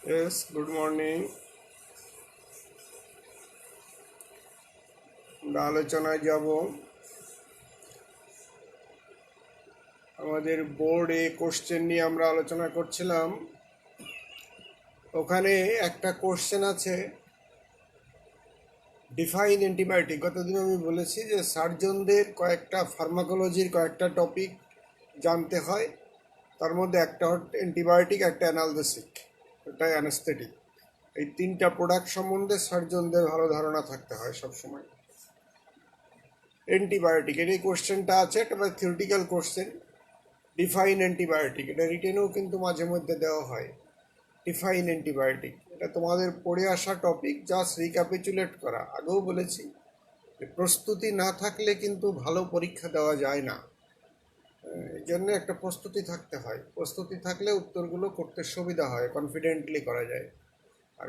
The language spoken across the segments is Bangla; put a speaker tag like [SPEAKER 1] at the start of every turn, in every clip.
[SPEAKER 1] Yes, good morning. আমরা আলোচনায় যাব আমাদের বোর্ডে কোশ্চেন নিয়ে আমরা আলোচনা করছিলাম। ওখানে একটা কোশ্চেন আছে ডিফাইন অ্যান্টিবায়োটিক। গতদিন আমি বলেছি যে সার্জনদের কয়েকটা ফার্মাকোলজির কয়েকটা টপিক জানতে হয়, তার মধ্যে একটা হচ্ছে অ্যান্টিবায়োটিক, একটা অ্যানালজেসিক, একটা অ্যানাস্থেটিক। এই তিনটা প্রোডাক্ট সম্বন্ধে সার্জনদের ভালো ধারণা থাকতে হয় সবসময়। অ্যান্টিবায়োটিক এর এই কোশ্চেনটা আছে, একটা থিওরিটিক্যাল কোশ্চেন। ডিফাইন অ্যান্টিবায়োটিক এটা রিটেনেও কিন্তু মাঝে মধ্যে দেওয়া হয়। ডিফাইন অ্যান্টিবায়োটিক এটা তোমাদের পড়ে আসা টপিক, জাস্ট রিক্যাপিচুলেট করা। আগেও বলেছি যে প্রস্তুতি না থাকলে কিন্তু ভালো পরীক্ষা দেওয়া যায় না। এই জন্য একটা প্রস্তুতি থাকতে হয়। প্রস্তুতি থাকলে উত্তরগুলো করতে সুবিধা হয়, কনফিডেন্টলি করা যায়। আর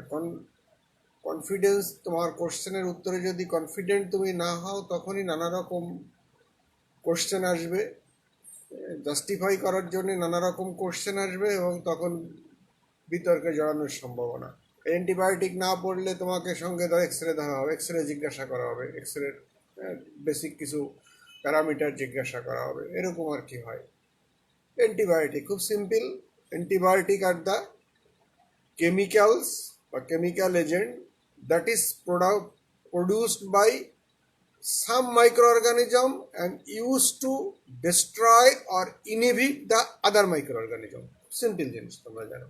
[SPEAKER 1] কনফিডেন্স, তোমার কোশ্চেনের উত্তরে যদি কনফিডেন্ট তুমি না হও, তখনই নানা রকম কোশ্চেন আসবে, জাস্টিফাই করার জন্য নানা রকম কোশ্চেন আসবে, এবং তখন বিতর্কে জড়ানোর সম্ভাবনা। অ্যান্টিবায়োটিক না পড়লে তোমাকে সঙ্গে এক্স রে ধরা হবে, এক্স রে জিজ্ঞাসা করা হবে, এক্স রে বেসিক কিছু প্যারামিটার জিজ্ঞাসা করা হবে, এরকম আর কি হয়। অ্যান্টিবায়োটিক খুব simple. Antibiotic are the chemicals বা chemical agent that is produced by some microorganism and used to destroy or inhibit the other microorganism. Simple জিনিস তোমরা জানো।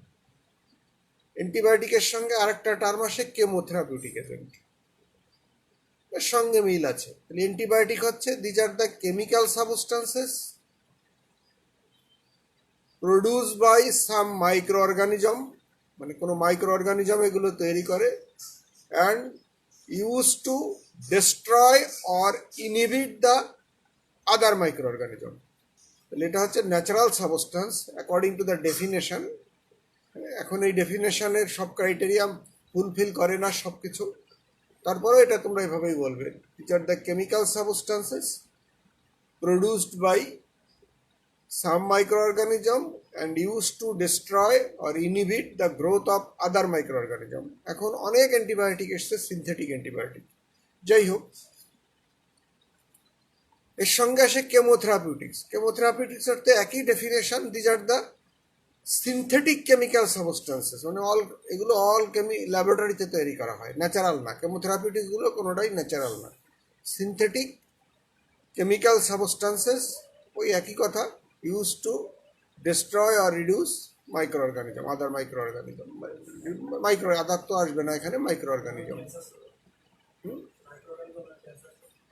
[SPEAKER 1] অ্যান্টিবায়োটিকের সঙ্গে আরেকটা টার্ম আসে কেমোথেরাপিউটিক এজেন্ট, এর সঙ্গে মিল আছে। তাহলে অ্যান্টিবায়োটিক হচ্ছে these are the chemical substances produce by some microorganism, মানে কোনো মাইক্রো অর্গানিজম এগুলো তৈরি করে, and use to destroy or inhibit the other microorganism. তাহলে এটা হচ্ছে natural substance according to the definition. এখন এই ডেফিনেশনের সব ক্রাইটেরিয়া ফুলফিল করে না সব কিছু, তারপরে এটা তোমরা এভাবেই বলবে, which are the chemical substances produced by some microorganism and used to destroy or inhibit the growth of other microorganism. এখন অনেক অ্যান্টিবায়োটিক এসছে, সিনথেটিক অ্যান্টিবায়োটিক। যাই হোক, এর সঙ্গে আসে কেমোথেরাপিউটিক্স। কেমোথেরাপিউটিক্স অর্থে একই definition, these are the synthetic chemical substances, মানে এগুলো ল্যাবরেটরিতে তৈরি করা হয়, ন্যাচারাল না। কেমোথেরাপিউটিক্সগুলো কোনোটাই ন্যাচারাল না। সিনথেটিক কেমিক্যাল সাবস্টান্সেস, ওই একই কথা, ইউজ টু ডিস্ট্রয় আর reduce microorganism, other microorganism. Micro other তো আসবে না এখানে, মাইক্রো অর্গানিজম।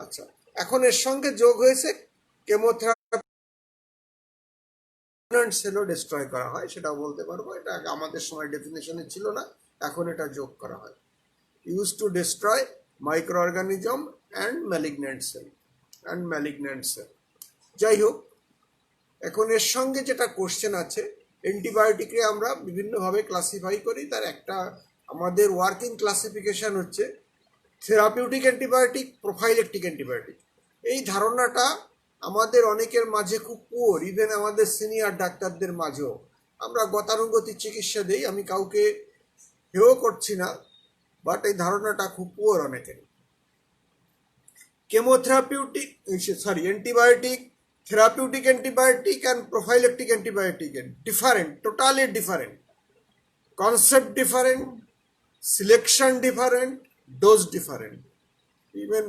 [SPEAKER 1] আচ্ছা, এখন এর সঙ্গে যোগ হয়েছে কেমোথেরাপি সেলও ডিস্ট্রয় করা হয়, সেটাও বলতে পারবো। এটা আমাদের সময় ডেফিনেশনে ছিল না, এখন এটা যোগ করা হয়। Use to destroy microorganism and malignant cell. যাই হোক, এখন এর সঙ্গে যেটা কোশ্চেন আছে, অ্যান্টিবায়োটিককে আমরা বিভিন্নভাবে ক্লাসিফাই করি। তার একটা আমাদের ওয়ার্কিং ক্লাসিফিকেশন হচ্ছে থেরাপিউটিক অ্যান্টিবায়োটিক, প্রোফাইলেকটিক অ্যান্টিবায়োটিক। এই ধারণাটা আমাদের অনেকের মাঝে খুব পুয়ার, ইভেন আমাদের সিনিয়র ডাক্তারদের মাঝেও। আমরা গতানুগতিক চিকিৎসা দিই, আমি কাউকে হেও করছি না, বাট এই ধারণাটা খুব পুয়ার অনেকের। Chemotherapeutic antibiotic, therapeutic antibiotic and prophylactic antibiotic different, totally different, concept different, selection different, dose different. Even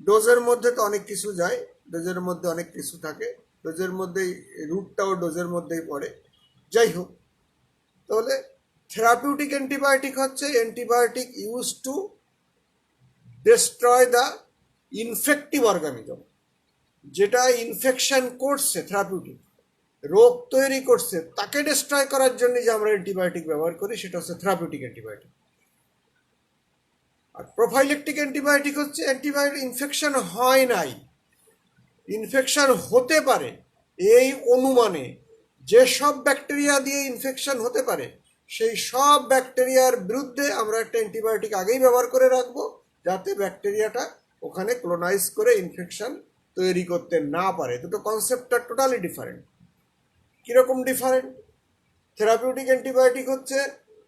[SPEAKER 1] ডোজের মধ্যে তো অনেক কিছু যায়, ডোজের মধ্যে অনেক কিছু থাকে, ডোজের মধ্যেই রুটটাও ডোজের মধ্যেই পড়ে। যাই হোক, তাহলে থেরাপিউটিক অ্যান্টিবায়োটিক হচ্ছে antibiotic use to destroy the infective organism, যেটা ইনফেকশন করছে, থেরাপিউটিক রোগ তৈরি করছে, তাকে ডিস্ট্রয় করার জন্য যে আমরা অ্যান্টিবায়োটিক ব্যবহার করি, সেটা হচ্ছে থেরাপিউটিক অ্যান্টিবায়োটিক। আর প্রোফাইলেকটিক অ্যান্টিবায়োটিক হচ্ছে অ্যান্টিবায়োটিক ইনফেকশন হয় নাই, ইনফেকশন হতে পারে এই অনুমানে, যে সব ব্যাকটেরিয়া দিয়ে ইনফেকশন হতে পারে সেই সব ব্যাকটেরিয়ার বিরুদ্ধে আমরা একটা অ্যান্টিবায়োটিক আগেই ব্যবহার করে রাখবো, যাতে ব্যাকটেরিয়াটা ওখানে ক্লোনাইজ করে ইনফেকশন তৈরি করতে না পারে। দুটো কনসেপ্টটা টোটালি ডিফারেন্ট। কীরকম ডিফারেন্ট? থেরাপিউটিক অ্যান্টিবায়োটিক হচ্ছে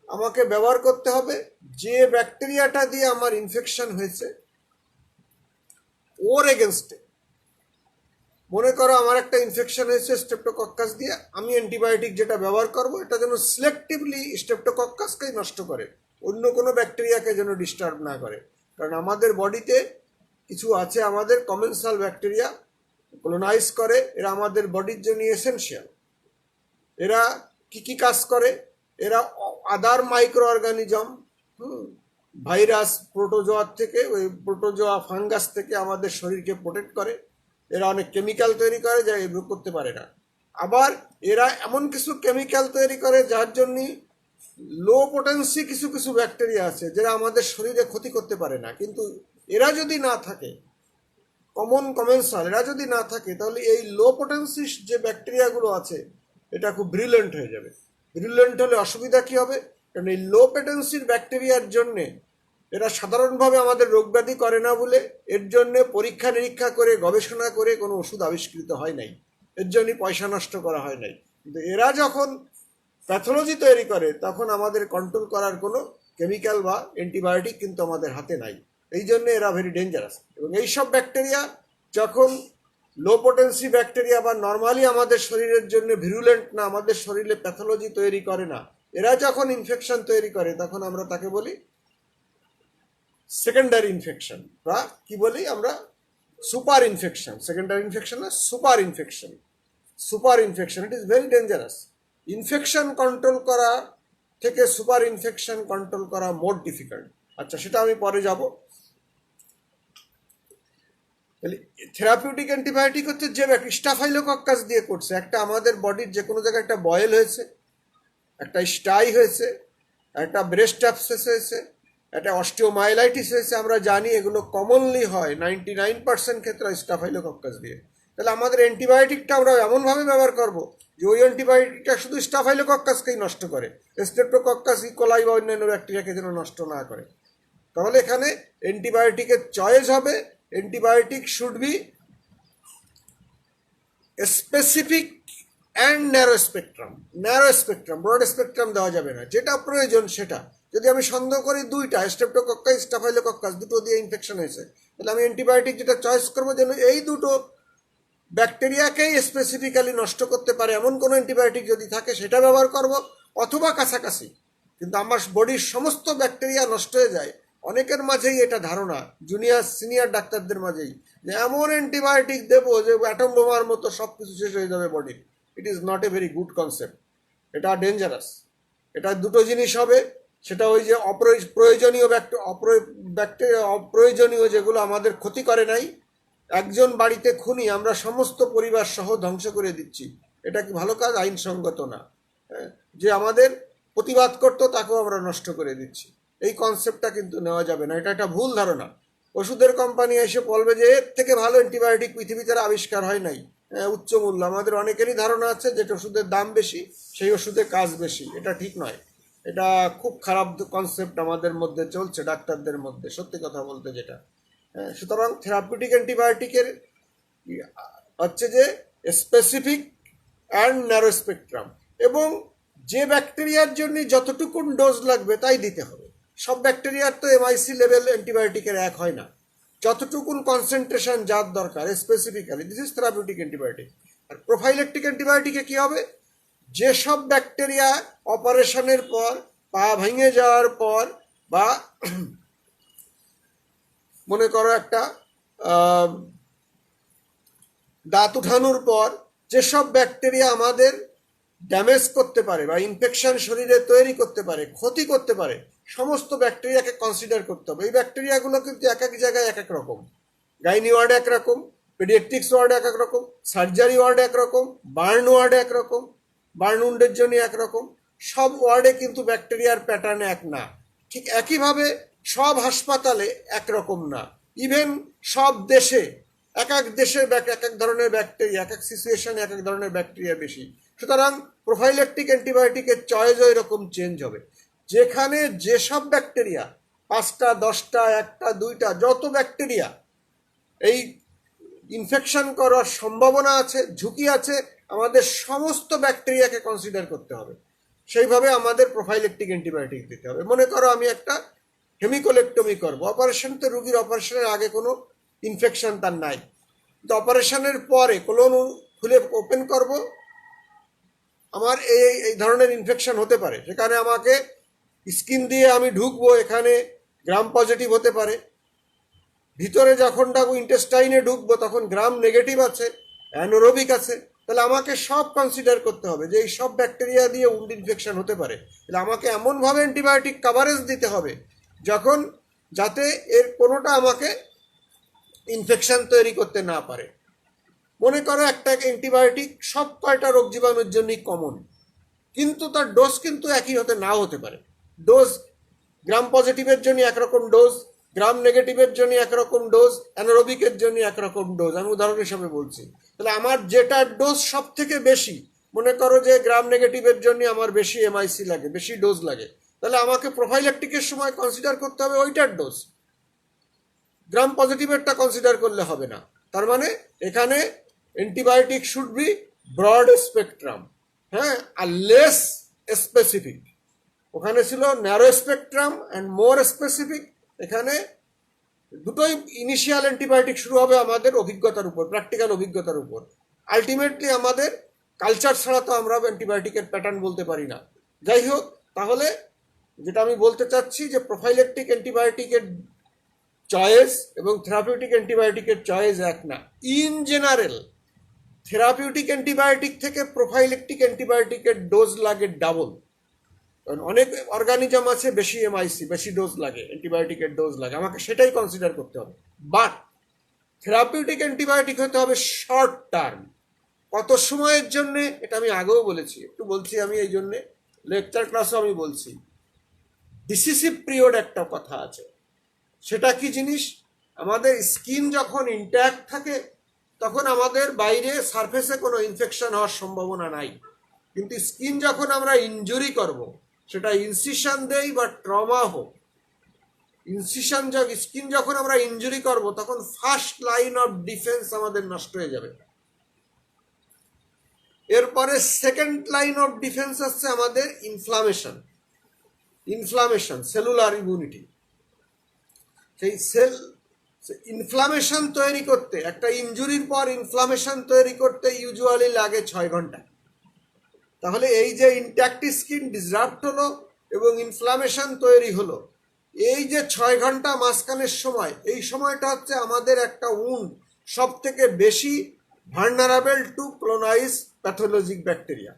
[SPEAKER 1] আমাকে ব্যবহার করতে হবে যে ব্যাকটেরিয়াটা দিয়ে আমার ইনফেকশন হয়েছে ওর এগেনস্টে। মনে করো আমার একটা ইনফেকশন হয়েছে স্ট্রেপ্টোকক্কাস দিয়ে, আমি অ্যান্টিবায়োটিক যেটা ব্যবহার করব এটা যেন সিলেক্টিভলি স্ট্রেপ্টোকক্কাসকেই নষ্ট করে, অন্য কোনো ব্যাকটেরিয়াকে যেন ডিস্টার্ব না করে। কারণ আমাদের বডিতে কিছু আছে আমাদের কমেন্সাল ব্যাকটেরিয়া কলোনাইজ করে, এরা আমাদের বডির জন্য এসেনশিয়াল। এরা কি কি কাজ করে? এরা আদার মাইক্রো অর্গানিজম, ভাইরাস, প্রোটোজোয়ার থেকে, ওই প্রোটোজোয়া ফাঙ্গাস থেকে আমাদের শরীরকে প্রোটেক্ট করে। এরা অনেক কেমিক্যাল তৈরি করে যা এগুলো করতে পারে না। আবার এরা এমন কিছু কেমিক্যাল তৈরি করে যার জন্য লো পোটেন্সি কিছু কিছু ব্যাকটেরিয়া আছে যারা আমাদের শরীরে ক্ষতি করতে পারে না। কিন্তু এরা যদি না থাকে, কমেন্সাল এরা যদি না থাকে, তাহলে এই লো পোটেন্সি যে ব্যাকটেরিয়াগুলো আছে এটা খুব ব্রিলিয়েন্ট হয়ে যাবে। ব্রিলিয়েন্ট হলে অসুবিধা কি হবে? কারণ এই লো পোটেন্সির ব্যাকটেরিয়ার জন্যে এরা সাধারণভাবে আমাদের রোগব্যাধি করে না বলে এর জন্যে পরীক্ষা নিরীক্ষা করে গবেষণা করে কোনো ওষুধ আবিষ্কৃত হয় নাই, এর জন্যই পয়সা নষ্ট করা হয় নাই। কিন্তু এরা যখন প্যাথোলজি তৈরি করে তখন আমাদের কন্ট্রোল করার কোনো কেমিক্যাল বা অ্যান্টিবায়োটিক কিন্তু আমাদের হাতে নাই। এই জন্য এরা ভেরি ডেঞ্জারাস। এবং এইসব ব্যাকটেরিয়া যখন লো পোটেন্সি ব্যাকটেরিয়া বা নর্মালি আমাদের শরীরের জন্য ভিরুলেন্ট না, আমাদের শরীরে প্যাথোলজি তৈরি করে না, এরা যখন ইনফেকশন তৈরি করে তখন আমরা তাকে বলি সেকেন্ডারি ইনফেকশন, বা কি বলি আমরা সুপার ইনফেকশন। সেকেন্ডারি ইনফেকশন না, super infection. Super infection, it is very dangerous. Infection control করা থেকে সুপার ইনফেকশন কন্ট্রোল করা মোর ডিফিকাল্ট। আচ্ছা, সেটা আমি পরে যাব। তাহলে থেরাপিউটিক অ্যান্টিবায়োটিক হচ্ছে যে স্টাফাইলোকক্কাস দিয়ে করছে। একটা আমাদের বডির যে কোনো জায়গায় একটা বয়েল হয়েছে, একটা স্টাই হয়েছে, একটা ব্রেস্ট অ্যাবসেস হয়েছে, একটা অস্টিওমাইলাইটিস হয়েছে, আমরা জানি এগুলো কমনলি হয় 99% ক্ষেত্রে স্টাফাইলোকক্কাস দিয়ে। তাহলে আমাদের অ্যান্টিবায়োটিকটা আমরা এমনভাবে ব্যবহার করব যে ওই অ্যান্টিবায়োটিকটা শুধু স্টাফাইলোকক্কাসকেই নষ্ট করে, স্ট্রেপ্টোকক্কাস, ইকোলাই বা অন্যান্য ব্যাকটেরিয়াকে যেন নষ্ট না করে। তাহলে এখানে অ্যান্টিবায়োটিকের চয়েস হবে, antibiotic should be specific and narrow spectrum. Narrow spectrum, broad spectrum দেওয়া যাবে না, যেটা প্রয়োজন সেটা। যদি আমি সন্দেহ করি দুইটা স্ট্রেপ্টোকক্কাস, স্টাফাইলোকক্কাস দুটো দিয়ে ইনফেকশন হয়েছে, তাহলে আমি অ্যান্টিবায়োটিক যেটা চয়েস করবো যেন এই দুটো ব্যাকটেরিয়াকেই স্পেসিফিক্যালি নষ্ট করতে পারে এমন কোনো অ্যান্টিবায়োটিক যদি থাকে সেটা ব্যবহার করব, অথবা কাছাকাছি। কিন্তু আমার বডির সমস্ত ব্যাকটেরিয়া নষ্ট হয়ে যায়। অনেকের মাঝেই এটা ধারণা, জুনিয়র সিনিয়র ডাক্তারদের মাঝেই, যে এমন অ্যান্টিবায়োটিক দেবো যে অ্যাটম বোমার মতো সব কিছু শেষ হয়ে যাবে বডির। It is not a very good concept, এটা ডেঞ্জারাস। এটা দুটো জিনিস হবে, সেটা ওই যে প্রয়োজনীয় ব্যাকটেরিয়া, অপ্রয়োজনীয় যেগুলো আমাদের ক্ষতি করে নাই। একজন বাড়িতে খুনি, আমরা সমস্ত পরিবার সহ ধ্বংস করে দিচ্ছি, এটা কি ভালো কাজ? আইনসঙ্গত না। যে আমাদের প্রতিবাদ করতো তাকেও আমরা নষ্ট করে দিচ্ছি, এই কনসেপ্টটা কিন্তু নেওয়া যাবে না। এটা একটা ভুল ধারণা। ওষুধের কোম্পানি এসে বলবে যে এর থেকে ভালো অ্যান্টিবায়োটিক পৃথিবীতে আবিষ্কার হয় নাই, উচ্চ মূল্য। আমাদের অনেকেরই ধারণা আছে যে ওষুধের দাম বেশি, সেই ওষুধের কাজ বেশি। এটা ঠিক নয়, এটা খুব খারাপ কনসেপ্ট আমাদের মধ্যে চলছে, ডাক্তারদের মধ্যে, সত্যি কথা বলতে যেটা। সুতরাং থেরাপিউটিক অ্যান্টিবায়োটিকের হচ্ছে যে স্পেসিফিক অ্যান্ড ন্যারো স্পেকট্রাম, এবং যে ব্যাকটেরিয়ার জন্য যতটুকুন ডোজ লাগবে তাই দিতে হবে। সব ব্যাকটেরিয়ার তো এমআইসি লেভেল অ্যান্টিবায়োটিকের এক হয় না, যতটুকুন কনসেন্ট্রেশন যার দরকার specifically, this is therapeutic antibiotic. আর প্রোফাইলেকটিক অ্যান্টিবায়োটিকে কী হবে? যেসব ব্যাকটেরিয়া অপারেশনের পর, পা ভেঙে যাওয়ার পর, বা মনে করো একটা দাঁত উঠানোর পর যেসব ব্যাকটেরিয়া আমাদের ড্যামেজ করতে পারে বা ইনফেকশন শরীরে তৈরি করতে পারে, ক্ষতি করতে পারে, সমস্ত ব্যাকটেরিয়াকে কনসিডার করতে হবে। এই ব্যাকটেরিয়াগুলো কিন্তু এক এক জায়গায় এক এক রকম। গাইনি ওয়ার্ডে একরকম, পেডিয়াট্রিক্স ওয়ার্ডে এক এক রকম, সার্জারি ওয়ার্ডে একরকম, বার্ন ওয়ার্ডে একরকম, বার্ন উন্ডের জন্য একরকম। সব ওয়ার্ডে কিন্তু ব্যাকটেরিয়ার প্যাটার্ন এক না। ঠিক একইভাবে সব হাসপাতালে একরকম না। ইভেন সব দেশে, এক এক দেশের এক এক ধরনের ব্যাকটেরিয়া, এক এক সিচুয়েশনে এক এক ধরনের ব্যাকটেরিয়া বেশি। সুতরাং প্রোফাইলেকটিক অ্যান্টিবায়োটিকের চয়েসও এরকম চেঞ্জ হবে। যেখানে যেসব ব্যাকটেরিয়া 5টা 10টা 1টা 2টা যত ব্যাকটেরিয়া এই ইনফেকশন করার সম্ভাবনা আছে, ঝুঁকি আছে, আমাদের সমস্ত ব্যাকটেরিয়াকে কনসিডার করতে হবে। সেইভাবে আমাদের প্রোফাইলেকটিক অ্যান্টিবায়োটিক দিতে হবে। মনে করো আমি একটা হেমিকোলেক্টমি করবো, অপারেশন তো রুগীর অপারেশনের আগে কোনো ইনফেকশন তার নাই, তো অপারেশনের পরে কোলন খুলে ওপেন করব, আমার এই এই ধরনের ইনফেকশন হতে পারে, সেখানে আমাকে স্কিন দিয়ে আমি ঢুকবো, এখানে গ্রাম পজিটিভ হতে পারে, ভিতরে যখন ইন্টেস্টাইনে ঢুকবো তখন গ্রাম নেগেটিভ আছে, অ্যানোরোবিক আছে, তাহলে আমাকে সব কনসিডার করতে হবে যে এই সব ব্যাকটেরিয়া দিয়ে উন্ড ইনফেকশন হতে পারে। তাহলে আমাকে এমনভাবে অ্যান্টিবায়োটিক কাভারেজ দিতে হবে যখন যাতে এর কোনোটা আমাকে ইনফেকশন তৈরি করতে না পারে। মনে করো একটা অ্যান্টিবায়োটিক সব কয়টা রোগ জীবাণুর জন্যই কমন, কিন্তু তার ডোজ কিন্তু একই হতে নাও হতে পারে। ডোজ গ্রাম পজিটিভের জন্য একরকম ডোজ, গ্রাম নেগেটিভের জন্য একরকম ডোজ, অ্যানারোবিকের জন্য একরকম ডোজ, আমি উদাহরণ হিসাবে বলছি। তাহলে আমার যেটা ডোজ সব থেকে বেশি, মনে করো যে গ্রাম নেগেটিভের জন্য আমার বেশি এমআইসি লাগে, বেশি ডোজ লাগে, তাহলে আমাকে প্রোফাইল্যাকটিকের সময় কনসিডার করতে হবে ওইটার ডোজ, গ্রাম পজিটিভেরটা কনসিডার করলে হবে না। তার মানে এখানে antibiotic should be broad spectrum, হ্যাঁ, আর লেস স্পেসিফিক। ওখানে ছিল narrow spectrum and more specific. এখানে দুটোই ইনিশিয়াল অ্যান্টিবায়োটিক শুরু হবে আমাদের অভিজ্ঞতার উপর, প্র্যাকটিক্যাল অভিজ্ঞতার উপর। আলটিমেটলি আমাদের কালচার ছাড়া তো আমরা অ্যান্টিবায়োটিকের প্যাটার্ন বলতে পারি না। যাই হোক, তাহলে যেটা আমি বলতে চাচ্ছি যে প্রোফাইলেকটিক অ্যান্টিবায়োটিকের চয়েস এবং থেরাপিউটিক অ্যান্টিবায়োটিকের চয়েস এক না। ইন জেনারেল থেরাপিউটিক অ্যান্টিবায়োটিক থেকে প্রোফাইলেকটিক অ্যান্টিবায়োটিকের ডোজ লাগে ডাবল, কারণ অনেক অর্গানিজম আছে বেশি এমআইসি, বেশি ডোজ লাগে, অ্যান্টিবায়োটিকের ডোজ লাগে, আমাকে সেটাই কনসিডার করতে হবে। বাট থেরাপিউটিক অ্যান্টিবায়োটিক হতে হবে শর্ট টার্ম। কত সময়ের জন্যে এটা আমি আগেও বলেছি, একটু বলছি আমি, এই জন্যে লেকচার ক্লাসও আমি বলছি। ডিসিসিভ পিরিয়ড একটা কথা আছে, সেটা কি জিনিস? আমাদের স্কিন যখন ইনট্যাক্ট থাকে তখন আমাদের বাইরে সারফেসে কোনো ইনফেকশন হওয়ার সম্ভাবনা নাই, কিন্তু স্কিন যখন আমরা ইনজুরি করব, সেটা ইনসিশন দেই বা ট্রমা হোক, ইনসিশন স্কিন যখন আমরা ইনজুরি করব তখন ফার্স্ট লাইন অফ ডিফেন্স আমাদের নষ্ট হয়ে যাবে। এরপরে সেকেন্ড লাইন অফ ডিফেন্স হচ্ছে আমাদের ইনফ্লামেশন, সেলুলার ইমিউনিটি। সেই ইনফ্লামেশন তৈরি করতে, একটা ইনজুরির পর ইনফ্লামেশন তৈরি করতে ইউজুয়ালি লাগে 6 ঘন্টা। তাহলে এই যে ইনট্যাক্ট স্কিন ডিসরাপ্ট হলো এবং ইনফ্লামেশন তৈরি হলো, এই যে 6 ঘন্টা মাঝখানের সময়, এই সময়টা হচ্ছে আমাদের একটা উন্ড সব থেকে বেশি ভার্নারাবেল টু ক্লোনাইজ প্যাথোলজিক ব্যাকটেরিয়া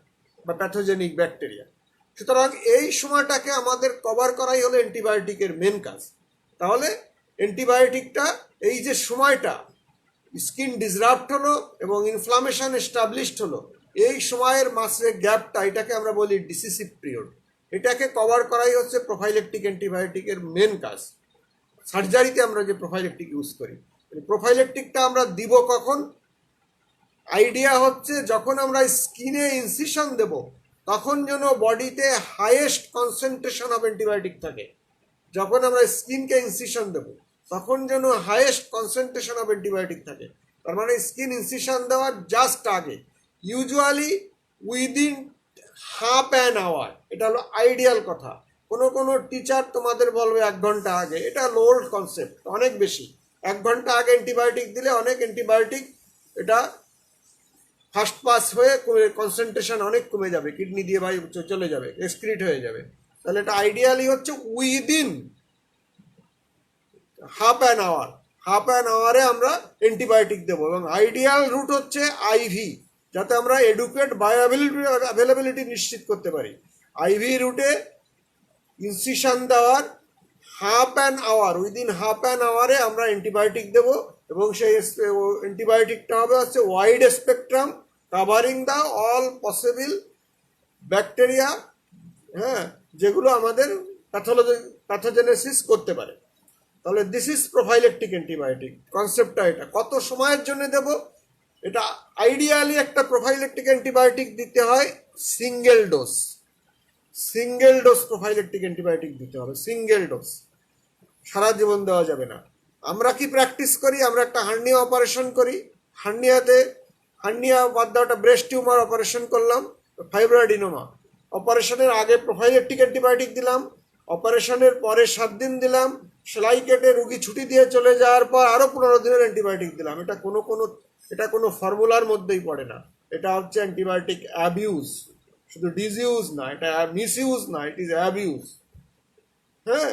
[SPEAKER 1] বা প্যাথোজেনিক ব্যাকটেরিয়া। সুতরাং এই সময়টাকে আমাদের কভার করাই হলো অ্যান্টিবায়োটিকের মেন কাজ। তাহলে অ্যান্টিবায়োটিকটা এই যে সময়টা স্কিন ডিসরাপ্ট হলো এবং ইনফ্লামেশন এস্টাবলিশড হলো, এই সময়ের মাঝে গ্যাপটা, এটাকে আমরা বলি ডিসিসিভ পিরিয়ড। এটাকে কভার করাই হচ্ছে প্রোফাইলেকটিক অ্যান্টিবায়োটিকের মেন কাজ। সার্জারিতে আমরা যে প্রোফাইলেকটিক ইউজ করি, প্রোফাইলেকটিকটা আমরা দিব কখন? আইডিয়া হচ্ছে যখন আমরা স্কিনে ইনসিশন দেব তখন যেন বডিতে হাইয়েস্ট কনসেন্ট্রেশন অফ অ্যান্টিবায়োটিক থাকে। যখন আমরা স্কিনকে ইনসিশন দেব তখন যেন হাইয়েস্ট কনসেন্ট্রেশন অফ অ্যান্টিবায়োটিক থাকে। তার মানে স্কিন ইনসিশন দেওয়ার জাস্ট আগে, usually within half an hour, এটা হলো আইডিয়াল কথা। কোনো কোনো টিচার তোমাদের বলবে 1 ঘন্টা আগে, এটা হলো ওল্ড কনসেপ্ট, অনেক বেশি। 1 ঘন্টা আগে অ্যান্টিবায়োটিক দিলে অনেক অ্যান্টিবায়োটিক এটা ফার্স্ট পাস হয়ে কনসেন্ট্রেশন অনেক কমে যাবে, কিডনি দিয়ে বাই চলে যাবে, এক্সক্রিট হয়ে যাবে। তাহলে এটা আইডিয়ালি হচ্ছে উইদিন হাফ অ্যান আওয়ারে আমরা অ্যান্টিবায়োটিক দেবো, এবং আইডিয়াল রুট হচ্ছে আইভি, যাতে আমরা এডুকেট অ্যাভেলেবিলিটি নিশ্চিত করতে পারি। আইভি রুটে ইনসিশন দেওয়ার উইদিন হাফ অ্যান আওয়ারে আমরা অ্যান্টিবায়োটিক দেবো, এবং সেই অ্যান্টিবায়োটিকটা হবে হচ্ছে wide spectrum, covering the all possible bacteria, হ্যাঁ, যেগুলো আমাদের প্যাথোজেনেসিস করতে পারে। তাহলে দিস ইজ প্রোফাইলেকটিক অ্যান্টিবায়োটিক কনসেপ্টটা। এটা কত সময়ের জন্য দেব? এটা আইডিয়ালি একটা প্রোফাইলেকটিক অ্যান্টিবায়োটিক দিতে হয় সিঙ্গেল ডোজ প্রোফাইলেকটিক অ্যান্টিবায়োটিক দিতে হবে, সিঙ্গেল ডোজ, সারা জীবন দেওয়া যাবে না। আমরা কি প্র্যাকটিস করি? আমরা একটা হার্নিয়া অপারেশন করি, হার্নিয়া বাদ দেওয়াটা ব্রেস্ট টিউমার অপারেশন করলাম, ফাইব্রয়েডিনোমা, অপারেশনের আগে প্রোফাইলেকটিক অ্যান্টিবায়োটিক দিলাম, অপারেশনের পরে 7 দিন দিলাম, সেলাই কেটে রুগী ছুটি দিয়ে চলে যাওয়ার পর আরও 15 দিনের অ্যান্টিবায়োটিক দিলাম। এটা কোনো ফর্মুলার মধ্যেই পড়ে না। এটা হচ্ছে অ্যান্টিবায়োটিক অ্যাবিউজ, শুধু ডিসইউজ না, এটা মিসইউজ না, ইট ইজ অ্যাবিউজ। হ্যাঁ,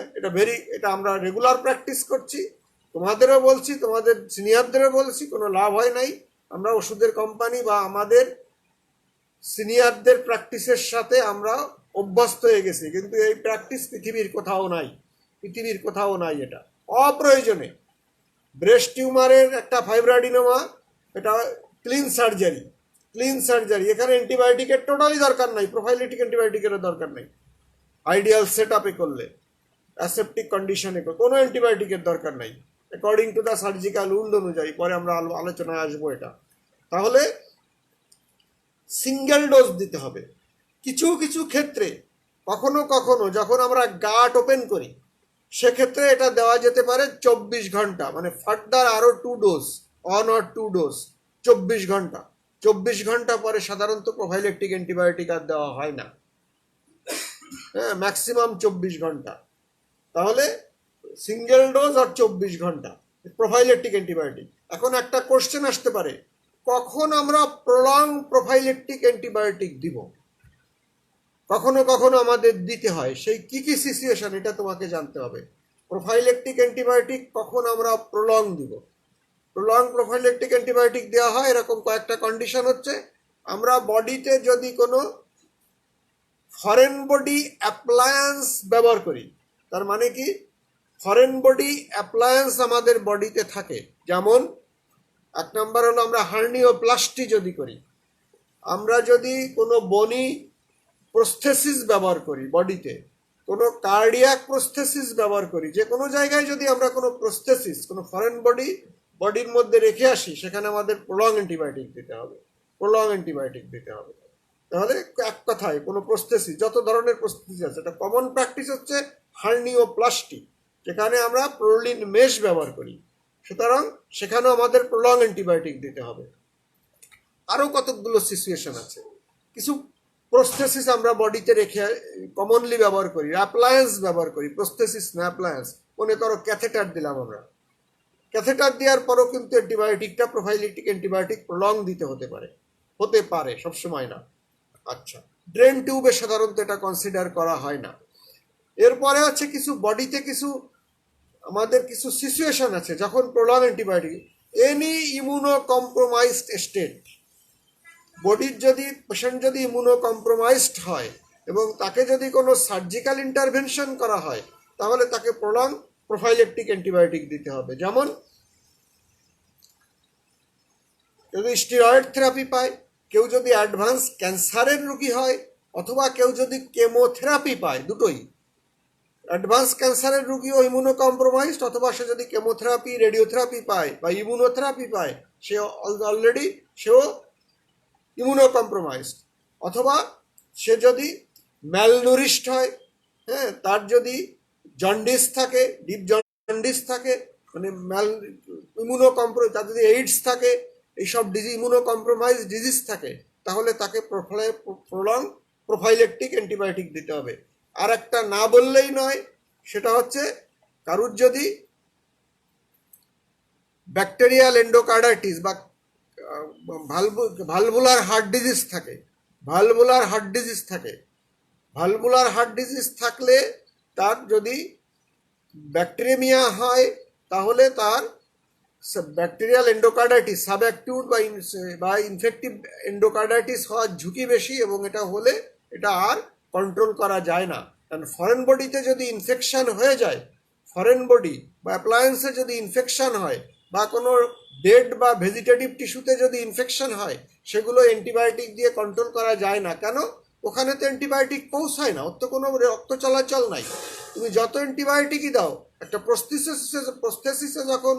[SPEAKER 1] এটা আমরা রেগুলার প্র্যাকটিস করছি, তোমাদেরও বলছি, তোমাদের সিনিয়রদেরও বলছি, কোনো লাভ হয় নাই। আমরা ওষুধের কোম্পানি বা আমাদের সিনিয়রদের প্র্যাকটিসের সাথে আমরা অভ্যস্ত হয়ে গেছি, কিন্তু এই প্র্যাকটিস পৃথিবীর কোথাও নাই। এটা অপ্রয়োজনে। ব্রেস্ট টিউমারের একটা ফাইব্রোডিনোমা, এটা ক্লিন সার্জারি, এখানে অ্যান্টিবায়োটিকের টোটালি দরকার নাই, প্রোফাইলেটিক অ্যান্টিবায়োটিকেরও দরকার নেই। আইডিয়াল সেট আপে করলে, অ্যাসেপ্টিক কন্ডিশনে কোনো অ্যান্টিবায়োটিকের দরকার নাই, according to the surgical wound অনুযায়ী। পরে আমরা আলোচনায় আসবো এটা। তাহলে সিঙ্গেল ডোজ দিতে হবে। কিছু কিছু ক্ষেত্রে কখনো যখন আমরা গাট ওপেন করি, সেক্ষেত্রে এটা দেওয়া যেতে পারে 24 ঘন্টা, মানে ফার্দার আরও 2 ডোজ, 1 or 2 ডোজ, 24 ঘন্টা পরে সাধারণত প্রোফাইলেকটিক অ্যান্টিবায়োটিক আর দেওয়া হয় না। হ্যাঁ, ম্যাক্সিমাম 24 ঘন্টা। তাহলে সিঙ্গেল ডোজ আর 24 ঘন্টা প্রোফাইলেকটিক অ্যান্টিবায়োটিক। এখন একটা কোশ্চেন আসতে পারে, কখন আমরা প্রলং প্রোফাইলেকটিক অ্যান্টিবায়োটিক দিব? কখনো আমাদের দিতে হয়, সেই কি সিচুয়েশন এটা তোমাকে জানতে হবে। প্রোফাইলেকটিক অ্যান্টিবায়োটিক কখন আমরা প্রলং দিব? প্রলং প্রোফাইলেকটিক অ্যান্টিবায়োটিক দেওয়া হয় এরকম কয়েকটা কন্ডিশন হচ্ছে। আমরা বডিতে যদি কোনো ফরেন বডি অ্যাপ্লায়েন্স ব্যবহার করি, তার মানে কি, ফরেন বডি অ্যাপ্লায়েন্স আমাদের বডিতে থাকে, যেমন 1 নম্বর হলো আমরা হার্নিওপ্লাস্টি যদি করি, আমরা যদি কোনো বনি প্রস্থেসিস ব্যবহার করি বডিতে, কোনো কার্ডিয়াক প্রস্থেসিস ব্যবহার করি, যে কোনো জায়গায় যদি আমরা কোনো প্রস্থেসিস, কোনো ফরেন বডির মধ্যে রেখে আসি, সেখানে আমাদের প্রলং অ্যান্টিবায়োটিক দিতে হবে। তাহলে এক কথায় কোনো প্রস্থেসিস, যত ধরনের প্রস্থেসিস আছে, এটা কমন প্র্যাকটিস হচ্ছে হার্নিওপ্লাস্টি, যেখানে আমরা প্রোলিন মেশ ব্যবহার করি, সুতরাং সেখানেও আমাদের প্রলং অ্যান্টিবায়োটিক দিতে হবে। আরও কতগুলো সিচুয়েশন আছে। কিছু প্রস্থেসিস আমরা বডিতে রেখে কমনলি ব্যবহার করি, অ্যাপ্লায়েন্স ব্যবহার করি, প্রস্থেসিস না অ্যাপ্লায়েন্স। মনে করো ক্যাথেটার দিলাম আমরা, ক্যাথেটার দেওয়ার পরও কিন্তু অ্যান্টিবায়োটিকটা, প্রোফাইলেকটিক অ্যান্টিবায়োটিক প্রলং দিতে হতে পারে, সবসময় না। আচ্ছা, ড্রেন টিউবে সাধারণত এটা কনসিডার করা হয় না। এরপরে আছে বডিতে আমাদের কিছু সিচুয়েশন আছে যখন prolong antibiotic, any immuno compromised state, patient যদি ইমিউনো কম্প্রোমাইজড হয় এবং তাকে যদি কোনো সার্জিক্যাল ইন্টারভেনশন করা হয়, তাহলে তাকে প্রলং প্রোফাইলেকটিক অ্যান্টিবায়োটিক দিতে হবে। যেমন যদি স্টেরয়েড থেরাপি পায়, কেউ যদি অ্যাডভান্স ক্যান্সারের রোগী হয়, অথবা কেউ যদি কেমোথেরাপি পায়, দুটোই, অ্যাডভান্স ক্যান্সারের রোগীও ইমিউনো কম্প্রোমাইজড, অথবা সে যদি কেমোথেরাপি, রেডিওথেরাপি পায় বা ইমিউনোথেরাপি পায়, সেও ইমিউনো কম্প্রোমাইজড। অথবা সে যদি ম্যালনুরিশড হয়, হ্যাঁ, তার যদি জন্ডিস থাকে, ডিপ জন্ডিস থাকে, মানে তার যদি এইডস থাকে, এইসব ইমিউনো কম্প্রোমাইজ ডিজিজ থাকে, তাহলে তাকে প্রলং প্রোফাইলেকটিক অ্যান্টিবায়োটিক দিতে হবে। আর একটা না বললেই নয়, সেটা হচ্ছে কারুর যদি ব্যাকটেরিয়াল এন্ডোকার্ডাইটিস বা ভালভুলার হার্ট ডিজিজ থাকলে, তার যদি ব্যাকটেরিয়া হয়, তাহলে তার ব্যাকটেরিয়াল এন্ডোকার্ডাইটিস, সাবঅ্যাকিউট বা ইনফেক্টিভ এন্ডোকার্ডাইটিস হওয়ার ঝুঁকি বেশি, এবং এটা হলে এটা আর কন্ট্রোল করা যায় না। কারণ ফরেন বডিতে যদি ইনফেকশন হয়ে যায়, ফরেন বডি বা অ্যাপ্লায়েন্সে যদি ইনফেকশন হয়, বা কোনো ডেড বা ভেজিটেটিভ টিস্যুতে যদি ইনফেকশন হয়, সেগুলো অ্যান্টিবায়োটিক দিয়ে কন্ট্রোল করা যায় না। কেন? ওখানে তো অ্যান্টিবায়োটিক পৌঁছায় না, ওর তো কোনো রক্ত চলাচল নাই। তুমি যত অ্যান্টিবায়োটিকই দাও, একটা প্রস্থেসিসে যখন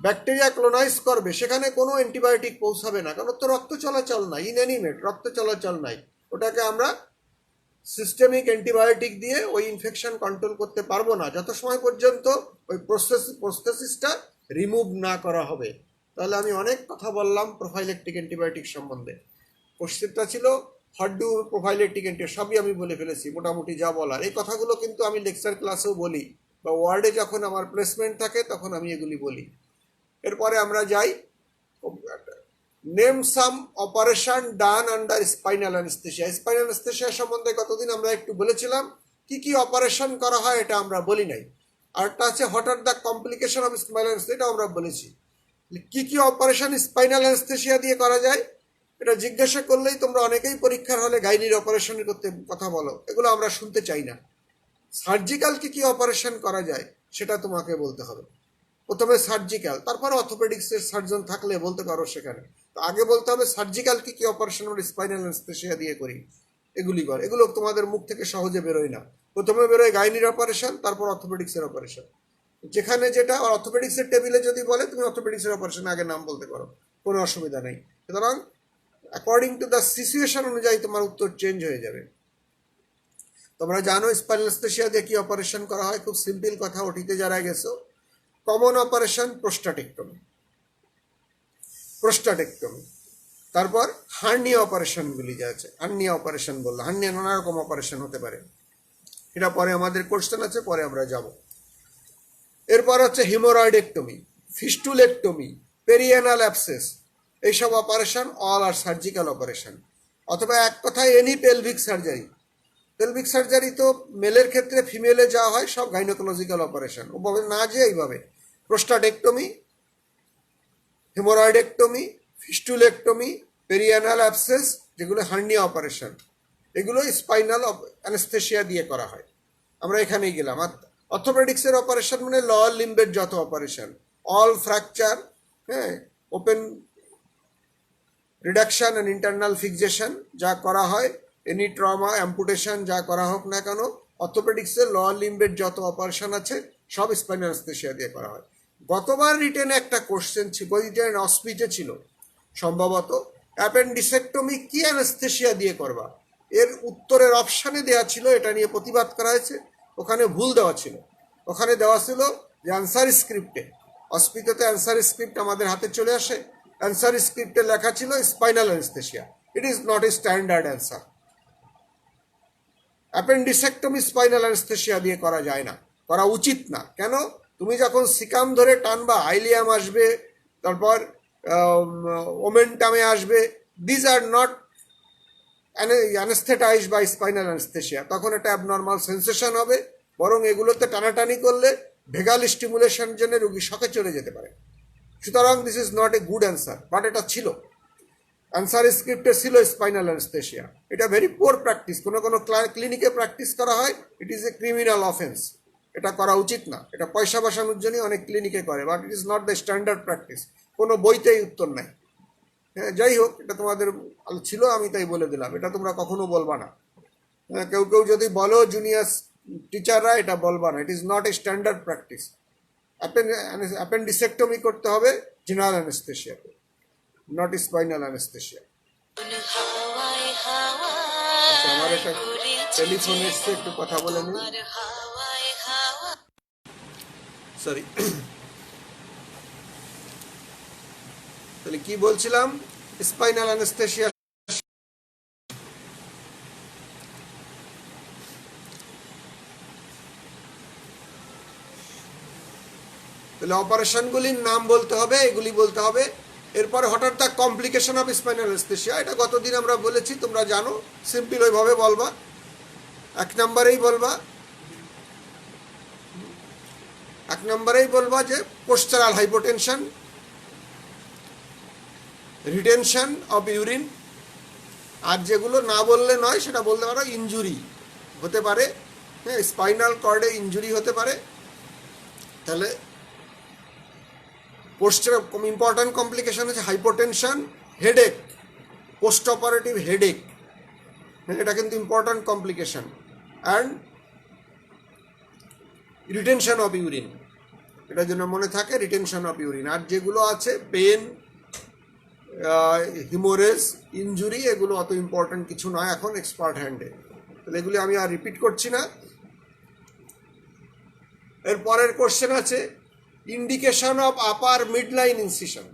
[SPEAKER 1] ব্যাকটেরিয়া ক্লোনাইজ করবে, সেখানে কোনো অ্যান্টিবায়োটিক পৌঁছাবে না, কারণ তো রক্ত চলাচল নাই, ইনঅ্যানিমেট, রক্ত চলাচল নাই। ওটাকে আমরা সিস্টেমিক অ্যান্টিবায়োটিক দিয়ে ওই ইনফেকশন কন্ট্রোল করতে পারবো না, যত সময় পর্যন্ত ওই প্রস্থেসিসটা রিমুভ না করা হবে। তাহলে আমি অনেক কথা বললাম প্রোফাইলেকটিক অ্যান্টিবায়োটিক সম্বন্ধে। কোশ্চেনটা ছিল হাড্ডু প্রোফাইলেটিক এন্টি সবই আমি বলে ফেলেছি মোটামুটি যা বলার। এই কথাগুলো কিন্তু আমি লেকচার ক্লাসেও বলি বা ওয়ার্ডে যখন আমার প্লেসমেন্ট থাকে তখন আমি এগুলি বলি। এরপরে আমরা যাই, name some operation done under spinal anaesthesia. Spinal anaesthesia সম্বন্ধে কতদিন আমরা একটু বলেছিলাম, কি কি অপারেশন করা হয় এটা আমরা বলি নাই। আরেকটা আছে what are the complication of spinal anaesthesia, এটাও আমরা বলেছি। কি কি অপারেশন স্পাইনাল অ্যানেস্থেসিয়া দিয়ে করা যায় এটা জিজ্ঞাসা করলেই তোমরা অনেকেই পরীক্ষার হলে গাইনির অপারেশনের করতে কথা বলো, এগুলো আমরা শুনতে চাই না। সার্জিক্যাল কি কি অপারেশন করা যায় সেটা তোমাকে বলতে হবে। প্রথমে সার্জিক্যাল, তারপরে অর্থোপেডিক্সের সার্জন থাকলে বলতে পারো সেখানে। তো আগে বলতে হবে সার্জিক্যাল কি কি অপারেশন আমরা স্পাইনাল অ্যানেস্থেসিয়া দিয়ে করি, এগুলি কর। এগুলো তোমাদের মুখ থেকে সহজে বেরোয় না। প্রথমে বেরোয় গাইনির অপারেশন, তারপর অর্থোপেডিক্সের অপারেশন। যেখানে যেটা অর্থোপেডিক্সের টেবিলে যদি বলে তুমি অর্থোপেডিক্সের অপারেশন আগে নাম বলতে পারো, কোনো অসুবিধা নেই। সুতরাং অ্যাকর্ডিং টু দ্য সিচুয়েশন অনুযায়ী তোমার উত্তর চেঞ্জ হয়ে যাবে। তোমরা জানো স্পাইনাল অ্যানেস্থেসিয়া দিয়ে কি অপারেশন করা হয়, খুব সিম্পল কথা, ওটিতে যারা গেছো। কমন অপারেশন প্রোস্টাটেক্টমি, তারপর হার্নিয়া অপারেশনগুলি যা আছে, হার্নিয়া অপারেশন বললো, হার্নিয়া নানা রকম অপারেশন হতে পারে, এটা পরে আমাদের কোশ্চেন আছে, পরে আমরা যাব। এরপর হচ্ছে হিমোরয়েডেক্টমি, ফিস্টুলেক্টমি, পেরিয়ানাল অ্যাবসেস, এইসব অপারেশন অল আর সার্জিক্যাল অপারেশন। অথবা এক কথায় any pelvic surgery. Pelvic surgery তো মেলের ক্ষেত্রে ফিমেলে যাওয়া হয়, সব গাইনোকোলজিক্যাল অপারেশন। ওভাবে না যে এইভাবে প্রোস্টাটেক্টমি, হেমোরয়েডেক্টমি, ফিস্টুলেক্টমি, পেরিয়ানাল অ্যাবসেস, যেগুলো হার্নিয়া অপারেশন, এগুলো স্পাইনাল অ্যানেস্থেসিয়া দিয়ে করা হয়। আমরা এখানেই গেলাম। আর অর্থোপেডিক্সের অপারেশন মানে লোয়ার লিম্বের যত অপারেশন, অল ফ্র্যাকচার, হ্যাঁ, open reduction and internal fixation যা করা হয়, এনি ট্রমা, অ্যাম্পুটেশন যা করা হোক না কেন, অর্থোপেডিক্সের লোয়ার লিম্বের যত অপারেশন আছে সব স্পাইনাল অ্যানেস্থেসিয়া দিয়ে করা হয়। গতবার রিটেনে একটা কোশ্চেন ছিল, রিটেন অসপিটে ছিল সম্ভবত, অ্যাপেন্ডিসেক্টমি কি অ্যানেস্থেসিয়া দিয়ে করবা, এর উত্তরের অপশানে দেওয়া ছিল, এটা নিয়ে প্রতিবাদ করা হয়েছে, ওখানে ভুল দেওয়া ছিল। ওখানে দেওয়া ছিল যে অ্যান্সার স্ক্রিপ্টে, অসপিটেতে অ্যান্সার স্ক্রিপ্ট আমাদের হাতে চলে আসে, অ্যান্সার স্ক্রিপ্টে লেখা ছিল spinal anaesthesia. It is not a standard answer. Appendicectomy spinal anaesthesia দিয়ে করা যায় না, করা উচিত না। কেন? তুমি যখন সিকাম ধরে টানবা, আইলিয়াম আসবে, তারপর ওমেন্টামে আসবে, these are not anaesthetize by spinal anaesthesia. তখন একটা অ্যাবনর্মাল সেন্সেশন হবে, বরং এগুলোতে টানাটানি করলে ভেগাল স্টিমুলেশন জন্য রুগী শকে চলে যেতে পারে। সুতরাং this is not a good answer, but এটা ছিল অ্যান্সার স্ক্রিপ্টে ছিল স্পাইনাল অ্যানেস্থেসিয়া। এটা ভেরি পোর প্র্যাকটিস, কোনো কোনো ক্লিনিকে প্র্যাকটিস করা হয়, it is a criminal offence, এটা করা উচিত না। এটা পয়সা বাঁচানোর জন্য অনেক ক্লিনিকে করে, but it is not the standard practice. কোনো বইতেই উত্তর নাই। হ্যাঁ, যাই হোক, এটা তোমাদের ছিল, আমি তাই বলে দিলাম, এটা তোমরা কখনো বলবা না। কেউ কেউ যদি বলো জুনিয়র টিচাররা, এটা বলবা না, it is not a standard practice. Appendicectomy করতে হবে জেনারেল অ্যানেস্থেসিয়াতে, নট স্পাইনাল অ্যানেস্থেসিয়া। আচ্ছা, আমার একটা টেলিফোন এসছে, একটু কথা বলে নিই, সরি। তাহলে কি বলছিলাম, স্পাইনাল অ্যানেস্থেসিয়া। তাহলে অপারেশনগুলির নাম বলতে হবে, এগুলি বলতে হবে। এরপরে হঠাৎ the complication of spinal anaesthesia, এটা গতদিন আমরা বলেছি, তোমরা জানো, সিম্পল ওইভাবে বলবা। এক নম্বরেই বলবা যে postural hypotension, retention of urine, আর যেগুলো না বললে নয় সেটা বলতে পারো ইনজুরি হতে পারে, হ্যাঁ, স্পাইনাল কর্ডে ইনজুরি হতে পারে। তাহলে ইম্পর্ট্যান্ট কমপ্লিকেশন হচ্ছে hypotension, headache, post operative headache, এটা কিন্তু important complication, and retention of urine, এটার জন্য মনে থাকে রিটেনশন অফ ইউরিন। আর যেগুলো আছে পেন, হিমোরেজ, ইনজুরি, এগুলো অত ইম্পর্ট্যান্ট কিছু নয় এখন এক্সপার্ট হ্যান্ডে, তাহলে এগুলি আমি আর রিপিট করছি না। এর পরের কোশ্চেন আছে indication of upper mid line incision.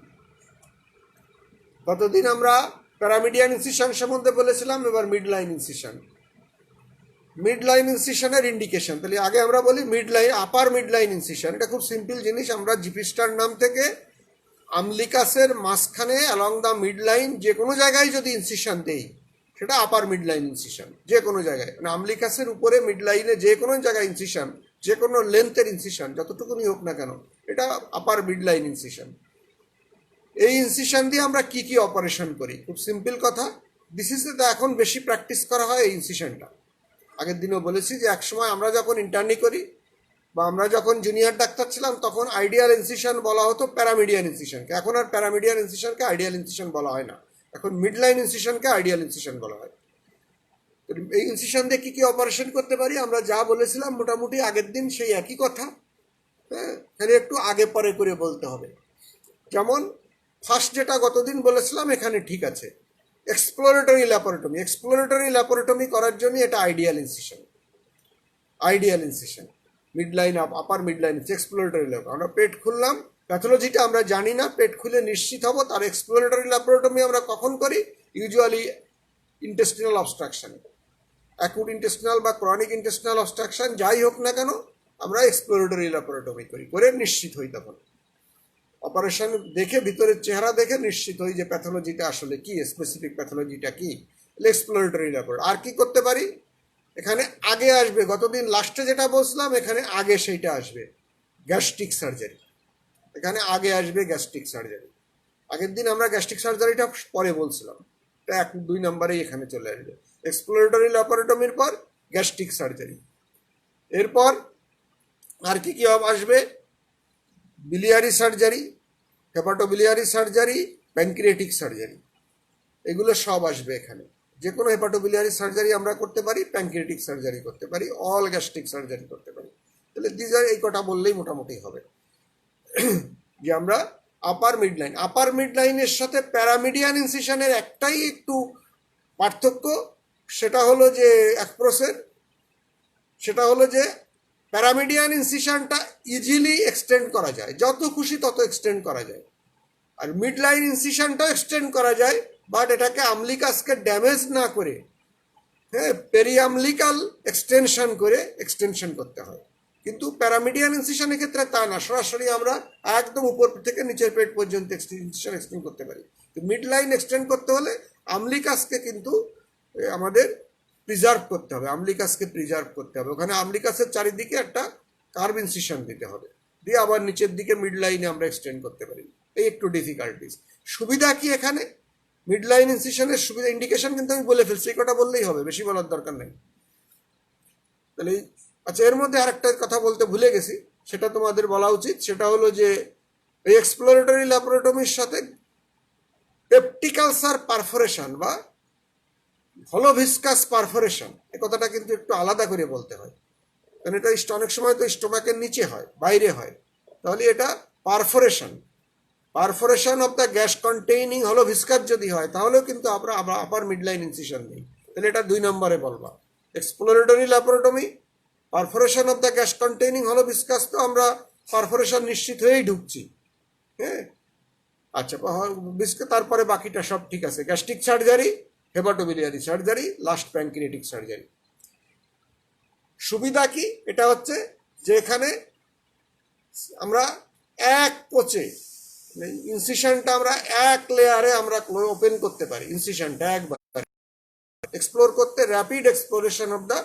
[SPEAKER 1] গতদিন আমরা প্যারামিডিয়ান ইনসিশন সম্বন্ধে বলেছিলাম, এবার mid line incision. Mid line ইনসিশনের ইন্ডিকেশন, তাহলে আগে আমরা বলি mid line, upper mid line incision. এটা খুব সিম্পল জিনিস, আমরা জিপিস্টার নাম থেকে আমলিকাসের মাঝখানে অ্যালং দ্য মিড লাইন যে কোনো জায়গায় যদি ইনসিশন দেই সেটা আপার মিড লাইন ইনসিশন। যে কোনো জায়গায়, মানে আমলিকাসের উপরে মিড লাইনে যে কোনো জায়গায় ইনসিশন, যে কোনো লেন্থের ইনসিশন যতটুকুনি হোক না কেন, এটা আপার মিড লাইন ইনসিশন। এই ইনসিশন দিয়ে আমরা কি কি অপারেশন করি, খুব সিম্পল কথা। দিস ইজ দ্য এখন বেশি প্র্যাকটিস করা হয় এই ইনসিশনটা। আগের দিনও বলেছি যে একসময় আমরা যখন ইন্টার্নি করি বা আমরা যখন জুনিয়র ডাক্তার ছিলাম তখন আইডিয়াল ইনসিশন বলা হতো প্যারামিডিয়ান ইনসিশনকে। এখন আর প্যারামিডিয়ান ইনসিশনকে আইডিয়াল ইনসিশন বলা হয় না, এখন মিড লাইন ইনসিশনকে আইডিয়াল ইনসিশন বলা হয়। এই ইনসিশন দিয়ে কী কী অপারেশন করতে পারি আমরা যা বলেছিলাম মোটামুটি আগের দিন সেই একই কথা, হ্যাঁ, খালি একটু আগে পরে করে বলতে হবে। যেমন ফার্স্ট যেটা গতদিন বলেছিলাম এখানে ঠিক আছে, এক্সপ্লোরেটরি ল্যাপারেটমি। এক্সপ্লোরেটরি ল্যাপারেটমি করার জন্য এটা ideal incision. Ideal incision mid line, upper mid line, exploratory laparotomy. আমরা পেট খুললাম, প্যাথোলজিটা আমরা জানি না, পেট খুলে নিশ্চিত হব। তার এক্সপ্লোরেটরি ল্যাপারেটমি আমরা কখন করি? Usually intestinal obstruction, acute intestinal বা ক্রনিক ইন্টেস্টিনাল অবস্ট্রাকশন যাই হোক না কেন, আমরা এক্সপ্লোরেটরি ল্যাপারেটমি করি, করে নিশ্চিত হই। তখন অপারেশন দেখে, ভিতরের চেহারা দেখে নিশ্চিত হই যে প্যাথোলজিটা আসলে কি, স্পেসিফিক প্যাথোলজিটা কি। এক্সপ্লোরেটরি ল্যাপারেটরি। আর কি করতে পারি? এখানে আগে আসবে, গতদিন লাস্টে যেটা বলছিলাম এখানে আগে সেইটা আসবে, গ্যাস্ট্রিক সার্জারি। এখানে আগে আসবে গ্যাস্ট্রিক সার্জারি। আগের দিন আমরা গ্যাস্ট্রিক সার্জারিটা পরে বলছিলাম, এটা 1-2 নম্বরেই এখানে চলে আসবে। এক্সপ্লোরেটরি ল্যাপারেটমির পর গ্যাস্ট্রিক সার্জারি। এরপর আর কি কি আসবে? Biliary surgery, hepatobiliary surgery, pancreatic surgery, এগুলো সব আসবে এখানে। যে কোনো হেপাটোবিলিয়ারি সার্জারি আমরা করতে পারি, প্যানক্রিয়েটিক সার্জারি করতে পারি, অল গ্যাস্ট্রিক সার্জারি করতে পারি। তাহলে দিজার এই কটা বললেই মোটামুটি হবে যে আমরা আপার মিড লাইন। আপার মিড লাইনের সাথে প্যারামিডিয়ান ইনসিশনের একটাই একটু পার্থক্য, সেটা হলো যে সেটা হলো যে প্যারামিডিয়ান ইনসিশনটা ইজিলি এক্সটেন্ড করা যায়, যত খুশি তত এক্সটেন্ড করা যায়। আর মিড লাইন ইনসিশনটাও এক্সটেন্ড করা যায়, বাট এটাকে আমলিকাসকে ড্যামেজ না করে, হ্যাঁ, পেরিয়ামলিকাল এক্সটেনশন করে এক্সটেনশন করতে হয়। কিন্তু প্যারামিডিয়ান ইনসিশনের ক্ষেত্রে তা না, সরাসরি আমরা একদম উপর থেকে নিচের পেট পর্যন্ত ইনসিশন এক্সটেন্ড করতে পারি। তো মিড লাইন এক্সটেন্ড করতে হলে আমলিকাসকে কিন্তু আমাদের প্রিজার্ভ করতে হবে, আমলিকাসকে প্রিজার্ভ করতে হবে। ওখানে আমলিকাসের চারিদিকে একটা কার্ভ ইনসিশন দিতে হবে, দিয়ে আবার নিচের দিকে মিড লাইনে আমরা এক্সটেন্ড করতে পারি। এই একটু ডিফিকাল্টিস। সুবিধা কি এখানে? মিড লাইন ইনসিশনের সুবিধা, ইন্ডিকেশন কিন্তু আমি বলে ফেলছি, এই কটা বললেই হবে, বেশি বলার দরকার নেই। তাহলে আচ্ছা, এর মধ্যে আরেকটা কথা বলতে ভুলে গেছি, সেটা তোমাদের বলা উচিত। সেটা হলো যে এই এক্সপ্লোরেটরি ল্যাপারেটমির সাথে পেপটিক আলসার পারফোরেশন বা হলোভিসকাস পারফোরেশন, এই কথাটা কিন্তু একটু আলাদা করে বলতে হয়, কারণ এটা অনেক সময় তো স্টোমাকের নিচে হয়, বাইরে হয়। তাহলে এটা perforation of the gas containing hollow viscus যদি হয় তাহলেও কিন্তু আমরা আপার মিড লাইন ইনসিশন দিই। তাহলে এটা 2 নম্বরে বলবা। Exploratory laparotomy, perforation of the gas containing hollow viscus, তো আমরা পারফোরেশন নিশ্চিত হয়েই ঢুকছি, হ্যাঁ। আচ্ছা, তারপরে বাকিটা সব ঠিক আছে। Gastric surgery, hepatobiliary surgery, last pancreatic surgery. সুবিধা কি? এটা হচ্ছে যে এখানে আমরা এক কোচে ইনসিশনটা আমরা এক লেয়ারে আমরা ওপেন করতে পারি, ইনসিশনটা একবার এক্সপ্লোর করতে, rapid exploration of the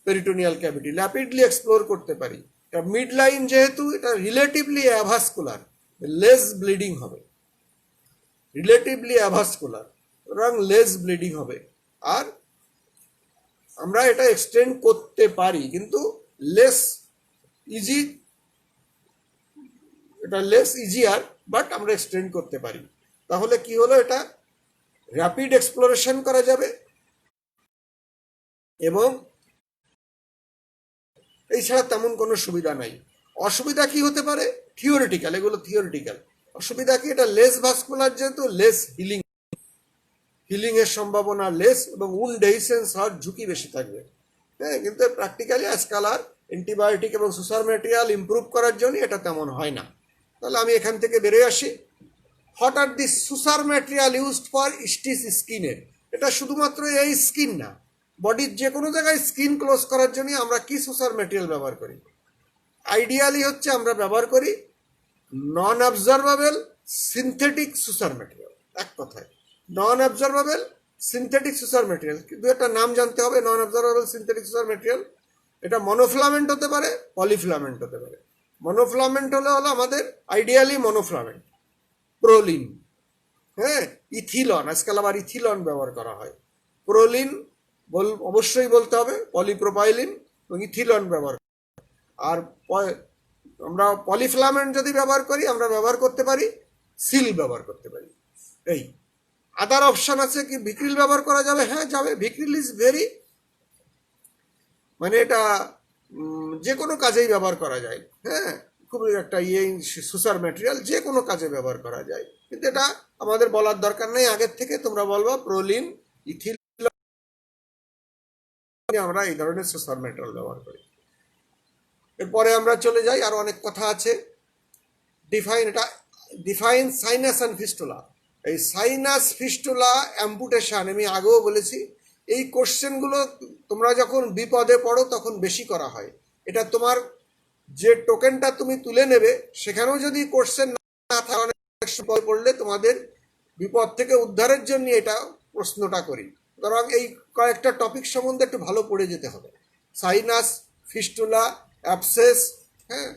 [SPEAKER 1] peritoneal cavity, rapidly explore করতে পারি। এটা মিড লাইন যেহেতু, এটা রিলেটিভলি অ্যাভাসকুলার, লেস ব্লিডিং হবে, রিলেটিভলি অ্যাভাসকুলার এবং লেস ব্লিডিং হবে। আর আমরা এটা এক্সটেন্ড করতে পারি, কিন্তু লেস ইজি, এটা লেস ইজিয়ার, বাট আমরা এক্সটেন্ড করতে পারি। তাহলে কি হলো? এটা র্যাপিড এক্সপ্লোরেশন করা যাবে এবং এই ছাড়া তেমন কোনো সুবিধা নাই। অসুবিধা কি হতে পারে? থিওরিটিক্যাল, এগুলো থিওরিটিক্যাল। অসুবিধা কি? এটা লেস ভাস্কুলার, যেহেতু লেস হিলিং এর সম্ভাবনা লেস এবং উন্ড ডেহিসেন্স হওয়ার ঝুঁকি বেশি থাকবে, হ্যাঁ। কিন্তু প্র্যাকটিক্যালি আজকাল আর অ্যান্টিবায়োটিক এবং সুসার ম্যাটেরিয়াল ইমপ্রুভ করার জন্য এটা তেমন হয় না। তাহলে আমি এখান থেকে বেরিয়ে আসি। What are the সুসার material used for stitch স্কিনের, এটা শুধুমাত্র এই স্কিন না, বডির যে কোনো জায়গায় স্কিন ক্লোজ করার জন্য আমরা কি সুসার ম্যাটেরিয়াল ব্যবহার করি? আইডিয়ালি হচ্ছে আমরা ব্যবহার করি নন অবজারভেবল সিনথেটিক সুসার ম্যাটেরিয়াল। এক কথায় নন অবজারভেবল সিনথেটিক সুসার ম্যাটেরিয়াল, কিন্তু একটা নাম জানতে হবে। নন অবজারভেবল সিনথেটিক সুসার ম্যাটেরিয়াল, এটা মনোফিলামেন্ট হতে পারে, পলিফিলামেন্ট হতে পারে। মনোফিলামেন্ট হলো আমাদের আইডিয়ালি মনোফিলামেন্ট, প্রোলিন, হ্যাঁ, ইথিলন, আজকাল আবার ইথিলন ব্যবহার করা হয়। প্রোলিন অবশ্যই বলতে হবে, পলিপ্রোপাইলিন এবং ইথিলন ব্যবহার। আর আমরা পলিফিলামেন্ট যদি ব্যবহার করি, আমরা ব্যবহার করতে পারি সিল ব্যবহার করতে পারি। এই আদার অপশন আছে কি ভিক্রিল ব্যবহার করা যাবে? হ্যাঁ যাবে। ভিক্রিল ইজ ভেরি, মানে এটা যে কোনো কাজেই ব্যবহার করা যায়। হ্যাঁ, খুবই একটা সুসার ম্যাটেরিয়াল, যে কোনো কাজে ব্যবহার করা যায়, কিন্তু এটা আমাদের বলার দরকার নেই আগের থেকে। তোমরা বলবা প্রোলিন, ইথিল, আমরা এই ধরনের সুসার ম্যাটেরিয়াল ব্যবহার করি। এরপরে আমরা চলে যাই, আর অনেক কথা আছে। Define sinus and fistula. এই সাইনাস ফিস্টুলা অ্যাম্পুটেশন আমি আগেও বলেছি, এই কোশ্চেনগুলো তোমরা যখন বিপদে পড়ো তখন বেশি করা হয়। এটা তোমার যে টোকেনটা তুমি তুলে নেবে সেখানেও যদি কোশ্চেন না থাকে, অনেক সময় পড়লে তোমাদের বিপদ থেকে উদ্ধারের জন্য এটা প্রশ্নটা করি। সুতরাং এই কয়েকটা টপিক সম্বন্ধে একটু ভালো পড়ে যেতে হবে। সাইনাস, ফিস্টুলা, অ্যাবসেস, হ্যাঁ,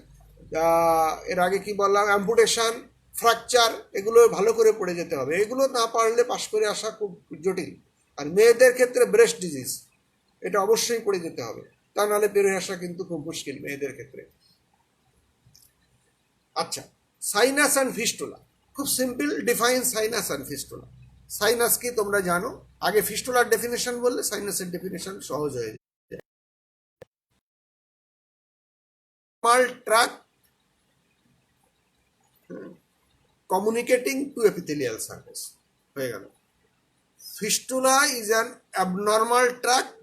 [SPEAKER 1] এর আগে কি বললাম, অ্যাম্পুটেশন, ফ্র্যাকচার, এগুলো ভালো করে পড়ে যেতে হবে। এগুলো না পারলে পাশ করে আসা খুব জটিল। আর মেয়েদের ক্ষেত্রে ব্রেস্ট ডিজিজ, এটা অবশ্যই পড়ে যেতে হবে, তা নাহলে বেরোয় আসা কিন্তু খুব মুশকিল মেয়েদের ক্ষেত্রে। আচ্ছা, সাইনাস অ্যান্ড ফিস্টুলা খুব simple. Define sinus and fistula. Sinus কি তোমরা জানো, আগে ফিস্টুলার ডেফিনেশন বললে সাইনাসের ডেফিনেশন সহজ হয়ে যায়। Tract communicating to epithelial surface হয়ে গেল। Fistula is an abnormal tract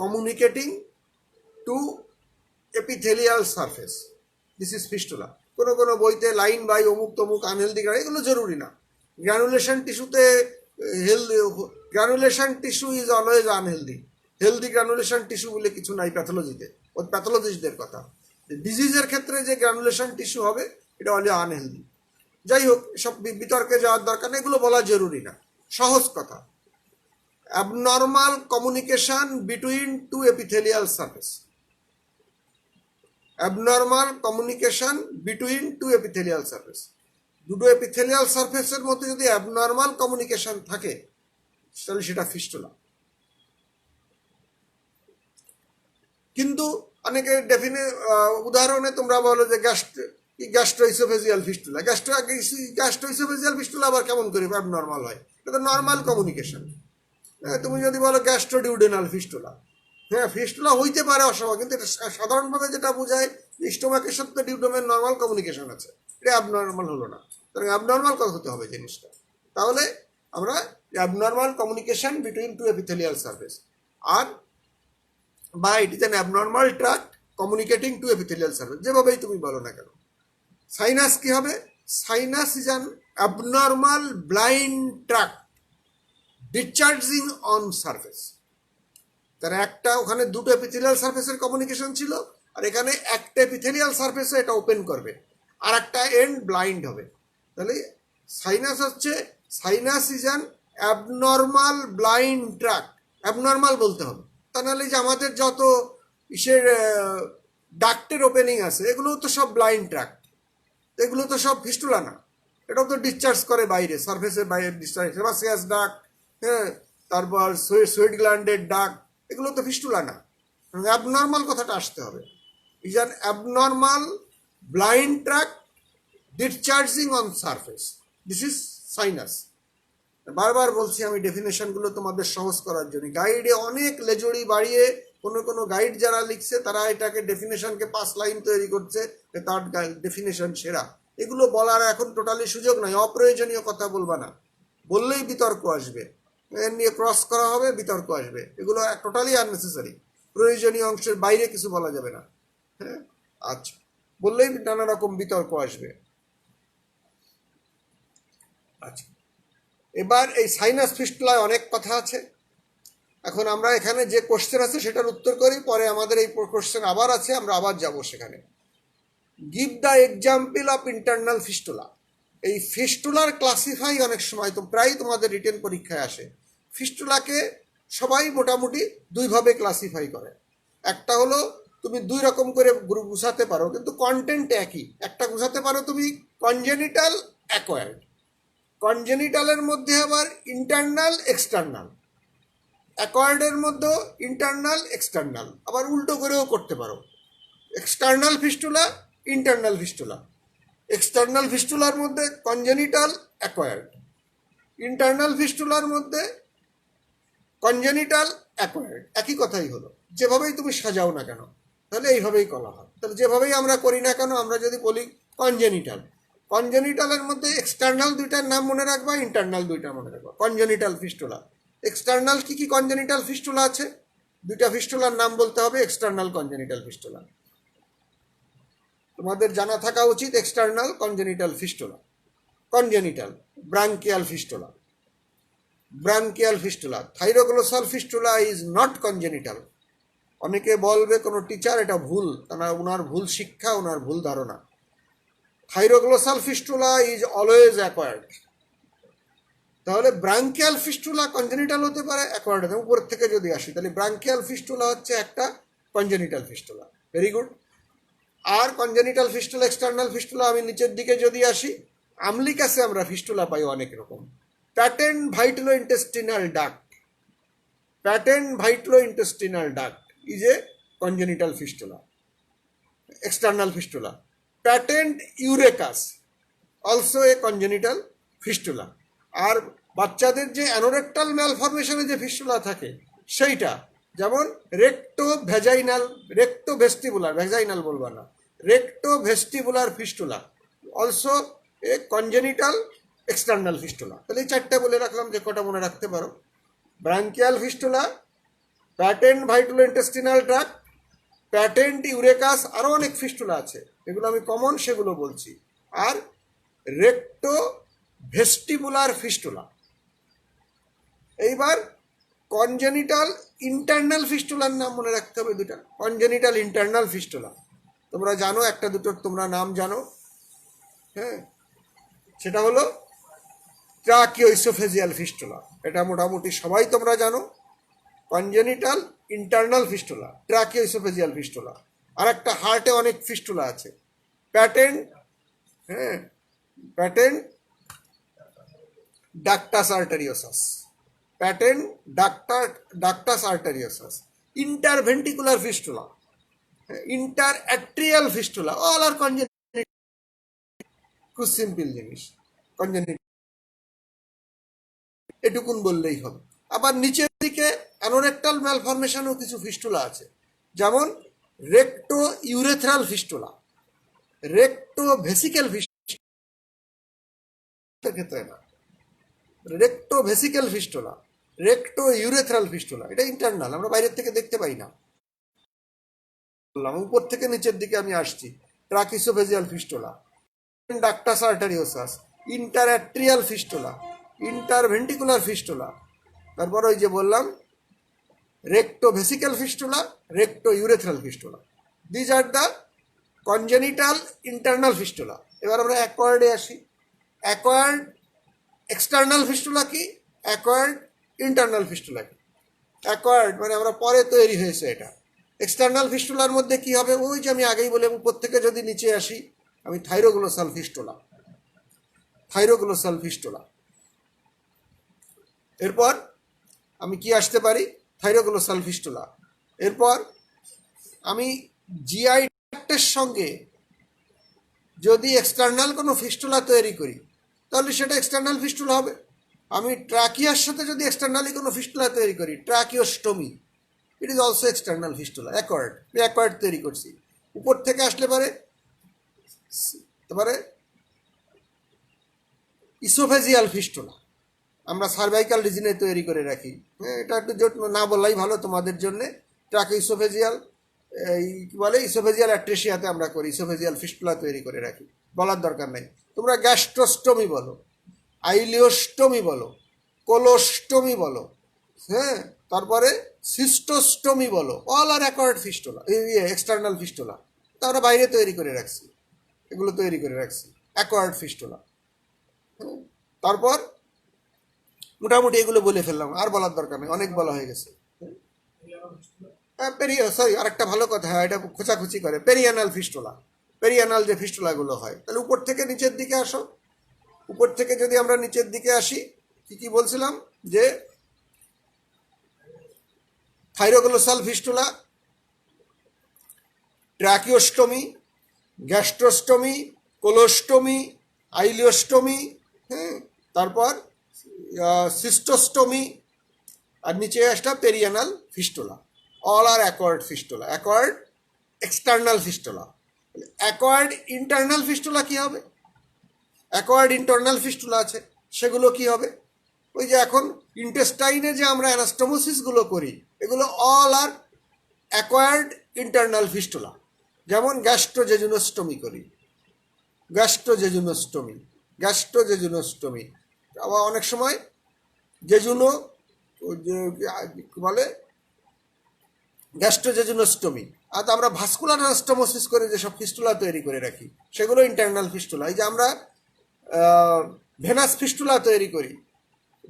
[SPEAKER 1] communicating to epithelial surface, this is fistula. কোনো কোনো বইতে লাইন বাই অমুক তমুক আনহেলদি, এগুলো জরুরি না। গ্র্যানুলেশন টিস্যুতে granulation tissue is always unhealthy. Healthy granulation tissue বলে কিছু নাই প্যাথোলজিতে, ওই প্যাথোলজিস্টদের কথা। ডিজিজের ক্ষেত্রে যে গ্র্যানুলেশন টিস্যু হবে এটা অলওয়েজ আনহেলদি। যাই হোক, সব বিতর্কে যাওয়ার দরকার নেই, এগুলো বলা জরুরি না, সহজ কথা। Abnormal communication between two epithelial surface. Abnormal communication between two epithelial surface, দুটো এপিথেলিয়াল সারফেসের মধ্যে যদি অ্যাবনর্মাল কমিউনিকেশন থাকে তাহলে সেটা ফিস্টুলা। কিন্তু অনেকে উদাহরণে তোমরা বলো যে গ্যাস্ট্রোইসোফেজিয়াল ফিস্টুলা। গ্যাস্ট্রোইসোফেজিয়াল ফিস্টুলা আবার কেমন করে অ্যাবনর্মাল হয়? এটা তো নর্মাল কমিউনিকেশন। তুমি যদি বলো গ্যাস্ট্রোডিউডেনাল ফিস্টুলা, হ্যাঁ ফিস্টুলা হইতে পারে অস্বাভাবিক, কিন্তু এটা সাধারণভাবে যেটা বোঝায় স্টোমাকের সাথে ডিউডোমের নর্মাল কমিউনিকেশন আছে, এটা অ্যাবনর্মাল হলো না। সুতরাং অ্যাবনর্মাল কথা হতে হবে জিনিসটা। তাহলে আমরা abnormal communication between two epithelial surface, আর বা it is an abnormal tract communicating to epithelial surface, যেভাবেই তুমি বলো না কেন। সাইনাস কি হবে? Sinus is an abnormal blind tract discharging on surface. তার একটা ওখানে দুটো এপিথেলিয়াল সারফেসের কমিউনিকেশন ছিল, আর এখানে একটা এপিথেলিয়াল সারফেসে এটা ওপেন করবে, আর একটা এন্ড ব্লাইন্ড হবে। তাহলে সাইনাস হচ্ছে, sinus is an abnormal blind tract. Abnormal বলতে হবে, তা নাহলে যে আমাদের যত ইসের ডাক্টের ওপেনিং আছে এগুলো তো সব ব্লাইন্ড ট্র্যাক্ট, এগুলো তো সব ফিস্টুলা না। এটাও তো ডিসচার্জ করে বাইরে, সারফেসের বাইরে ডিসচার্জ, সেবাসিয়াস ডাক্ট, হ্যাঁ, তারপর সুইট গ্ল্যান্ডের ডাক্ট, এগুলো তো ফিস্টুলা না। অ্যাবনর্মাল কথাটা আসতে হবে। Is an abnormal blind tract discharging on surface, this is sinus. বারবার বলছি আমি ডেফিনেশনগুলো তোমাদের সহজ করার জন্য। গাইডে অনেক লেজড়ি বাড়িয়ে কোনো কোনো গাইড যারা লিখছে তারা এটাকে ডেফিনেশনকে 5 লাইন তৈরি করছে, তার ডেফিনেশন সেরা। এগুলো বলার এখন টোটালি সুযোগ নাই। অপ্রয়োজনীয় কথা বলবা না, বললেই বিতর্ক আসবে, এর নিয়ে ক্রস করা হবে, বিতর্ক আসবে। এগুলো টোটালি আননেসেসারি, প্রয়োজনীয় অংশের বাইরে কিছু বলা যাবে না। হ্যাঁ, আচ্ছা, বললেই নানা রকম বিতর্ক আসবে। আচ্ছা, এবার এই সাইনাস ফিস্টুলায় অনেক কথা আছে। এখন আমরা এখানে যে কোশ্চেন আছে সেটার উত্তর করি, পরে আমাদের এই কোশ্চেন আবার আছে, আমরা আবার যাব সেখানে। Give the example of internal fistula. এই ফিস্টুলার ক্লাসিফাই অনেক সময় তো প্রায় তোমাদের রিটেন পরীক্ষায় আসে। ফিস্টুলাকে সবাই মোটামুটি দুইভাবে ক্লাসিফাই করে। একটা হলো তুমি দুই রকম করে গ্রুপ গুছাতে পারো, কিন্তু কন্টেন্ট একই। একটা গুছাতে পারো তুমি কনজেনিটাল, অ্যাকোয়ার্ড। কনজেনিটালের মধ্যে আবার ইন্টারনাল, এক্সটার্নাল। অ্যাকোয়ার্ডের মধ্যে ইন্টারনাল, এক্সটার্নাল। আবার উল্টো করেও করতে পারো, external fistula, internal fistula. External ফিস্টুলার মধ্যে কনজেনিটাল, অ্যাকোয়ার্ড। ইন্টারনাল ফিস্টুলার মধ্যে কনজেনিটাল, অ্যাকোয়ার্ড। একই কথাই হলো, যেভাবেই তুমি সাজাও না কেন তাহলে এইভাবেই করা হয়। তাহলে যেভাবেই আমরা করি না কেন, আমরা যদি বলি কনজেনিটাল, কনজেনিটালের মধ্যে এক্সটার্নাল দুইটার নাম মনে রাখবা, ইন্টারনাল দুইটা মনে রাখবা। কনজেনিটাল ফিস্টুলা, এক্সটার্নাল কি কি কনজেনিটাল ফিস্টুলা আছে, দুইটা ফিস্টুলার নাম বলতে হবে, এক্সটার্নাল, কনজেনিটাল ফিস্টুলা। তোমাদের জানা থাকা উচিত external congenital fistula. Congenital branchial fistula, branchial fistula. Thyroglossal fistula is not congenital. অনেকে বলবে কোনো টিচার এটা ভুল, কারণ ওনার ভুল শিক্ষা, ওনার ভুল ধারণা। Thyroglossal fistula is always acquired. তাহলে ব্রাঙ্কিয়াল ফিস্টুলা কনজেনিটাল হতে পারে, অ্যাকোয়ার্ড হতে। উপর থেকে যদি আসি তাহলে ব্রাঙ্কিয়াল ফিস্টুলা হচ্ছে একটা কনজেনিটাল ফিস্টুলা। Very good. আর কনজেনিটাল ফিস্টুলা, এক্সটার্নাল ফিস্টুলা। আমি নিচের দিকে যদি আসি, আমলিকাসে আমরা ফিস্টুলা পাই অনেক রকম। Patent vitello intestinal duct, patent vitello intestinal duct is a congenital fistula, external fistula. Patent urachus also a congenital fistula. আর বাচ্চাদের যে অ্যানোরেক্টাল ম্যালফরমেশনে যে ফিস্টুলা থাকে সেইটা, যেমন recto vaginal, recto vestibular, vaginal বলবা না, recto vestibular fistula also a congenital external fistula. তাহলে এই চারটা বলে রাখলাম, যে কটা মনে রাখতে পারো। Branchial fistula, patent vitello intestinal tract, patent urachus, আরও অনেক ফিস্টুলা আছে, এগুলো আমি কমন সেগুলো বলছি। আর রেক্টো ভেস্টিবুলার ফিস্টুলা। এইবার কনজেনিটাল ইন্টারনাল ফিস্টুলার নাম মনে রাখতে হবে দুটা। কনজেনিটাল ইন্টারনাল ফিস্টুলা তোমরা জানো, একটা দুটোর তোমরা নাম জানো, হ্যাঁ, সেটা হলো ট্রাকিওইসোফেজিয়াল ফিস্টুলা। এটা মোটামুটি সবাই তোমরা জানো। Congenital internal fistula, tracheoesophageal fistula. আর একটা হার্টে অনেক ফিস্টুলা আছে, প্যাটেন্ট, হ্যাঁ, patent ductus arteriosus, patent ductus arteriosus. Interventricular fistula, inter atrial fistula, all are congenital. খুব সিম্পল জিনিস, কনজেনিটাল, এটুকুন বললেই হবে। আবার নিচের দিকে অ্যানোরেক্টাল ম্যালফরমেশনও কিছু ফিস্টুলা আছে, যেমন recto urethral fistula, recto vesical fistula, ক্ষেত্রে না, recto vesical fistula, recto urethral fistula. এটা ইন্টারনাল, আমরা বাইরের থেকে দেখতে পাই না। উপর থেকে নিচের দিকে আমি আসছি, tracheoesophageal fistula, ductus arteriosus, interatrial fistula, interventricular fistula. তারপর ওই যে বললাম recto vesical fistula, recto urethral fistula. These are the congenital internal fistula. এবার আমরা অ্যাকোয়ার্ডে আসি। অ্যাকোয়ার্ড এক্সটার্নাল ফিস্টুলা কি, অ্যাকোয়ার্ড ইন্টারনাল ফিস্টুলা কি। অ্যাকোয়ার্ড মানে আমরা পরে তৈরি হয়েছে এটা। এক্সটার্নাল ফিস্টুলার মধ্যে কি হবে, ওই যে আমি আগেই বলে, উপর থেকে যদি নিচে আসি, আমি থাইরোগ্লোসাল ফিস্টুলা, থাইরোগ্লোসাল ফিস্টুলা। এরপর আমি কি আসতে পারি, থাইরোগ্লোসাল ফিস্টুলা। এরপর আমি জিআই ট্র্যাক্টের সঙ্গে যদি এক্সটার্নাল কোনো ফিস্টুলা তৈরি করি তাহলে সেটা এক্সটার্নাল ফিস্টুলা হবে। আমি ট্রাকিয়ার সাথে যদি এক্সটার্নালি কোনো ফিস্টুলা তৈরি করি, tracheostomy, it is also external fistula, acquired. Acquired তৈরি করছি। উপর থেকে আসলে পারে তারপরে ইসোফেজিয়াল ফিস্টুলা, আমরা সার্ভাইকাল রিজনে তৈরি করে রাখি, হ্যাঁ, এটা একটু না বললেই ভালো তোমাদের জন্যে। ট্রাকে ইসোফেজিয়াল, এই কী বলে, ইসোফেজিয়াল অ্যাট্রেসিয়াতে আমরা করি, ইসোফেজিয়াল ফিস্টুলা তৈরি করে রাখি, বলার দরকার নেই। তোমরা গ্যাস্ট্রোস্টমি বলো। আইলিওস্টমি বলো, কোলোস্টমি বলো, হ্যাঁ, তারপরে সিস্টোস্টমি বলো, all are acquired fistula, external fistula. তা আমরা বাইরে তৈরি করে রাখছি, এগুলো তৈরি করে রাখছি অ্যাকোয়ার্ড ফিস্টুলা। তারপর মোটামুটি এগুলো বলে ফেললাম, আর বলার দরকার নেই, অনেক বলা হয়ে গেছে। সরি, আরেকটা ভালো কথা, হ্যাঁ, এটা খোঁচাখুচি করে, পেরিয়ানাল ফিস্টুলা। পেরিয়ানাল যে ফিস্টুলাগুলো হয়, তাহলে উপর থেকে নিচের দিকে আসো। উপর থেকে যদি আমরা নিচের দিকে আসি, কি কি বলছিলাম, যে thyroglossal fistula, tracheostomy, gastrostomy, colostomy, ileostomy, হ্যাঁ, তারপর সিস্টোস্টমি, আর নিচে আসটা perianal fistula. All are acquired fistula, acquired external fistula. Acquired internal fistula কি হবে? অ্যাকোয়ার্ড ইন্টারনাল ফিস্টুলা আছে, সেগুলো কি হবে? ওই যে এখন ইন্টেস্টাইনে যে আমরা অ্যানাস্টোমোসিসগুলো করি, এগুলো all are acquired internal fistula. যেমন গ্যাস্ট্রোজেজুনোস্টমি করি, গ্যাস্ট্রোজেজুনোস্টমি, আবার অনেক সময় জেজুনো বলে গ্যাস্ট্রোজেজুনোস্টমি। আর আমরা ভাস্কুলার অ্যানাস্টোমোসিস করে যেসব ফিস্টুলা তৈরি করে রাখি, সেগুলো ইন্টারনাল ফিস্টুলা। এই যে আমরা ভেনাস ফিস্টুলা তৈরি করি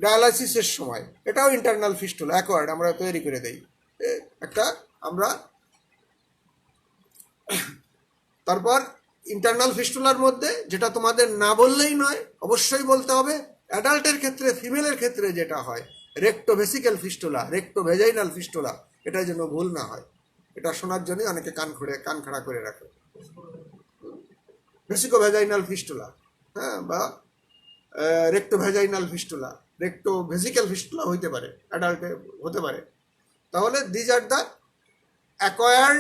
[SPEAKER 1] ডায়ালাইসিসের সময়, এটাও ইন্টারনাল ফিস্টুলা, অ্যাকোয়ার্ড আমরা তৈরি করে দেই একটা আমরা। তারপর ইন্টারনাল ফিস্টুলার মধ্যে যেটা তোমাদের না বললেই নয়, অবশ্যই বলতে হবে, অ্যাডাল্টের ক্ষেত্রে, ফিমেলের ক্ষেত্রে যেটা হয়, রেক্টোভেসিক্যাল ফিস্টুলা, রেক্টোভেজাইনাল ফিস্টুলা, এটা যেন ভুল না হয়। এটা শোনার জন্য অনেকে কান খাড়া করে রাখে। ভেসিকোভেজাইনাল ফিস্টুলা, হ্যাঁ, বা রেক্টোভেজাইনাল ফিস্টুলা, রেক্টোভেসিক্যাল ফিস্টুলা হইতে পারে, অ্যাডাল্টে হতে পারে। তাহলে these are the acquired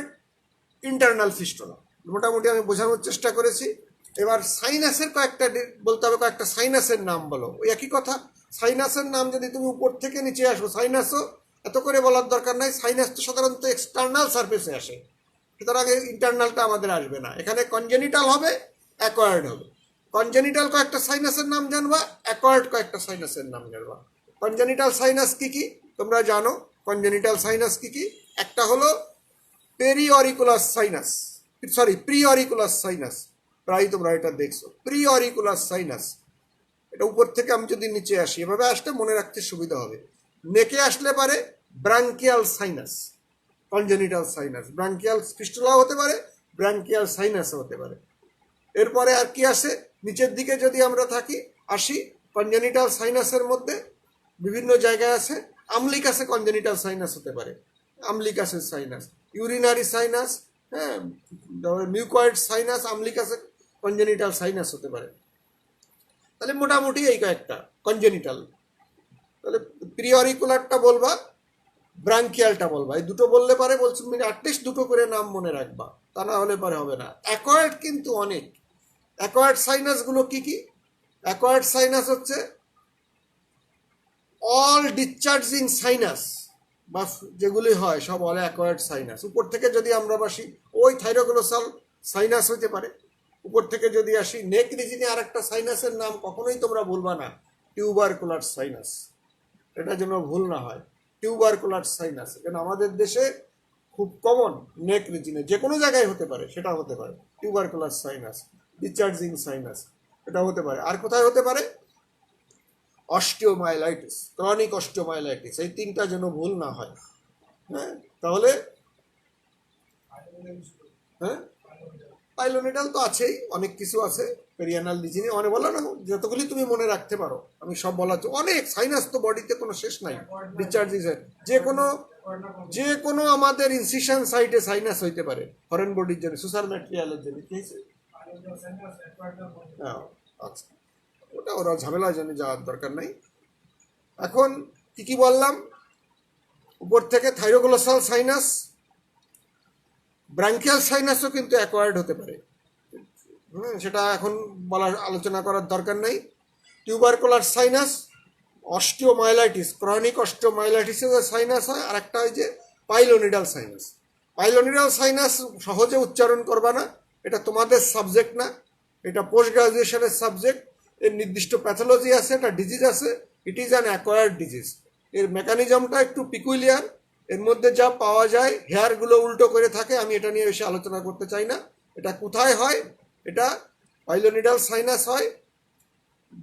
[SPEAKER 1] internal fistula. মোটামুটি আমি বোঝানোর চেষ্টা করেছি। এবার সাইনাসের কয়েকটা বলতে হবে, কয়েকটা সাইনাসের নাম বলো। ওই একই কথা, সাইনাসের নাম যদি তুমি উপর থেকে নিচে আসো, সাইনাসও এত করে বলার দরকার নাই। সাইনাস তো সাধারণত এক্সটার্নাল সারফেসে আসে, সুতরাং ইন্টারনালটা আমাদের আসবে না। এখানে কনজেনিটাল হবে, অ্যাকোয়ার্ড হবে। কনজেনিটাল কয়েকটা সাইনাসের নাম জানবা, অ্যাকোয়ার্ড কয়েকটা সাইনাসের নাম জানবা। কনজেনিটাল সাইনাস কি কি তোমরা জানো? কনজেনিটাল সাইনাস কি কি? একটা হলো পেরিঅরিকুলাস সাইনাস, সরি, প্রিঅরিকুলাস সাইনাস। প্রায় তোমরা এটা দেখছো, প্রিঅরিকুলাস সাইনাস। এটা উপর থেকে আমি যদি নিচে আসি, এভাবে আসলে মনে রাখতে সুবিধা হবে। নেকে আসলে পারে branchial sinus, congenital sinus. Branchial ফিস্টুলাও হতে পারে, ব্রাঙ্কিয়াল সাইনাসও হতে পারে। এরপরে আর কি আসে, নিচের দিকে যদি আমরা আসি, কনজেনিটাল সাইনাসের মধ্যে বিভিন্ন জায়গায় আছে। আমলিক আছে, কনজেনিটাল সাইনাস হতে পারে, আমলিক আছে সাইনাস, ইউরিনারি সাইনাস, হ্যাঁ, মিউকয়েড সাইনাস, আমলিক আছে, কনজেনিটাল সাইনাস হতে পারে। তাহলে মোটামুটি এই কয়েকটা কনজেনিটাল। তাহলে প্রিঅরিকুলারটা বলবা, ব্রাঙ্কিয়ালটা বলবা, এই দুটো বললে পারে। বলছি অ্যাটলিস্ট দুটো করে নাম মনে রাখবা, তা না হলে পারে হবে না। অ্যাকোয়ার্ড কিন্তু অনেক। অ্যাকোয়ার্ড সাইনাসগুলো কি কি? অ্যাকোয়ার্ড সাইনাস হচ্ছে অল ডিসচার্জিং সাইনাস, বা যেগুলি হয় সব অল অ্যাকোয়ার্ড সাইনাস। উপর থেকে যদি আমরা বাসি, ওই থাইরোগ্লোসাল সাইনাস হতে পারে। উপর থেকে যদি আসি, নেক রিজিনে আর একটা সাইনাসের নাম কখনোই তোমরা ভুলবা না, টিউবারকুলার সাইনাস। এটা যেন ভুল না হয়, টিউবারকুলার সাইনাস। কেন আমাদের দেশে খুব কমন, নেক রিজিনে যে কোনো জায়গায় হতে পারে, সেটা হতে পারে টিউবারকুলার সাইনাস, ডিসচার্জিং সাইনাস, এটা হতে পারে। আর কোথায় হতে পারে? Osteomyelitis, chronic osteomyelitis. এই তিনটা যেন ভুল না হয়। হ্যাঁ, তাহলে হ্যাঁ, পাইলোনেটাল তো আছেই, অনেক কিছু আছে। পেরিয়ানাল ডিজিনে অনেক বলা না, যতগুলি তুমি মনে রাখতে পারো, আমি সব বলা অনেক। সাইনাস তো বডিতে কোনো শেষ নাই। ডিসচার্জিং, যে কোনো আমাদের ইনসিশন সাইটে সাইনাস হইতে পারে, ফরেন বডির জন্য, সুসার ম্যাটেরিয়ালের জন্য। কি হয়েছে? হ্যাঁ, আচ্ছা, ওটা ওরা ঝামেলার জন্য যাওয়ার দরকার নাই। এখন কি কি বললাম? উপর থেকে থাইরোগ্লোসাল সাইনাস, ব্রাঙ্কিয়াল সাইনাসও কিন্তু অ্যাকোয়ার্ড হতে পারে, সেটা এখন আলোচনা করার দরকার নাই। টিউবারকুলার সাইনাস, অস্টিওমাইলাইটিস, ক্রনিক অস্টিওমাইলাইটিসের সাইনাস হয়। আর একটা হয় যে পাইলোনিডাল সাইনাস। পাইলোনিডাল সাইনাস সহজে উচ্চারণ করবা না, এটা তোমাদের সাবজেক্ট না, এটা পোস্ট গ্রাজুয়েশনের সাবজেক্ট। এর নির্দিষ্ট প্যাথোলজি আছে, একটা ডিজিজ আছে। ইট ইজ অ্যান অ্যাকোয়ার্ড ডিজিজ। এর মেকানিজমটা একটু পিকুলিয়ার। এর মধ্যে যা পাওয়া যায়, হেয়ারগুলো উল্টো করে থাকে, আমি এটা নিয়ে বেশি আলোচনা করতে চাই না। এটা কোথায় হয়? এটা পাইলোনিডাল সাইনাস হয়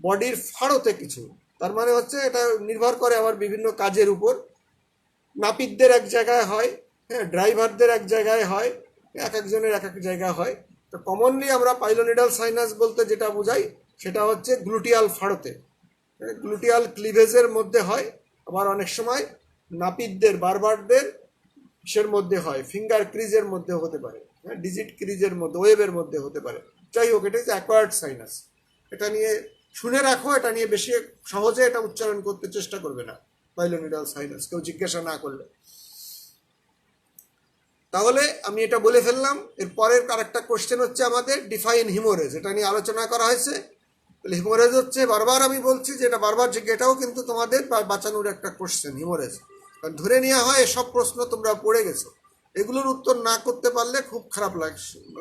[SPEAKER 1] বডির ফাড়োতে কিছু। তার মানে হচ্ছে এটা নির্ভর করে আবার বিভিন্ন কাজের উপর। নাপিতদের এক জায়গায় হয়, হ্যাঁ, ড্রাইভারদের এক জায়গায় হয়, এক একজনের এক এক জায়গায় হয়। তো কমনলি আমরা পাইলোনিডাল সাইনাস বলতে যেটা বোঝাই সেটা হচ্ছে গ্লুটিয়াল ফাড়োতে, গ্লুটিয়াল ক্লিভেজের মধ্যে হয়। আবার অনেক সময় নাপিতদের বারবারদের সের মধ্যে হয়, ফিঙ্গার ক্রিজের মধ্যে হতে পারে, হ্যাঁ, ডিজিট ক্রিজের মধ্যে, ওয়েবের মধ্যে হতে পারে। যাই হোক, এটা হচ্ছে অ্যাকোয়ার্ড সাইনাস। এটা নিয়ে শুনে রাখো, এটা নিয়ে বেশি সহজে এটা উচ্চারণ করতে চেষ্টা করবে না, পাইলোনিডাল সাইনাস, কেউ জিজ্ঞাসা না করলে। তাহলে আমি এটা বলে ফেললাম। এর পরের আরেকটা কোশ্চেন হচ্ছে আমাদের ডিফাইন হিমোরেজ, এটা নিয়ে আলোচনা করা হয়েছে। তাহলে হিমোরেজ হচ্ছে, বারবার আমি বলছি যে এটা বারবার এটাও কিন্তু তোমাদের বাঁচানোর একটা কোশ্চেন হিমোরেজ। কারণ ধরে নেওয়া হয় এসব প্রশ্ন তোমরা পড়ে গেছো, এগুলোর উত্তর না করতে পারলে খুব খারাপ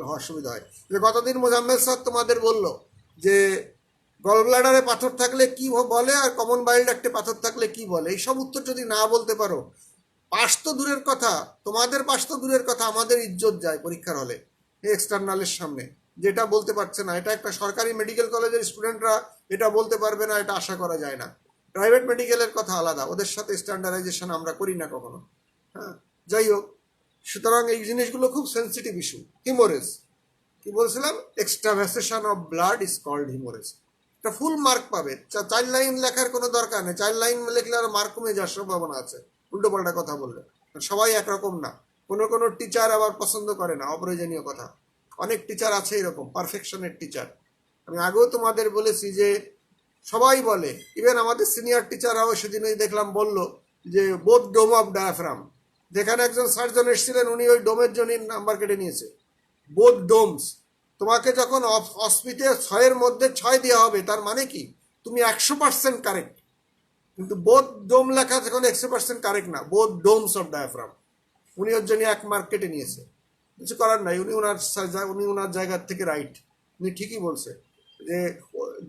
[SPEAKER 1] হওয়ার সুবিধা হয়। যে গতদিন মোজাম্মেল স্যার তোমাদের বলল যে গল ব্লাডারে পাথর থাকলে কি বলে আর কমন বাইল ডাক্টে পাথর থাকলে কি বলে, এইসব উত্তর যদি না বলতে পারো, পাস তো দূরের কথা, তোমাদের পাস তো দূরের কথা, আমাদের ইজ্জত যায় পরীক্ষার হলে এক্সটার্নালের সামনে। যেটা বলতে পারছে না, এটা একটা সরকারি মেডিকেল কলেজের স্টুডেন্টরা এটা বলতে পারবে না, এটা আশা করা যায় না। প্রাইভেট মেডিকেলের কথা আলাদা, ওদের সাথে স্ট্যান্ডার্ডাইজেশন আমরা করি না কখনো। হ্যাঁ, যাই হোক, সুতরাং এই জিনিসগুলো খুব সেন্সিটিভ ইস্যু। হিমোরেজ কি বলছিলাম? Extravasation of blood is called haemorrhage. এটা ফুল মার্ক পাবে, 4 লাইন লেখার কোনো দরকার নেই। 4 লাইন লিখলে আর মার্ক কমে যাওয়ার সম্ভাবনা আছে উল্টো পাল্টা কথা বললে। সবাই একরকম না, কোনো কোনো টিচার আবার পছন্দ করে না অপ্রয়োজনীয় কথা। অনেক টিচার আছে এরকম পারফেকশনের টিচার। আমি আগেও তোমাদের বলেছি যে সবাই বলে, ইভেন আমাদের সিনিয়র টিচাররাও সেদিন ওই দেখলাম বলল যে বোথ ডোম অফ ডায়াফ্রাম। যেখানে একজন সার্জন এসেছিলেন, উনি ওই ডোমের জন্যই নাম্বার কেটে নিয়েছে। Both domes. তোমাকে যখন অস্মিতে 6-এর মধ্যে 6 দেওয়া হবে, তার মানে কি তুমি 100% কারেক্ট। কিন্তু বোথ ডোম লেখা যখন 100% কারেক্ট না, বোথ ডোমস অফ ডায়াফ্রাম। উনি ওর জন্য 1 মার্ক কেটে নিয়েছে। কিছু করার নাই, উনি ওনার জায়গার থেকে রাইট। উনি ঠিকই বলছে যে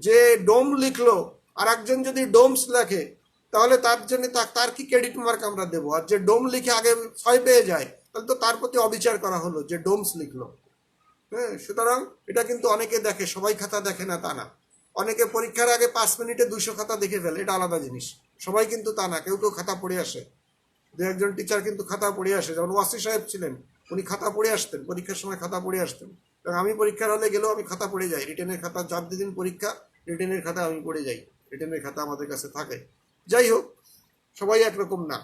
[SPEAKER 1] যে ডোম লিখলো আর একজন যদি ডোমস লেখে, তাহলে তার জন্য তার কি ক্রেডিট মার্ক আমরা দেবো? আর যে ডোম লিখে আগে 6 পেয়ে যায়, তাহলে তো তার প্রতি অবিচার করা হলো যে ডোমস লিখলো। হ্যাঁ, সুতরাং এটা কিন্তু অনেকে দেখে, সবাই খাতা দেখে না তা না। অনেকে পরীক্ষার আগে 5 মিনিটে 200 খাতা দেখে ফেলে, এটা আলাদা জিনিস। সবাই কিন্তু তা না, কেউ কেউ খাতা পড়ে আসে। দু একজন টিচার কিন্তু খাতা পড়ে আসে, যেমন ওয়াসি সাহেব ছিলেন, উনি খাতা পড়ে আসতেন, পরীক্ষার সময় খাতা পড়ে আসতেন। এবং আমি পরীক্ষার হলে গেলেও আমি খাতা পড়ে যাই। রিটেনের খাতা, 4 দিন পরীক্ষা, রিটেনের খাতা আমি পড়ে যাই, রিটেনের খাতা আমাদের কাছে থাকে। যাই হোক, সবাই একরকম না।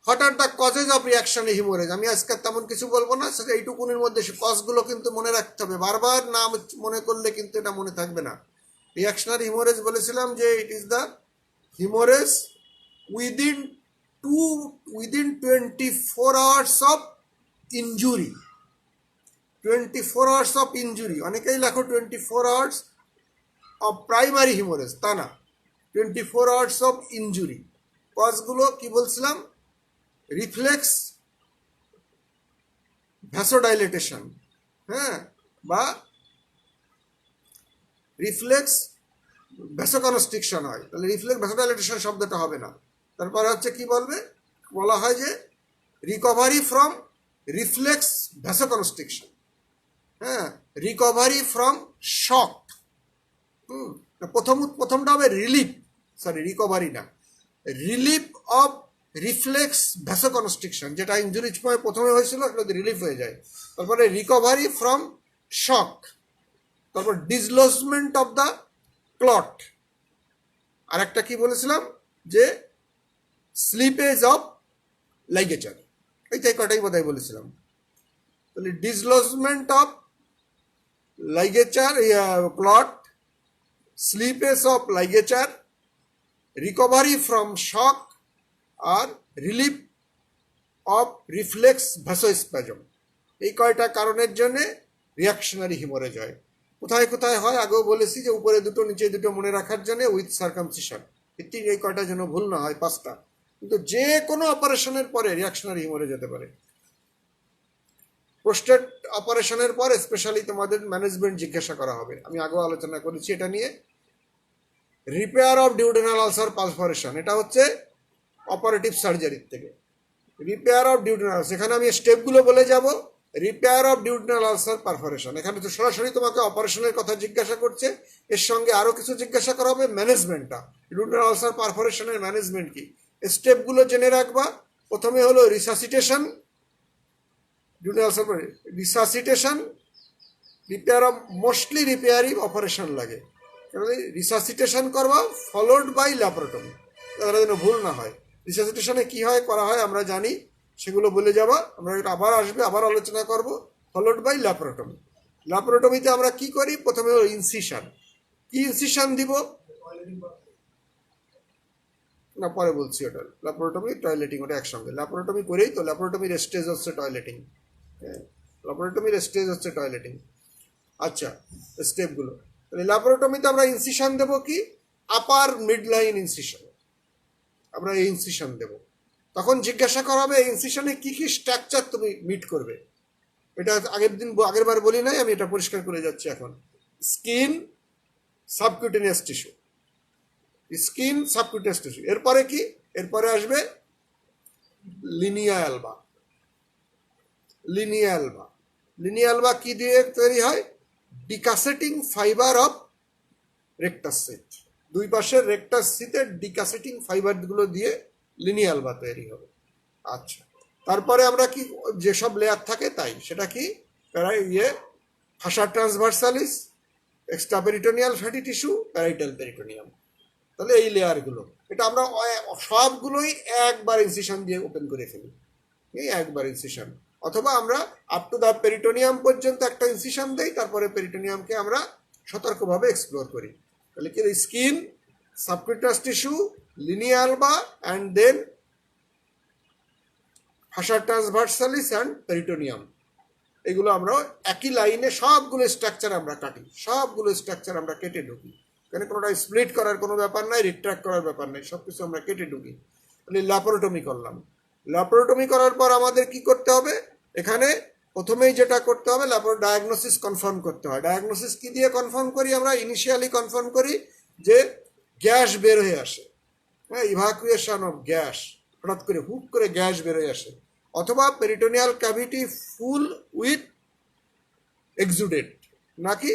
[SPEAKER 1] What are the causes of reaction haemorrhage, আমি আজকে তেমন কিছু বলবো না, সেটা এইটুকুনির মধ্যে কজগুলো কিন্তু মনে রাখতে হবে। বারবার না মনে করলে কিন্তু এটা মনে থাকবে না। রিয়াকশনারি হিমোরেজ বলেছিলাম যে it is the haemorrhage within 24 hours of injury. 24 hours of injury, অনেকেই লেখো 24 আওয়ার্স অফ প্রাইমারি হিমোরেজ, তা না, 24 আওয়ার্স অফ ইনজুরি। কজগুলো কি বলছিলাম? রিফ্লেক্স ভ্যাসোডাইলেটেশন, হ্যাঁ, বা রিফ্লেক্স ভ্যাসোকনস্ট্রিকশন হয়, তাহলে রিফ্লেক্স ভ্যাসোডাইলেটেশন শব্দটা হবে না। তারপরে হচ্ছে কি বলবে? বলা হয় যে রিকভারি ফ্রম রিফ্লেক্স ভ্যাসোকনস্ট্রিকশন, হ্যাঁ, রিকভারি ফ্রম শক। প্রথমটা হবে রিলিফ, সরি রিকভারি না, রিলিফ অফ রিফ্লেক্স ভ্যাসোকনস্ট্রিকশন, যেটা ইঞ্জুরির সময় প্রথমে হয়েছিল সেটা রিলিফ হয়ে যায়। তারপরে রিকভারি ফ্রম শক, তারপর ডিসলজমেন্ট অফ দ্য ক্লট, আর একটা কি বলেছিলাম যে স্লিপেজ অফ লাইগেচার। এইটাই কটাই বোধহয় বলেছিলাম। তাহলে dislodgement of ligature, clot, slippage of ligature, recovery from shock, আর রিলিফ অফ রিফ্লেক্স ভ্যাসোস্প্যাজম। এই কয়টা কারণের জন্যে রিয়াকশনারি হিমোরেজ হয়। কোথায় কোথায় হয় আগেও বলেছি যে উপরে দুটো নিচে দুটো মনে রাখার জন্য উইথ সার্কামসিশন। এই কয়টা যেন ভুল না হয়, 5টা। কিন্তু যে কোনো অপারেশনের পরে রিয়াকশনারি হিমোরেজ হতে পারে। প্রোস্টেট অপারেশনের পর স্পেশালি তোমাদের ম্যানেজমেন্ট জিজ্ঞাসা করা হবে, আমি আগেও আলোচনা করেছি এটা নিয়ে। Repair of duodenal ulcer perforation, এটা হচ্ছে অপারেটিভ সার্জারির থেকে। রিপেয়ার অফ ডিউডেনাল, সেখানে আমি স্টেপগুলো বলে যাব। Repair of duodenal ulcer perforation, এখানে তো সরাসরি তোমাকে অপারেশনের কথা জিজ্ঞাসা করছে, এর সঙ্গে আরও কিছু জিজ্ঞাসা করা হবে ম্যানেজমেন্টটা, ডিউডেনাল আলসার পারফোরেশনের ম্যানেজমেন্ট কি। স্টেপগুলো জেনে রাখবা। প্রথমে হলো resuscitation, duodenal ulcer resuscitation, repair of mostly repairing operation লাগে, রিসাসিটেশন করবা ফলোড বাই ল্যাপারোটমি, তারা যেন ভুল না হয়। রিসাসিটেশনে কী হয় করা হয় আমরা জানি, সেগুলো বলে যাবা, আমরা এটা আবার আসবে, আবার আলোচনা করব। Followed by laparotomy. ল্যাপারোটমিতে আমরা কি করি, প্রথমে হলো ইনসিশন। কি ইনসিশন দিব না পরে বলছি, ওটা ল্যাপারোটমি টয়লেটিং ওটা একসঙ্গে। ল্যাপারোটমি করেই তো, ল্যাপারোটমির স্টেজ হচ্ছে টয়লেটিং, হ্যাঁ ল্যাপারোটমির স্টেজ হচ্ছে টয়লেটিং। আচ্ছা, স্টেপগুলো তাহলে ল্যাপারোটমিতে আমরা ইনসিশন দেবো কি, আপার মিড লাইন ইনসিশন, আমরা এই ইনসিশন দেবো। তখন জিজ্ঞাসা করা হবে এই ইনসিশনে কী কী স্ট্রাকচার তুমি মিট করবে। এটা আগের বার বলি নাই, আমি এটা পরিষ্কার করে যাচ্ছি এখন। Skin, subcutaneous tissue, skin subcutaneous tissue. এরপরে কি, এরপরে আসবে লিনিয়া অ্যালবা। লিনিয়া অ্যালবা, লিনিয়া অ্যালবা কি দিয়ে তৈরি হয়, ডিকাসেটিং ফাইবার অফ রেক্টাস সিট, দুই পাশের রেক্টাস সিটের ডিকাসেটিং ফাইবারগুলো দিয়ে লিনিয়া অ্যালবা তৈরি হবে। আচ্ছা, তারপরে আমরা কি যেসব লেয়ার থাকে তাই, সেটা কি fascia transversalis, extra peritoneal fatty tissue, parietal peritoneum. তাহলে এই লেয়ারগুলো, এটা আমরা সবগুলোই একবার ইনসিশন দিয়ে ওপেন করে ফেলি, এই একবার ইনসিশন। অথবা আমরা আপ টু দ্য পেরিটোনিয়াম পর্যন্ত একটা ইনসিশন দেই, তারপরে পেরিটোনিয়ামকে আমরা সতর্কভাবে এক্সপ্লোর করি। তাহলে কি skin, subcutaneous tissue, linea alba and then fascia transversalis and peritoneum, এগুলো আমরা একই লাইনে সবগুলো স্ট্রাকচার আমরা কাটি, সবগুলো স্ট্রাকচার আমরা কেটে ঢুকি। এখানে কোনোটা স্প্লিট করার কোনো ব্যাপার নাই, রিট্রাক্ট করার ব্যাপার নাই, সব কিছু আমরা কেটে ঢুকি। তাহলে ল্যাপারোটমি করলাম। ল্যাপারোটমি করার পর আমাদের কি করতে হবে, এখানে প্রথমেই যেটা করতে হবে, ডায়াগনোসিস কনফার্ম করতে হয়। ডায়াগনোসিস কি দিয়ে কনফার্ম করি আমরা, ইনিশিয়ালি কনফার্ম করি যে গ্যাস বের হয়ে আসে, হ্যাঁ ইভাকুয়েশন অফ গ্যাস, হঠাৎ করে হুক করে গ্যাস বের হয়ে আসে, অথবা peritoneal cavity full with exudate, নাকি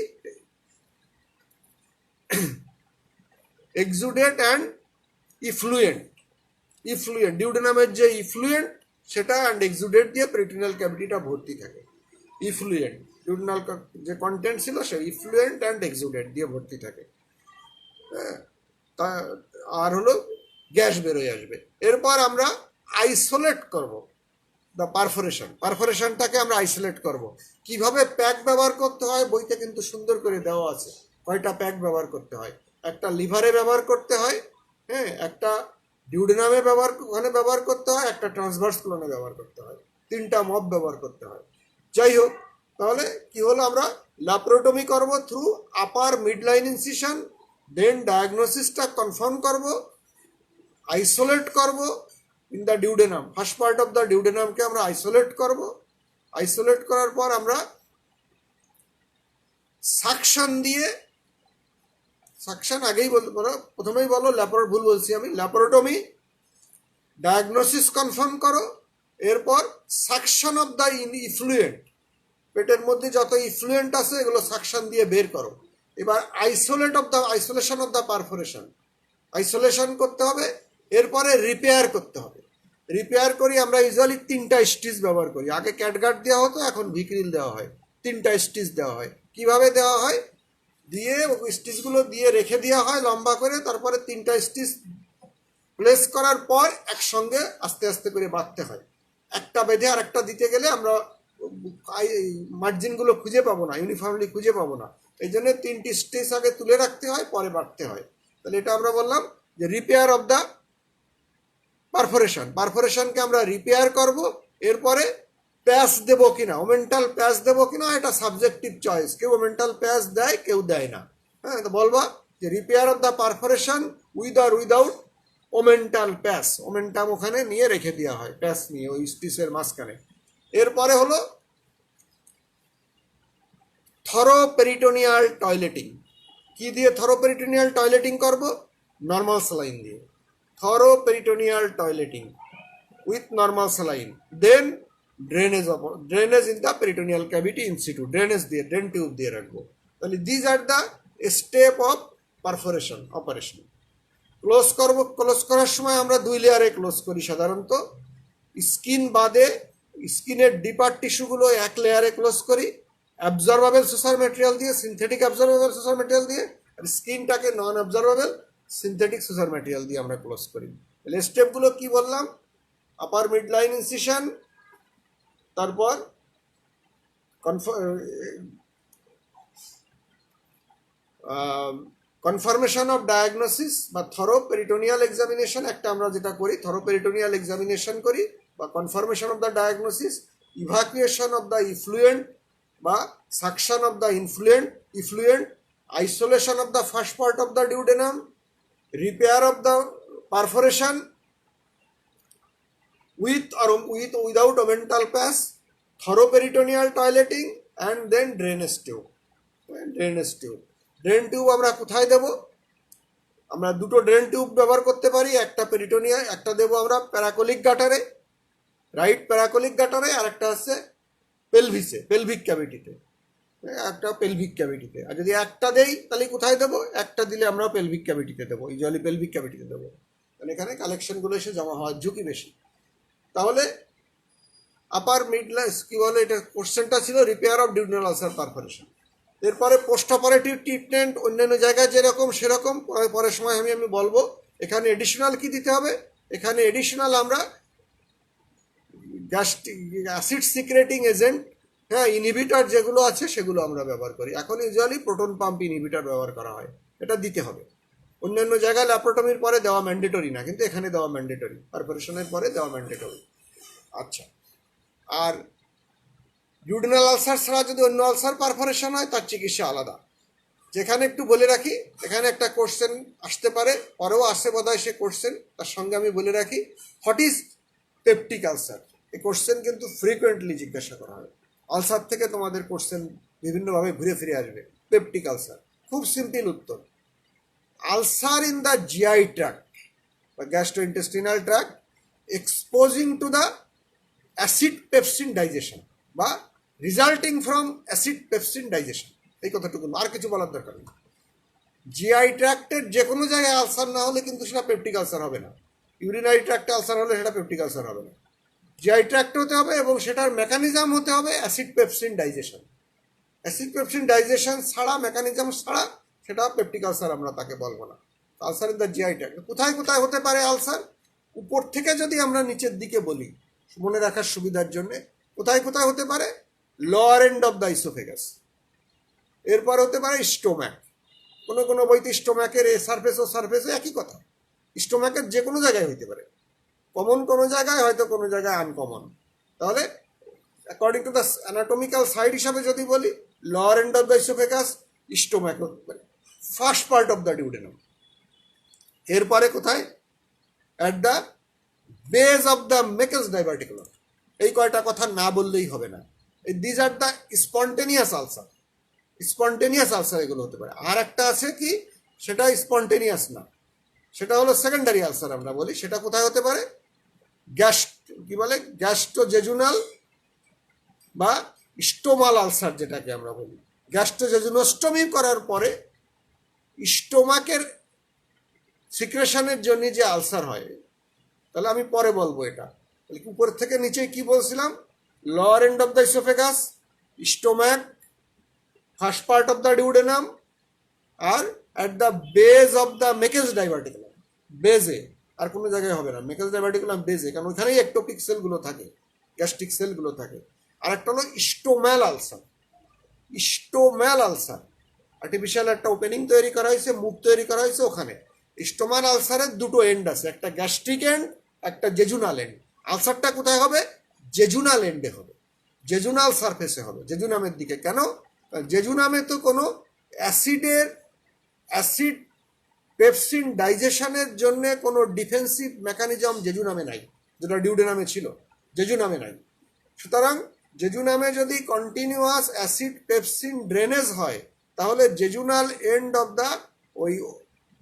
[SPEAKER 1] এক্সুডেট অ্যান্ড ইফ্লুয়েন্ট, ইফ্লুয়েন্ট ডিউডেনামের যে ইফ্লুয়েন্ট সেটা অ্যান্ড এক্সুডেট দিয়ে পেরিটোনিয়াল ক্যাভিটিটা ভর্তি থাকে। ইফ্লুয়েন্ট ডিউডেনাল যে কন্টেন্ট ছিল সে ইফ্লুয়েন্ট অ্যান্ড এক্সুডেট দিয়ে ভর্তি থাকে, হ্যাঁ তা আর হলো গ্যাস বেরোয় আসবে। এরপর আমরা আইসোলেট করব দ্য পারফোরেশন, পারফোরেশনটাকে আমরা আইসোলেট করব। কিভাবে প্যাক ব্যবহার করতে হয় বইতে কিন্তু সুন্দর করে দেওয়া আছে, কয়টা প্যাক ব্যবহার করতে হয়। একটা লিভারে ব্যবহার করতে হয়, হ্যাঁ একটা ডিউডেনামে ব্যবহার করতে হয়, একটা ট্রান্সভার্স কোলনে ব্যবহার করতে হয়, তিনটা মপ ব্যবহার করতে হয়। যাই হোক, তাহলে কি হলো, আমরা ল্যাপারোটমি করব through upper mid line incision, then ডায়াগনোসিসটা কনফার্ম করব, আইসোলেট করব in the duodenum, first part of the ডিউডেনামকে আমরা আইসোলেট করব। আইসোলেট করার পর আমরা সাকশন দিয়ে, সাকশন আগেই বলো, প্রথমেই বলো ভুল বলছি আমি, ল্যাপারোটমি, ডায়াগনোসিস কনফার্ম করো, এরপর সাকশন অফ দ্য ইফ্লুয়েন্ট, পেটের মধ্যে যত ইফ্লুয়েন্ট আছে এগুলো সাকশন দিয়ে বের করো। এবার isolation of the perforation, isolation করতে হবে। এরপরে রিপেয়ার করতে হবে। রিপেয়ার করি আমরা ইউজুয়ালি তিনটা স্টিচ ব্যবহার করি, আগে ক্যাটগার্ড দেওয়া হতো, এখন ভিক্রিল দেওয়া হয়, তিনটা স্টিচ দেওয়া হয়। কিভাবে দেওয়া হয়, দিয়ে স্টিচগুলো দিয়ে রেখে দেওয়া হয় লম্বা করে, তারপরে তিনটা স্টিচ প্লেস করার পর একসঙ্গে আস্তে আস্তে করে বাঁধতে হয়। একটা বেঁধে আর একটা দিতে গেলে আমরা মার্জিনগুলো খুঁজে পাবো না, ইউনিফর্মলি খুঁজে পাবো না, এই জন্য তিনটি স্টিচ আগে তুলে রাখতে হয়, পরে বাঁধতে হয়। তাহলে এটা আমরা বললাম যে রিপেয়ার অফ দ্য পারফোরেশন, পারফোরেশনকে আমরা রিপেয়ার করব। এরপরে প্যাচ দেবো কিনা, ওমেন্টাল প্যাচ দেবো কিনা, এটা সাবজেক্টিভ চয়েস, কেউ ওমেন্টাল প্যাচ দেয়, কেউ দেয় না, হ্যাঁ তো বলবা যে repair of the perforation with or without omental patch, omentum ওখানে নিয়ে রেখে দেওয়া হয়, প্যাচ নিয়ে ওই স্টিচের মাঝখানে। এরপরে হলো থরোপেরিটোনিয়াল টয়লেটিং। কি দিয়ে থরোপেরিটোনিয়াল টয়লেটিং করব? নর্মাল স্যালাইন দিয়ে। Thorough peritoneal toileting with normal saline, then drainage in the peritoneal cavity in situ, drainage দিয়ে, ড্রেন টিউব দিয়ে রাখবো। তাহলে these are the step of perforation operation. Close করব, ক্লোজ করার সময় আমরা 2 লেয়ারে ক্লোজ করি সাধারণত। স্কিন বাদে স্কিনের ডিপার টিস্যুগুলো 1 লেয়ারে ক্লোজ করি অ্যাবজর্বেবল সোসার ম্যাটেরিয়াল দিয়ে, সিনথেটিক অ্যাবজর্বেবল সোসার ম্যাটেরিয়াল দিয়ে, আর স্কিনটাকে নন অ্যাবজর্বেবল সিনথেটিক সোসার ম্যাটেরিয়াল দিয়ে আমরা ক্লোজ করি। তাহলে স্টেপগুলো কি বললাম? আপার মিড লাইন ইনসিশন, তারপর কনফার্মেশন অফ ডায়াগনোসিস বা থরোপেরিটোনিয়াল এক্সামিনেশন, একটা আমরা যেটা করি থরোপেরিটোনিয়াল এক্সামিনেশন করি বা confirmation of the diagnosis, evacuation of the effluent বা suction of the effluent, isolation of the first part of the duodenum, repair of the perforation with or without omental pass, thoroperitoneal toileting, and then drainage tube. Drain tube আমরা কোথায় দেব? আমরা দুটো ড্রেন টিউব ব্যবহার করতে পারি, একটা পেরিটোনিয়া, একটা দেবো আমরা প্যারাকোলিক গাটারে, রাইট প্যারাকোলিক গাটারে, আর একটা হচ্ছে পেলভিসে, পেলভিক ক্যাভিটিতে, একটা পেলভিক ক্যাভিটিতে। আর যদি একটা দেই তাহলে কোথায় দেবো? একটা দিলে আমরা পেলভিক ক্যাভিটিতে দেবো, ইউজুয়ালি পেলভিক ক্যাভিটিতে দেবো, কারণ এখানে কালেকশনগুলো এসে জমা হওয়ার ঝুঁকি বেশি। তাহলে আপার মিড লাইন কি বলে, এটা কোশ্চেনটা ছিল repair of duodenal ulcer perforation. এরপরে পোস্ট অপারেটিভ ট্রিটমেন্ট অন্যান্য জায়গায় যেরকম সেরকম পরের সময় আমি বলবো। এখানে এডিশনাল কি দিতে হবে? এখানে এডিশনাল আমরা অ্যাসিড সিক্রেটিং এজেন্ট, হ্যাঁ, ইনহিবিটর যেগুলো আছে সেগুলো আমরা ব্যবহার করি। এখন ইউজুয়ালি প্রোটন পাম্প ইনহিবিটর ব্যবহার করা হয়, এটা দিতে হবে। অন্যান্য জায়গায় ল্যাপ্রোটমির পরে দেওয়া ম্যান্ডেটরি না, কিন্তু এখানে দেওয়া ম্যান্ডেটরি, পারফোরেশনের পরে দেওয়া ম্যান্ডেটরি। আচ্ছা, আর ডিউডেনাল আলসার ছাড়া যদি অন্য আলসার পারফোরেশন হয় তার চিকিৎসা আলাদা। যেখানে একটু বলে রাখি, এখানে একটা কোশ্চেন আসতে পারে, পরেও আসে বোধহয় সে কোশ্চেন, তার সঙ্গে আমি বলে রাখি হোয়াট ইজ পেপটিক আলসার। এই কোশ্চেন কিন্তু ফ্রিকুয়েন্টলি জিজ্ঞাসা করা হয়। আলসার থেকে তোমাদের কোশ্চেন বিভিন্নভাবে ঘুরে ফিরে আসবে। পেপটিক আলসার খুব সিম্পল উত্তর, ulcer in the GI tract বা gastrointestinal tract exposing to the acid pepsin digestion বা resulting from acid pepsin digestion. এই কথাটুকু, আর কিছু বলার দরকার নেই। জিআই ট্র্যাক্টের যে কোনো জায়গায় আলসার না হলে কিন্তু সেটা পেপটিক আলসার হবে না। ইউরিনারি ট্র্যাক্টে আলসার হলে সেটা পেপটিক আলসার হবে না। জিআই ট্র্যাক্টে হতে হবে এবং সেটার মেকানিজম হতে হবে acid pepsin digestion. Acid pepsin digestion ছাড়া, মেকানিজম ছাড়া সেটা পেপটিক আলসার আমরা তাকে বলবো না। Ulcer in the GI tract কোথায় কোথায় হতে পারে আলসার? উপর থেকে যদি আমরা নিচের দিকে বলি মনে রাখার সুবিধার জন্য, কোথায় কোথায় হতে পারে? Lower end of the oesophagus, এরপর হতে পারে স্টোম্যাক। কোনো কোনো বইতে স্টোম্যাকের সারফেস ও সারফেসও একই কথা, স্টোম্যাকের যে কোনো জায়গায় হইতে পারে, কমন কোনো জায়গায়, হয়তো কোনো জায়গায় আনকমন। তাহলে according to the anatomical side হিসাবে যদি বলি, lower end of the oesophagus, stomach হতে পারে, first part of the duodenum. এরপরে কোথায়? At the base of the Meckel's diverticulum. এই কয়টা কথা না বললেই হবে না। These are the spontaneous ulcer, spontaneous ulcer এগুলো হতে পারে। আর একটা আছে কি, সেটা স্পন্টেনিয়াস না, সেটা হলো সেকেন্ডারি আলসার আমরা বলি। সেটা কোথায় হতে পারে? গ্যাস্ট্রোজেজুনাল বা স্টোমাল আলসার যেটাকে আমরা বলি। গ্যাস্ট্রোজেজুনোস্টমি করার পরে স্টোমাকের সিক্রেশনের জন্য যে আলসার হয়, তাহলে আমি পরে বলবো এটা। উপর থেকে নিচে কি বলছিলাম? Lower end of the oesophagus, stomach, first part of the duodenum, আর at the base of the Meckel's diverticulum. বেজে, আর কোনো জায়গায় হবে না, মেকেলস ডাইভার্টিকুলাম বেজে, কারণ ওইখানেই একটোপিক সেলগুলো থাকে, গ্যাস্ট্রিক সেলগুলো থাকে। আর একটা হলো স্টোম্যাল আলসার। স্টোম্যাল আলসার আর্টিফিশিয়াল একটা ওপেনিং তৈরি করা হয়েছে, মুখ তৈরি করা হয়েছে ওখানে। স্টোমাল আলসারের দুটো এন্ড আছে, একটা গ্যাস্ট্রিক এন্ড, একটা জেজুনাল এন্ড। আলসারটা কোথায় হবে? জেজুনাল এন্ডে হবে, জেজুনাল সারফেসে হবে, জেজুনামের দিকে। কেন? জেজুনামে তো কোনো অ্যাসিড পেপসিন ডাইজেশনের জন্য কোনো ডিফেন্সিভ মেকানিজম জেজুনামে নাই, যেটা ডিউডেনামে ছিল, জেজুনামে নাই। সুতরাং জেজুনামে যদি কন্টিনিউয়াস অ্যাসিড পেপসিন ড্রেনেজ হয় তাহলে জেজুনাল এন্ড অফ দ্য ওই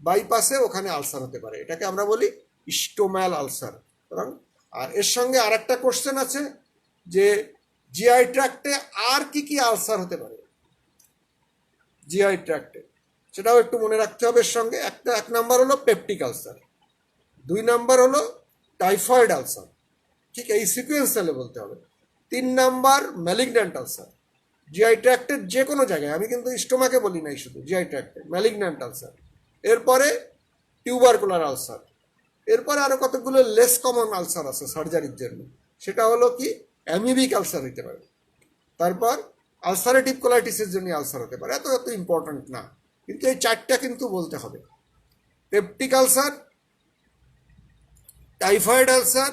[SPEAKER 1] বাইপাসে ওখানে আলসার হতে পারে, এটাকে আমরা বলি স্টোম্যাল আলসার। সুতরাং আর এর সঙ্গে আর একটা কোশ্চেন আছে যে জিআই ট্র্যাক্টে আর কি কি আলসার হতে পারে জিআই ট্র্যাক্টে, সেটাও একটু মনে রাখতে হবে। এর সঙ্গে এক নাম্বার হলো পেপটিক আলসার, 2 নাম্বার হলো টাইফয়েড আলসার, ঠিক এই সিকুয়েন্সিয়ালে বলতে হবে। 3 নাম্বার ম্যালিগন্যান্ট আলসার, জিআই ট্র্যাক্টের যে কোনো জায়গায়, আমি কিন্তু স্টোমাকে বলি নাই, শুধু জিআই ট্র্যাক্টে ম্যালিগন্যান্ট আলসার। এরপরে টিউবারকুলার আলসার। এরপরে আরো কতগুলো লেস কমন আলসার আছে সার্জারির জন্য, সেটা হলো কি অ্যামিবিক আলসার হতে পারে। তারপর আলসারেটিভ কোলাইটিসের জন্য আলসার হতে পারে, এত এত ইম্পর্ট্যান্ট না, কিন্তু এই 4টা কিন্তু বলতে হবে। Peptic ulcer, typhoid ulcer,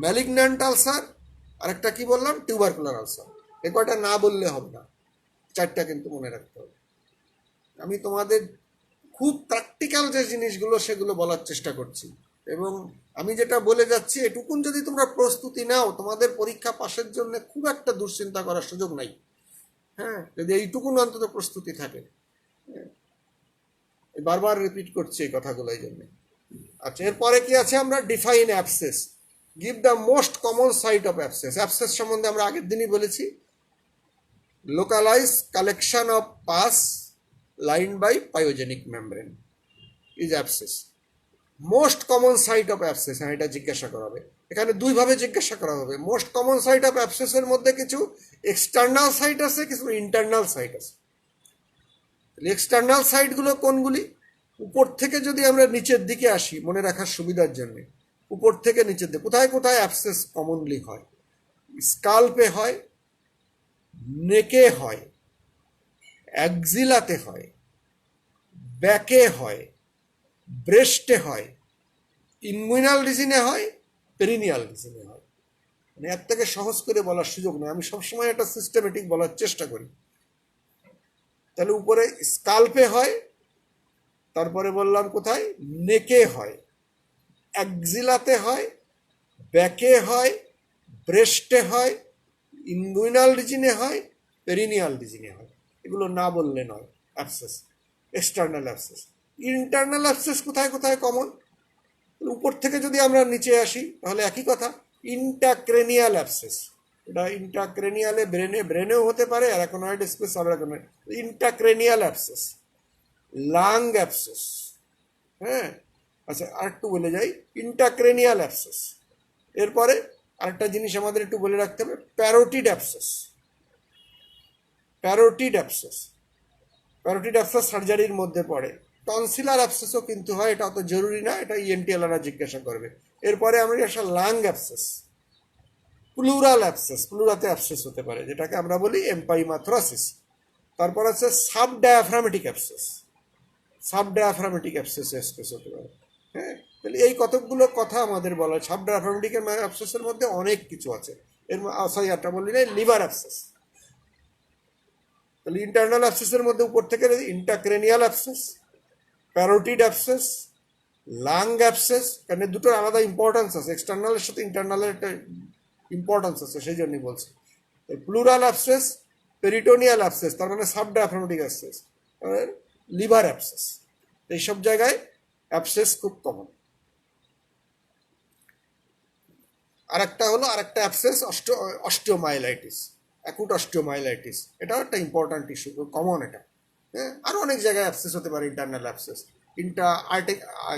[SPEAKER 1] malignant ulcer, আর একটা কি বললাম টিউবারকুলার আলসার। এ কয়টা না বললে হবে না, 4টা কিন্তু মনে রাখতে হবে। আমি তোমাদের খুব প্র্যাকটিক্যাল যে জিনিসগুলো সেগুলো বলার চেষ্টা করছি, এবং আমি যেটা বলে যাচ্ছি এটুকুন যদি তোমরা প্রস্তুতি নাও, তোমাদের পরীক্ষা পাশের জন্য খুব একটা দুশ্চিন্তা করার সুযোগ নাই। হ্যাঁ, যদি এইটুকুন অন্তত প্রস্তুতি থাকে। বারবার রিপিট করছি এই কথাগুলো এই জন্য। আচ্ছা, এরপরে কি আছে, আমরা define abscess, give the most common site of abscess. Abscess সম্বন্ধে আমরা আগের দিনই বলেছি, localize collection of pus line by pyogenic membrane is abscess. Most common site of abscess, হ্যাঁ এটা জিজ্ঞাসা করা হবে এখানে, দুইভাবে জিজ্ঞাসা করা হবে। মোস্ট কমন সাইট অফ অ্যাবসেসের মধ্যে কিছু এক্সটার্নাল সাইট আছে, কিছু ইন্টারনাল সাইট আছে। এক্সটার্নাল সাইটগুলো কোনগুলি? উপর থেকে যদি আমরা নিচের দিকে আসি মনে রাখার সুবিধার জন্য, উপর থেকে নিচের দিকে কোথায় কোথায় অ্যাবসেস কমনলি হয়? স্কাল্পে হয়, নেকে হয়, অ্যাক্সিলাতে হয়, ব্যাকে হয়, ব্রেস্টে হয়, ইনগুইনাল রিজিনে হয়, পেরিনিয়াল রিজিনে হয়। মানে এর থেকে সহজ করে বলার সুযোগ নেই, আমি সবসময় একটা সিস্টেমেটিক বলার চেষ্টা করি। তাহলে উপরে স্কাল্পে হয়, তারপরে বললাম কোথায়, নেকে হয়, অ্যাক্সিলাতে হয়, ব্যাকে হয়, ব্রেস্টে হয়, ইনগুইনাল রিজিনে হয়, পেরিনিয়াল রিজিনে হয়। এগুলো না বললে নয় abscess, external abscess. Internal abscess কোথায় কোথায় কমন? উপর থেকে যদি আমরা নিচে আসি তাহলে একই কথা, ইন্টাক্রেনিয়াল অ্যাবসেস। এটা ইন্টাক্রেনিয়ালে ব্রেনেও হতে পারে, অ্যারাকনয়েড স্পেস আর ইন্টাক্রেনিয়াল অ্যাবসেস, লাং অ্যাবসেস। হ্যাঁ, আচ্ছা আর একটু বলে যাই, ইন্টাক্রেনিয়াল অ্যাবসেস। এরপরে আরেকটা জিনিস আমাদের একটু বলে রাখতে হবে, parotid abscess. Parotid abscess, parotid abscess সার্জারির মধ্যে পড়ে। টনসিলার অ্যাবসেসও কিন্তু হয়, এটা অত জরুরি না, এটা ইএনটিএলরা জিজ্ঞাসা করবে। এরপরে আমরা আসা লাং অ্যাবসেস, প্লুরাল অ্যাবসেস, প্লুরাতে অ্যাবসেস হতে পারে যেটাকে আমরা বলি এম্পাইমাথ্রাসিস। তারপর আছে sub diaphragmatic abscess, sub diaphragmatic abscess হতে পারে। হ্যাঁ, তাহলে এই কতকগুলো কথা আমাদের বলা। সাব ডায়াফ্রামেটিক অ্যাবসেসের মধ্যে অনেক কিছু আছে। এর সরি একটা বললি না, লিভার অ্যাবসেস। তাহলে ইন্টারনাল অ্যাবসেসের মধ্যে উপর থেকে intracranial abscess, parotid abscess, lung abscess, কারণ দুটোর আলাদা ইম্পর্টেন্স আছে, এক্সটার্নালের সাথে ইন্টারনালের একটা ইম্পর্টেন্স আছে, সেই জন্যই বলছি। প্লুরাল অ্যাবসেস, পেরিটোনিয়াল অ্যাবসেস, তার মানে sub diaphragmatic abscess, liver abscess, এইসব জায়গায় অ্যাবসেস খুব কমন। আরেকটা হলো আরেকটা অ্যাবসেস, অস্টিওমাইলাইটিস, অ্যাকুট অস্টিওমাইলাইটিস। এটাও একটা ইম্পর্ট্যান্ট ইস্যু, কমন এটা। হ্যাঁ, আরও অনেক জায়গায় অ্যাবসেস হতে পারে, ইন্টারনাল অ্যাবসেস,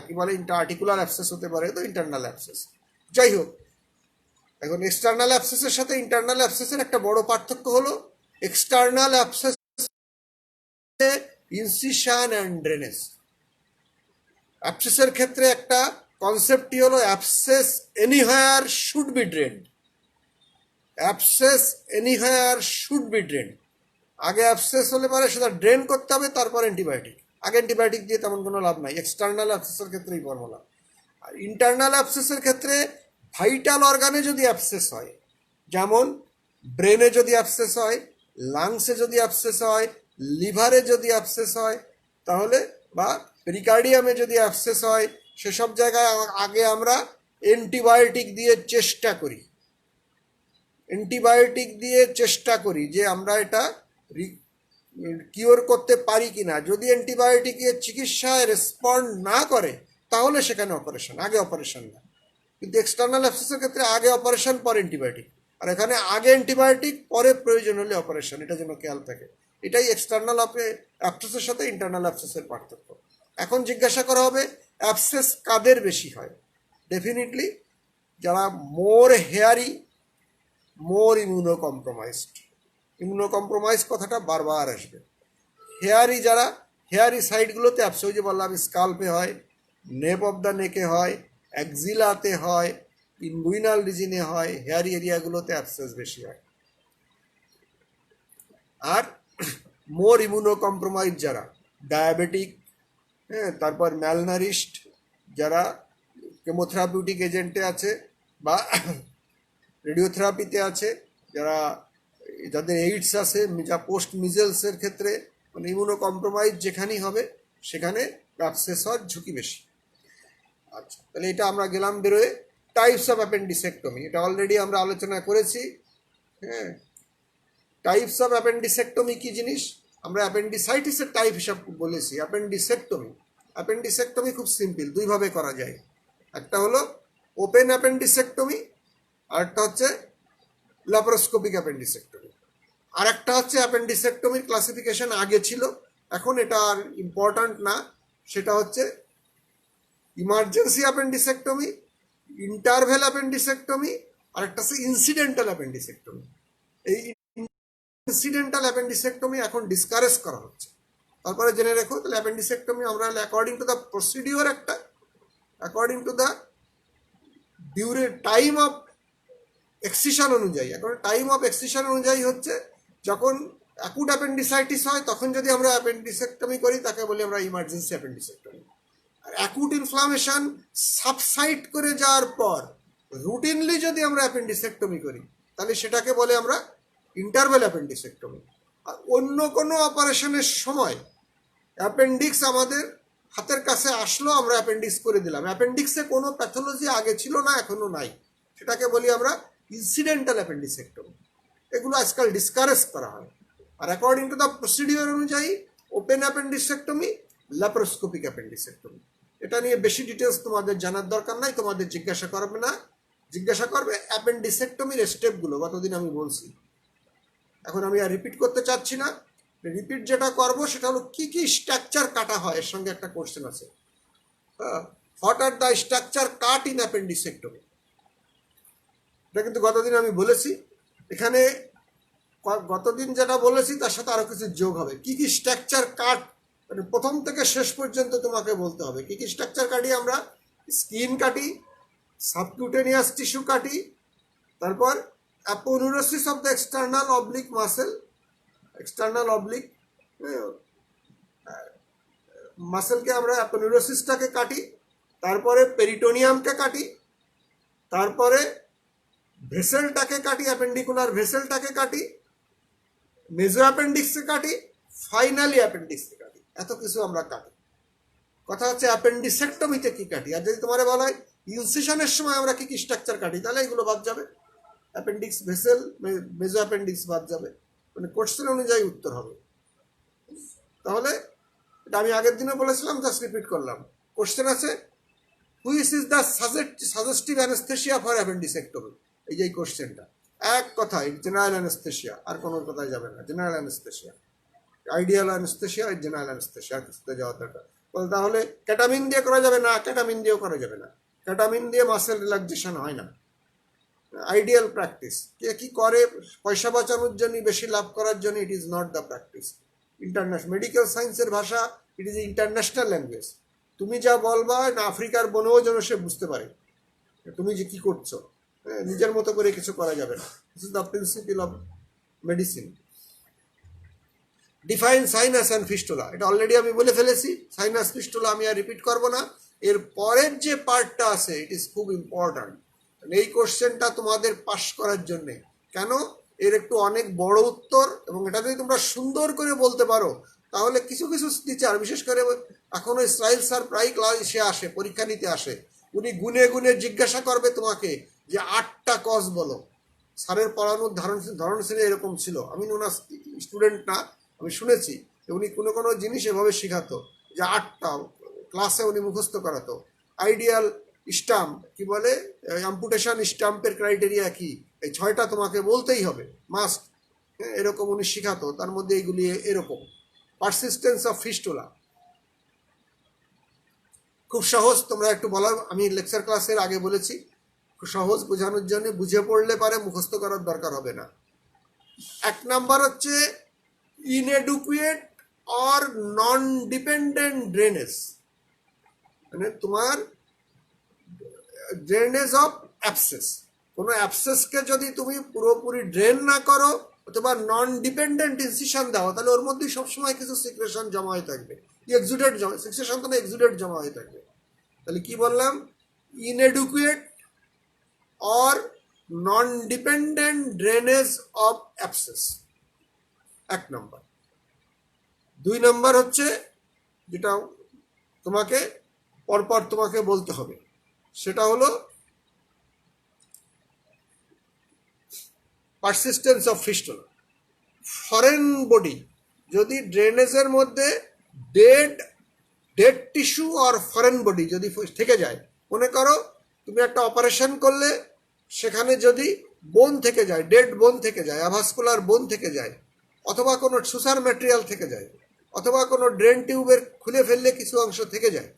[SPEAKER 1] কি বলে আর্টিকুলার অ্যাবসেস হতে পারে, তো ইন্টারনাল অ্যাবসেস। যাই হোক, এখন এক্সটার্নাল অ্যাবসেসের সাথে ইন্টারনাল অ্যাবসেসের একটা বড় পার্থক্য হলো, external abscess incision and drainage. অ্যাবসেসের ক্ষেত্রে একটা কনসেপ্টই হলো abscess anywhere should be drained. Abscess anywhere should be drained. আগে অ্যাবসেস হলে পারে সেটা ড্রেন করতে হবে, তারপর অ্যান্টিবায়োটিক। আগে অ্যান্টিবায়োটিক দিয়ে তেমন কোনো লাভ নাই, এক্সটার্নাল অ্যাবসেসের ক্ষেত্রে এই ফর্মুলা। আর ইন্টারনাল অ্যাবসেসের ক্ষেত্রে ভাইটাল অর্গানে যদি অ্যাবসেস হয়, যেমন ব্রেনে যদি অ্যাবসেস হয়, লাংসে যদি অ্যাবসেস হয়, লিভারে যদি অ্যাবসেস হয়, তাহলে বা পেরিকার্ডিয়ামে যদি অ্যাবসেস হয়, সেসব জায়গায় আগে আমরা অ্যান্টিবায়োটিক দিয়ে চেষ্টা করি। অ্যান্টিবায়োটিক দিয়ে চেষ্টা করি যে আমরা এটা কিওর করতে পারি কিনা। যদি অ্যান্টিবায়োটিকের চিকিৎসায় রেসপন্ড না করে তাহলে সেখানে অপারেশন, আগে অপারেশন না। কিন্তু এক্সটার্নাল অ্যাবসেসের ক্ষেত্রে আগে অপারেশন পরে অ্যান্টিবায়োটিক, আর এখানে আগে অ্যান্টিবায়োটিক পরে প্রয়োজন হলে অপারেশন, এটা যেন খেয়াল থাকে। এটাই এক্সটার্নাল অ্যাবসেসের সাথে ইন্টারনাল অ্যাবসেসের পার্থক্য। এখন জিজ্ঞাসা করা হবে অ্যাবসেস কাদের বেশি হয়। ডেফিনেটলি যারা মোর হেয়ারি, মোর ইমিউনো কম্প্রোমাইজড। ইমিউনো কম্প্রোমাইজ কথাটা বারবার আসবে। হেয়ারি যারা, হেয়ারি সাইডগুলোতে অ্যাবসেস, ওই যে বললাম স্কাল্পে হয়, নেপ অফ দ্য নেকে হয়, অ্যাক্সিলাতে হয়, ইনগুইনাল রিজিনে হয়, হেয়ারি এরিয়াগুলোতে অ্যাবসেস বেশি হয়। আর মোর ইমিউনো কম্প্রোমাইজ যারা, ডায়াবেটিক, হ্যাঁ, তারপর ম্যালনারিস্ট, যারা কেমোথেরাপিউটিক এজেন্টে আছে বা রেডিওথেরাপিতে আছে, যারা যাদের এইডস আছে, যা পোস্ট মিজেলসের ক্ষেত্রে মানে ইমিউনো কম্প্রোমাইজ যেখানেই হবে সেখানে অ্যাবসেস হওয়ার ঝুঁকি বেশি। আচ্ছা, তাহলে এটা আমরা গেলাম বেরোয়। টাইপস অফ অ্যাপেন্ডিসেক্টমি, এটা অলরেডি আমরা আলোচনা করেছি। হ্যাঁ, টাইপস অফ অ্যাপেন্ডিসেক্টমি কি জিনিস আমরা অ্যাপেন্ডিসাইটিসের টাইপ হিসাব বলেছি। অ্যাপেন্ডিসেক্টমি, অ্যাপেন্ডিসেক্টমি খুব সিম্পল, দুইভাবে করা যায়। একটা হলো ওপেন অ্যাপেন্ডিসেক্টমি, আর একটা হচ্ছে ল্যাপারোস্কোপিক অ্যাপেন্ডিসেক্টমি। আর একটা হচ্ছে অ্যাপেন্ডিসেক্টমির ক্লাসিফিকেশন আগে ছিল, এখন এটা আর ইম্পর্ট্যান্ট না। সেটা হচ্ছে ইমার্জেন্সি অ্যাপেন্ডিসেক্টমি, ইন্টারভেল অ্যাপেন্ডিসেক্টমি, আর একটা হচ্ছে ইনসিডেন্টাল অ্যাপেন্ডিসেক্টমি। এই ইনসিডেন্টাল অ্যাপেন্ডিসেক্টমি এখন ডিসকারেজ করা হচ্ছে। তারপরে জেনে রেখো, তাহলে অ্যাপেন্ডিসেক্টমি আমরা অ্যাকর্ডিং টু দ্য প্রসিডিওর একটা, according to the time of excision অনুযায়ী, এখন টাইম অফ এক্সিশন অনুযায়ী হচ্ছে যখন অ্যাকুট অ্যাপেন্ডিসাইটিস হয় তখন যদি আমরা অ্যাপেন্ডিসেক্টমি করি তাকে বলি আমরা ইমার্জেন্সি অ্যাপেন্ডিসেক্টমি। আর অ্যাকুট ইনফ্লামেশন সাবসাইড করে যাওয়ার পর রুটিনলি যদি আমরা অ্যাপেন্ডিসেক্টমি করি তাহলে সেটাকে বলে আমরা ইন্টারভেল অ্যাপেন্ডিসেক্টমি। আর অন্য কোনো অপারেশনের সময় অ্যাপেন্ডিক্স আমাদের হাতের কাছে আসলো, আমরা অ্যাপেন্ডিক্স করে দিলাম, অ্যাপেন্ডিক্সে কোনো প্যাথোলজি আগে ছিল না, এখনো নাই, সেটাকে বলি আমরা ইনসিডেন্টাল অ্যাপেন্ডিসেক্টমি। এগুলো আজকাল ডিসকারেজ করা হয়। আর অ্যাকর্ডিং টু দ্য প্রসিডিওর অনুযায়ী ওপেন অ্যাপেন্ডিসেক্টমি, ল্যাপারোস্কোপিক অ্যাপেন্ডিসেক্টমি। এটা নিয়ে বেশি ডিটেলস তোমাদের জানার দরকার নাই, তোমাদের জিজ্ঞাসা করবে না, জিজ্ঞাসা করবে অ্যাপেন্ডিসেক্টমির স্টেপগুলো কতদিন আমি বলছি। এখন আমি আর রিপিট করতে চাচ্ছি না। রিপিট যেটা করবো সেটা হলো কি কি স্ট্রাকচার কাটা হয়, এর সঙ্গে একটা কোশ্চেন আছে। What are the structure cut in appendicectomy, এটা কিন্তু গতদিন আমি বলেছি। এখানে গতদিন যেটা বলেছি তার সাথে আরো কিছু যোগ হবে। কি কি স্ট্রাকচার কাট, মানে প্রথম থেকে শেষ পর্যন্ত তোমাকে বলতে হবে কি কি স্ট্রাকচার কাটি আমরা। স্কিন কাটি, সাবকিউটেনিয়াস টিস্যু কাটি, তারপর aponeurosis of the external oblique muscle, external oblique মাসেলকে আমরা অ্যাপোনিউরোসিসটাকে কাটি, তারপরে পেরিটোনিয়ামকে কাটি, তারপরে ভেসেলটাকে কাটি, অ্যাপেন্ডিকুলার ভেসেলটাকে কাটি, মেজো অ্যাপেন্ডিক্সকে কাটি, ফাইনালি অ্যাপেন্ডিক্সকে কাটি। এত কিছু আমরা কাটি। কথা হচ্ছে অ্যাপেন্ডিসেক্টমিতে কি কাটি। আর যদি তোমার বলা হয় ইনসিশনের সময় আমরা কি কি স্ট্রাকচার কাটি, তাহলে এগুলো বাদ যাবে। অ্যাপেন্ডিক্স, ভেসেল, মেজো অ্যাপেন্ডিক্স বাদ যাবে, মানে কোশ্চেন অনুযায়ী উত্তর হবে। তাহলে এটা আমি আগের দিনে বলেছিলাম, জাস্ট রিপিট করলাম। কোশ্চেন আছে which is the suggestive anaesthesia for appendicectomy. এই যে কোশ্চেনটা এক কথায় জেনারেল অ্যানেস্থেশিয়া, আর কোনো কথায় যাবে না, general anaesthesia, ideal anaesthesia, general anaesthesia, কিছুতে যাওয়া দরকার। তাহলে ক্যাটামিন দিয়ে করা যাবে না, ক্যাটামিন দিয়েও করা যাবে না, ক্যাটামিন দিয়ে মাসেল রিল্যাক্সেশন হয় না। আইডিয়াল প্র্যাকটিস কে কি করে পয়সা বাঁচানোর জন্য, বেশি লাভ করার জন্য, it is not the practice. International medical সায়েন্সের ভাষা, ইট ইজ ইন্টারন্যাশনাল ল্যাঙ্গুয়েজ। তুমি যা বলবা না আফ্রিকার বনেও যেন সে বুঝতে পারে তুমি যে কি করছো। নিজের মতো করে কিছু করা যাবে না। This is the principle of medicine. Define sinus and fistula, এটা অলরেডি আমি বলে ফেলেছি। সাইনাস ফিস্টুলা আমি আর রিপিট করবো না। এর পরের যে পার্টটা আছে ইট ইজ খুব ইম্পর্ট্যান্ট। এই কোশ্চেনটা তোমাদের পাস করার জন্যে, কেন এর একটু অনেক বড় উত্তর, এবং এটা যদি তোমরা সুন্দর করে বলতে পারো তাহলে কিছু কিছু টিচার, বিশেষ করে এখনো ইসরাইল স্যার প্রায় ক্লাসে আসে, পরীক্ষা নিতে আসে, উনি গুনে গুনে জিজ্ঞাসা করবে তোমাকে যে 8টা কজ বলো, স্যারের পড়ানোর ধরন ছিল এরকম ছিল। আমি ওনার স্টুডেন্ট না, আমি শুনেছি উনি কোনো কোনো জিনিস এভাবে শেখাতো যে 8টা ক্লাসে উনি মুখস্থ করাতো। আইডিয়াল স্টাম্প কি বলে, অ্যাম্পুটেশন স্টাম্পের ক্রাইটেরিয়া কি, এই 6টা তোমাকে বলতেই হবে মাস্ট, এরকম উনি শেখাতো। তার মধ্যে এইগুলি এরকম পারসিস্টেন্স অফ ফিস্টুলা, খুব সহজ, তোমরা একটু বলার, আমি লেকচার ক্লাসের আগে বলেছি খুব সহজ বোঝানোর জন্য, বুঝে পড়লে পারে মুখস্থ করার দরকার হবে না। 1 নাম্বার হচ্ছে inadequate or non dependent drainage, মানে তোমার ড্রেনেজ অফ অ্যাবসেস, কোনো অ্যাবসেসকে যদি তুমি পুরোপুরি ড্রেন না করো অথবা নন ডিপেন্ডেন্ট ইনসিশন দাও, তাহলে ওর মধ্যে সবসময় কিছু সিক্রেশন জমা হয়ে থাকবে, এক্সুডেট জমা, সিক্রেশন তো না এক্সুডেট জমা হয়ে থাকবে। তাহলে কি বললাম, inadequate or non dependent drainage of abscess 1 নম্বর। 2 নম্বর হচ্ছে যেটা তোমাকে পরপর তোমাকে বলতে হবে, সেটা হলো persistence of fistula. Foreign body যদি ড্রেনেজের মধ্যে ডেড টিস্যু আর ফরেন বডি যদি থেকে যায়, মনে করো তুমি একটা অপারেশন করলে সেখানে যদি বোন থেকে যায়, ডেড বোন থেকে যায়, অ্যাভাস্কুলার বোন থেকে যায়, অথবা কোনো সুসার ম্যাটেরিয়াল থেকে যায়, অথবা কোনো ড্রেন টিউবের খুলে ফেললে কিছু অংশ থেকে যায়,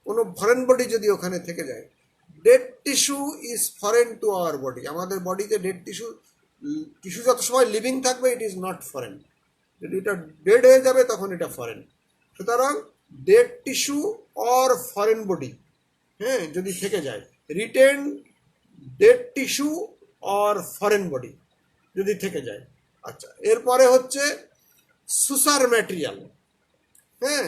[SPEAKER 1] কোনো ফরেন বডি যদি ওখানে থেকে যায়, dead tissue is foreign to our body. আমাদের বডিতে ডেড টিস্যু যত সময় লিভিং থাকবে ইট ইজ নট ফরেন, যদি এটা ডেড হয়ে যাবে তখন এটা ফরেন। সুতরাং dead tissue or foreign body, হ্যাঁ, যদি থেকে যায়, written dead tissue or foreign body যদি থেকে যায়। আচ্ছা, এরপরে হচ্ছে সুসার ম্যাটেরিয়াল, হ্যাঁ,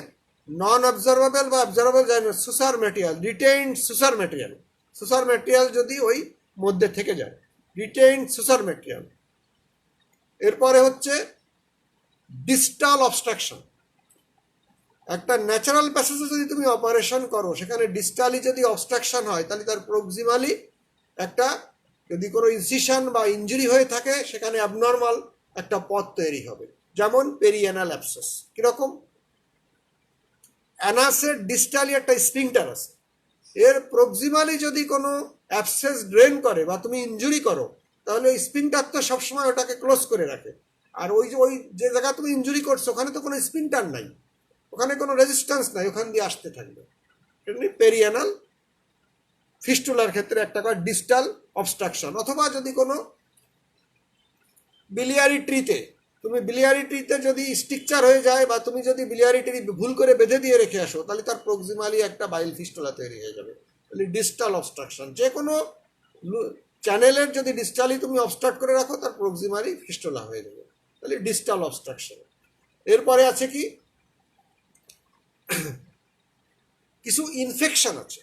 [SPEAKER 1] নন অবজারভেবল বা অবজারভেবল যায় না, সুসার ম্যাটেরিয়াল, রিটেইনড সুসার ম্যাটেরিয়াল, সুসার ম্যাটেরিয়াল যদি ওই মধ্যে থেকে যায়, রিটেইনড সুসার ম্যাটেরিয়াল। এরপরে হচ্ছে ডিস্টাল অবস্ট্রাকশন। একটা ন্যাচারাল প্যাসেজে যদি তুমি অপারেশন করো, সেখানে ডিস্টালি যদি অবস্ট্রাকশন হয়, তাহলে তার প্রক্সিমালি একটা, যদি কোনো ইনসিশন বা ইনজুরি হয়ে থাকে, সেখানে অ্যাবনর্মাল একটা পথ তৈরি হবে, যেমন পেরিয়ানাল অ্যাবসেস। কিরকম, অ্যানাসের ডিস্টালি একটা স্ফিংটার আছে, এর প্রক্সিমালি যদি কোনো অ্যাবসেস ড্রেন করে বা তুমি ইনজুরি করো, তাহলে ওই স্ফিংটার তো সবসময় ওটাকে ক্লোজ করে রাখে। আর ওই যে জায়গা তুমি ইনজুরি করছো ওখানে তো কোনো স্ফিংটার নাই, ওখানে কোনো রেজিস্ট্যান্স নাই, ওখান দিয়ে আসতে থাকবে। এমনি পেরিয়ানাল ফিস্টুলার ক্ষেত্রে একটা করে ডিস্টাল অবস্ট্রাকশন। অথবা যদি কোনো বিলিয়ারি ট্রিতে, তুমি বিলিয়ারি ট্রিতে যদি স্ট্রিকচার হয়ে যায় বা তুমি যদি বিলিয়ারি ট্রি ভুল করে বেঁধে দিয়ে রেখে আসো, তাহলে তার প্রক্সিমালি একটা বাইল ফিস্টুলা তৈরি হয়ে যাবে। তাহলে ডিস্টাল অবস্ট্রাকশন, যে কোনো চ্যানেলের যদি ডিস্টালি তুমি অবস্ট্রাক্ট করে রাখো, তার প্রক্সিমালি ফিস্টুলা হয়ে যাবে, তাহলে ডিস্টাল অবস্ট্রাকশন। এরপরে আছে কি, কিছু ইনফেকশন আছে,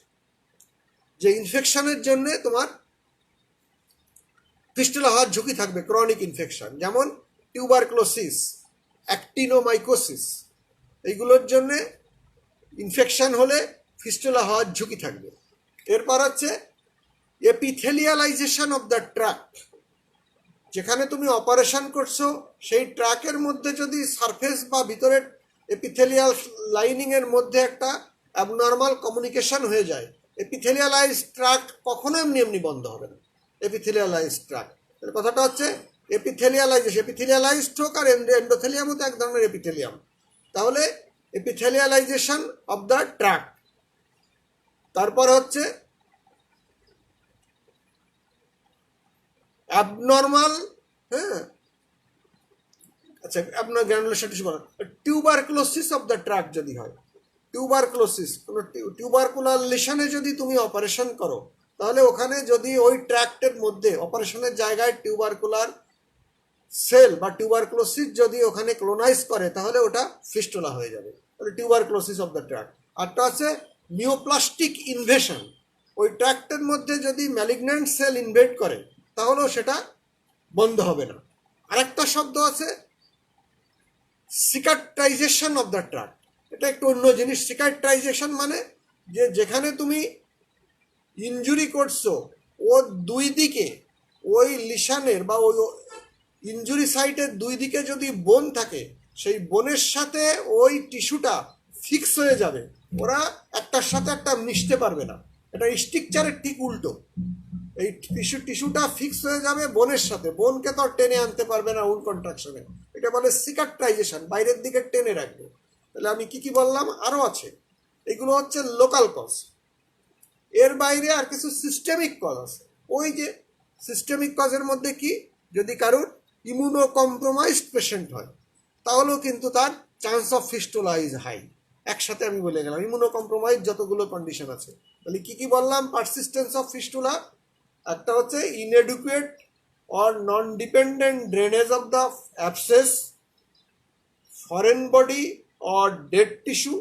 [SPEAKER 1] যে ইনফেকশনের জন্য তোমার ফিস্টুলা হওয়ার ঝুঁকি থাকবে, ক্রনিক ইনফেকশন, যেমন টিউবারক্লোসিস, অ্যাক্টিনোমাইকোসিস, এইগুলোর জন্যে ইনফেকশন হলে ফিস্টুলা হওয়ার ঝুঁকি থাকবে। এরপর হচ্ছে এপিথেলিয়ালাইজেশন অফ দ্য ট্র্যাক্ট, যেখানে তুমি অপারেশন করছো সেই ট্র্যাকের মধ্যে যদি সারফেস বা ভিতরের এপিথেলিয়াল লাইনিংয়ের মধ্যে একটা অ্যাবনর্মাল কমিউনিকেশন হয়ে যায়, এপিথেলিয়ালাইজ ট্র্যাক্ট কখনো এমনি এমনি বন্ধ হবে না। এপিথেলিয়ালাইজ ট্র্যাক্ট, এর কথাটা হচ্ছে এপিথেলিয়ালাইজেশন, এপিথেলিয়ালাইজড হোক আর এন্ডোথেলিয়াম তো এক ধরনের এপিথেলিয়াম, তাহলে এপিথেলিয়ালাইজেশন অফ দ্য ট্র্যাক্ট। তারপর হচ্ছে অ্যাবনর্মাল, হ্যাঁ, আচ্ছা, আপনার গ্র্যানুলেশন টিস্যু বলা, টিউবারক্লোসিস অফ দ্য ট্র্যাক্ট যদি হয়, টিউবারক্লোসিস, কোনো টিউবারকুলার লিশনে যদি তুমি অপারেশন করো, তাহলে ওখানে যদি ওই ট্র্যাক্টের মধ্যে অপারেশনের জায়গায় টিউবারকুলার সেল বা টিউবারক্লোসিস যদি ওখানে ক্লোনাইজ করে, তাহলে ওটা ফিস্টুলা হয়ে যাবে, তাহলে টিউবারক্লোসিস অফ দ্য ট্র্যাক্ট। আরটা আছে নিওপ্লাস্টিক ইনভেশন, ওই ট্র্যাক্টের মধ্যে যদি ম্যালিগন্যান্ট সেল ইনভেড করে, তাহলেও সেটা বন্ধ হবে না। আরেকটা শব্দ আছে সিকাট্রাইজেশন অফ দ্য ট্র্যাক্ট, এটা একটু অন্য জিনিস। সিকাট্রাইজেশন মানে যে যেখানে তুমি ইনজুরি করছো ওর দুই দিকে ওই লিশানের বা ওই ইনজুরি সাইটের দুই দিকে যদি বোন থাকে, সেই বোনের সাথে ওই টিস্যুটা ফিক্স হয়ে যাবে, ওরা একটার সাথে একটা মিশতে পারবে না। এটা স্ট্রাকচারের ঠিক উল্টো। এই টিস্যুটা ফিক্স হয়ে যাবে বোনের সাথে, বোনকে তো আর টেনে আনতে পারবে না উন কন্ট্রাকশনে। এটা বলে সিকাট্রাইজেশন, বাইরের দিকে টেনে রাখবে। তাহলে আমি কি কি বললাম, আরও আছে। এগুলো হচ্ছে লোকাল কজ। এর বাইরে আর কিছু সিস্টেমিক কজ আছে। ওই যে সিস্টেমিক কজের মধ্যে কি, যদি কারোর ইমিউনো কম্প্রোমাইজড পেশেন্ট হয়, তাহলেও কিন্তু তার chance of fistula is high. একসাথে আমি বলে গেলাম ইমিউনো কম্প্রোমাইজ যতগুলো কন্ডিশন আছে। তাহলে কি কি বললাম, পারসিস্টেন্স অফ ফিস্টুলা, একটা হচ্ছে inadequate or non dependent drainage of the abscess, foreign body or dead tissue,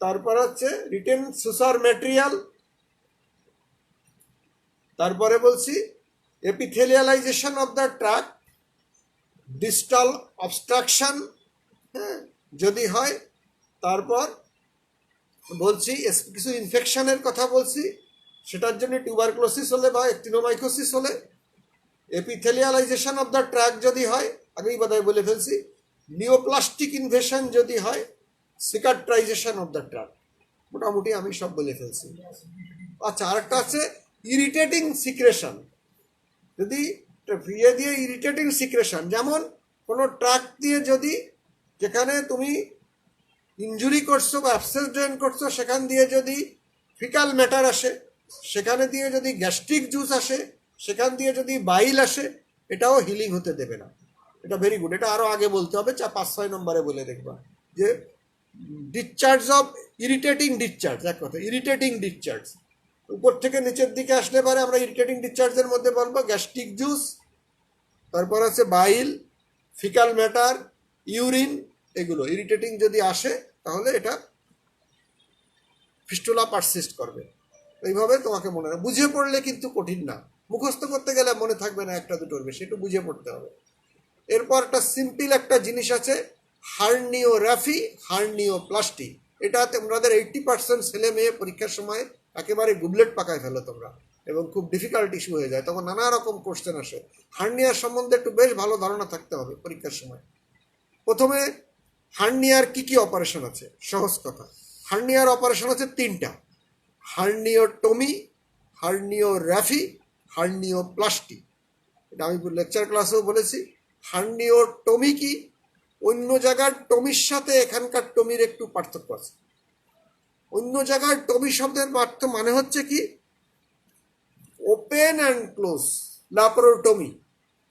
[SPEAKER 1] তারপর হচ্ছে রিটেন সুসার ম্যাটেরিয়াল, তারপরে বলছি epithelialisation of the tract, distal obstruction, হ্যাঁ যদি হয়, তারপর বলছি কিছু ইনফেকশনের কথা বলছি, সেটার জন্য টিউবারক্লোসিস হলে বা অ্যাক্টিনোমাইকোসিস হলে, এপিথেলিয়ালাইজেশন অফ দ্য ট্রাক যদি হয়, আগেই বোধহয় বলে ফেলছি, নিওপ্লাস্টিক ইনভেশন যদি হয়, সিকাট্রাইজেশন অফ দ্য ট্রাক। মোটামুটি আমি সব বলে ফেলছি। আচ্ছা, আরেকটা আছে ইরিটেটিং সিক্রেশন। যদি ইয়ে দিয়ে ইরিটেটিং সিক্রেশন, যেমন কোনো ট্রাক দিয়ে যদি, যেখানে তুমি ইনজুরি করছো বা অ্যাবসেস ড্রেন করছো, সেখান দিয়ে যদি ফিকাল ম্যাটার আসে, সেখানে দিয়ে যদি গ্যাস্ট্রিক জুস আসে, সেখান দিয়ে যদি বাইল আসে, এটাও হিলিং হতে দেবে না। এটা ভেরি গুড। এটা আরও আগে বলতে হবে, 5-6 নম্বরে বলে দেখবা যে ডিসচার্জ অফ ইরিটেটিং ডিসচার্জ, এক কথা ইরিটেটিং ডিসচার্জ। উপর থেকে নিচের দিকে আসলে পারে আমরা ইরিটেটিং ডিসচার্জের মধ্যে বলবো গ্যাস্ট্রিক জুস, তারপর আছে বাইল, ফিকাল ম্যাটার, ইউরিন, এগুলো ইরিটেটিং যদি আসে তাহলে এটা ফিস্টুলা পারসিস্ট করবে। এইভাবে তোমাকে মনে হয়, বুঝে পড়লে কিন্তু কঠিন না, মুখস্থ করতে গেলে মনে থাকবে না একটা দুটোর বেশি, একটু বুঝে পড়তে হবে। এরপর একটা সিম্পল একটা জিনিস আছে, হার্নিওগ্রাফি, হার্নিওপ্লাস্টি। এটা তোমাদের 80% ছেলে মেয়ে পরীক্ষার সময় একেবারে গুবলেট পাকায় ফেলো তোমরা, এবং খুব ডিফিকাল্ট ইস্যু হয়ে যায়, তখন নানা রকম কোশ্চেন আসে। হার্নিয়ার সম্বন্ধে একটু বেশ ভালো ধারণা থাকতে হবে পরীক্ষার সময়। প্রথমে হার্নিয়ার কি কি অপারেশন আছে, সহজ কথা। হার্নিয়ার অপারেশন আছে 3টা: হার্নিওটমি, হার্নিওগ্রাফি, হার্নিওপ্লাস্টি। এটা আমি লেকচার ক্লাসেও বলেছি। হার্নিওটমি কি, অন্য জায়গার টমির সাথে এখানকার টমির একটু পার্থক্য আছে। অন্য জায়গার টমি শব্দের মানে হচ্ছে কি, open and close. Laparotomy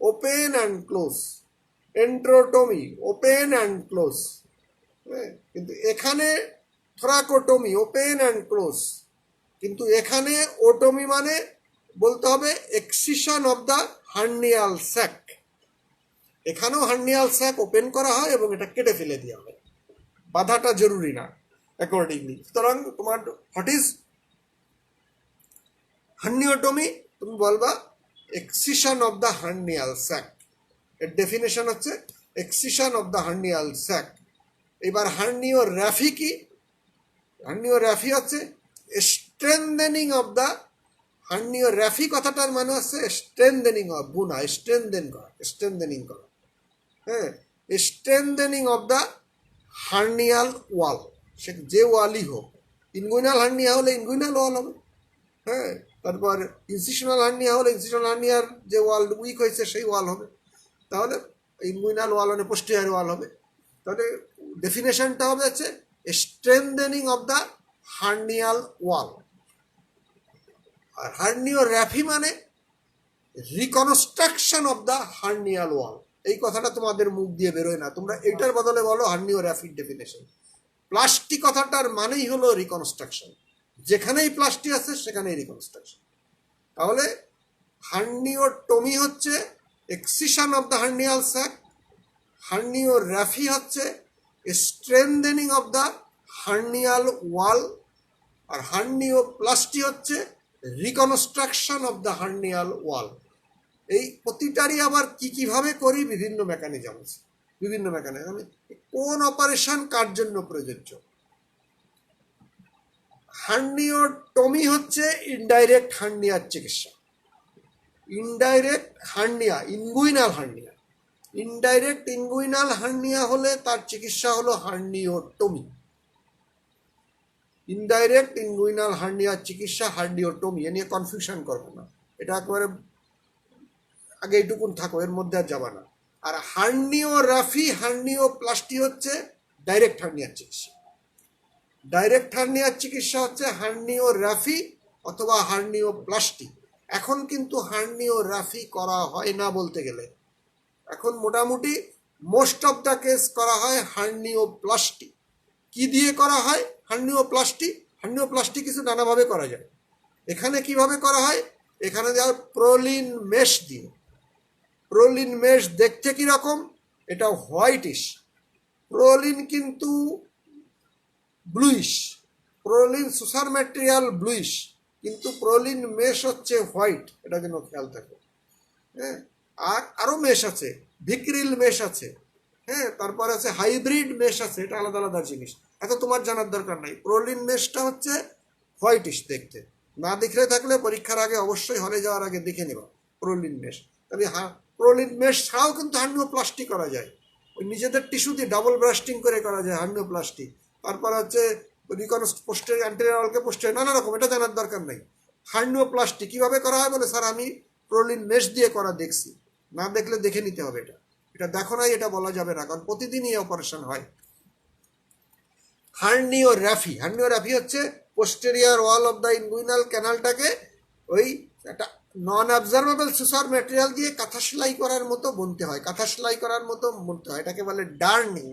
[SPEAKER 1] open and close, enterotomy open and close, কিন্তু এখানে থ্রাকোটমি ওপেন অ্যান্ড ক্লোজ। কিন্তু এখানে ওটমি মানে বলতে হবে excision of the hernial sec. এখানেও হার্নিয়াল স্যাক ওপেন করা হয় এবং এটা কেটে ফেলে দেওয়া হয়, বাধাটা জরুরি না অ্যাকর্ডিংলি। সুতরাং তোমার হোয়াট ইজ হার্নিওটমি, তুমি বলবা excision of the hernial sec. এর ডেফিনেশন হচ্ছে excision of the hernial sec. এবার হার্নিওগ্রাফি কি, হার্নিওগ্রাফি হচ্ছে স্ট্রেনদেনিং অফ দ্য, হার্নিওগ্রাফি কথাটার মানে হচ্ছে স্ট্রেনদেনিং অফ, বুনা স্ট্রেনদেন করা, স্ট্রেনদেনিং করা, হ্যাঁ, স্ট্রেনদেনিং অফ দ্য হার্নিয়াল ওয়াল, সে যে ওয়ালই হোক। ইনগুইনাল হার্নিয়া হলে ইনগুইনাল ওয়াল হবে, হ্যাঁ, তারপর ইনসিশনাল হার্নিয়া হলে ইনসিশনাল হার্নিয়ার যে ওয়াল উইক হয়েছে সেই ওয়াল হবে, তাহলে ইনগুইনাল ওয়াল মানে পোস্টিরিয়র ওয়াল হবে। তাহলে ডেফিনেশনটা হবে হচ্ছে strengthening of the hernial wall. আর হার্নিওগ্রাফি মানে reconstruction of the hernial wall. এই কথাটা তোমাদের মুখ দিয়ে বেরোয় না, তোমরা এটার বদলে বলো হার্নিওগ্রাফির ডেফিনেশন। প্লাস্টি কথাটার মানেই হলো রিকনস্ট্রাকশন, যেখানেই প্লাস্টি আছে সেখানেই রিকনস্ট্রাকশন। তাহলে হার্নিওটমি হচ্ছে excision of the hernial sac, herniography হচ্ছে strengthening of the hernial wall, আর হার্নিওপ্লাস্টি হচ্ছে reconstruction of the hernial wall. এই প্রতিটারই আবার কি কিভাবে করি, বিভিন্ন মেকানিজম আছে, বিভিন্ন মেকানিজম। কোন অপারেশন কার জন্য প্রযোজ্য। হার্নিওটমি হচ্ছে ইনডাইরেক্ট হার্নিয়ার চিকিৎসা, indirect hernia, inguinal hernia. Indirect inguinal hernia হলে তার চিকিৎসা হলো হার্নিওটমি। ইনডাইরেক্ট ইনগুইনাল হার্নিয়ার চিকিৎসা হার্নিওটমি, এ নিয়ে কনফিউশন করবে না, এটা একেবারে আগে এইটুকুন থাকো, এর মধ্যে আর যাবা না। আর হার্নিওরাফি, হার্নিওপ্লাস্টি হচ্ছে ডাইরেক্ট হার্নিয়ার চিকিৎসা। ডাইরেক্ট হার্নিয়ার চিকিৎসা হচ্ছে হার্নিওরাফি অথবা হার্নিওপ্লাস্টি। এখন কিন্তু হার্নিওরাফি করা হয় না বলতে গেলে, এখন মোটামুটি মোস্ট অফ দ্য কেস করা হয় হার্নিওপ্লাস্টি। কি দিয়ে করা হয় হার্নিওপ্লাস্টি? হার্নিওপ্লাস্টি কিছু নানাভাবে করা যায়। এখানে কিভাবে করা হয়? এখানে দেওয়া প্রোলিন মেশ দিয়ে। প্রোলিন মেশ দেখতে কিরকম? এটা হোয়াইটিশ। প্রোলিন কিন্তু ব্লুইশ, প্রোলিন সুসার ম্যাটেরিয়াল ব্লুইশ, কিন্তু প্রোলিন মেশ হচ্ছে হোয়াইট, এটা যেন খেয়াল থাকে। হ্যাঁ, আর আরও মেশ আছে, ভিক্রিল মেশ আছে, হ্যাঁ, তারপর আছে হাইব্রিড মেশ আছে, এটা আলাদা আলাদা জিনিস, এত তোমার জানার দরকার নাই। প্রোলিন মেশটা হচ্ছে হোয়াইটিশ দেখতে, না দেখলে থাকলে পরীক্ষার আগে অবশ্যই হলে যাওয়ার আগে দেখে নেবা প্রোলিন মেশ। তবে প্রোলিন মেশ ছাড়াও কিন্তু হার্নিওপ্লাস্টি করা যায়, ওই নিজেদের টিস্যু দিয়ে ডাবল ব্রাস্টিং করে করা যায় হার্নিওপ্লাস্টি। তারপর হচ্ছে পোস্টের অ্যান্টেরিয়রকে পোস্টের, নানা রকম, এটা জানার দরকার নাই। হার্নিওপ্লাস্টি কিভাবে করা হয় বলে, স্যার আমি প্রোলিন মেশ দিয়ে করা দেখছি, না দেখলে দেখে নিতে হবে। এটা এটা দেখো নাই, এটা বলা যাবে না, কারণ প্রতিদিনই অপারেশন হয়। হার্নিওরাফি, হার্নিওরাফি হচ্ছে posterior wall of the inguinal ক্যানালটাকে ওই একটা নন অবজারভেবল সুসার ম্যাটেরিয়াল দিয়ে কাঁথা সেলাই করার মতো বুনতে হয়, কাঁথা সেলাই করার মতো বুনতে হয়, এটাকে বলে ডার্নিং।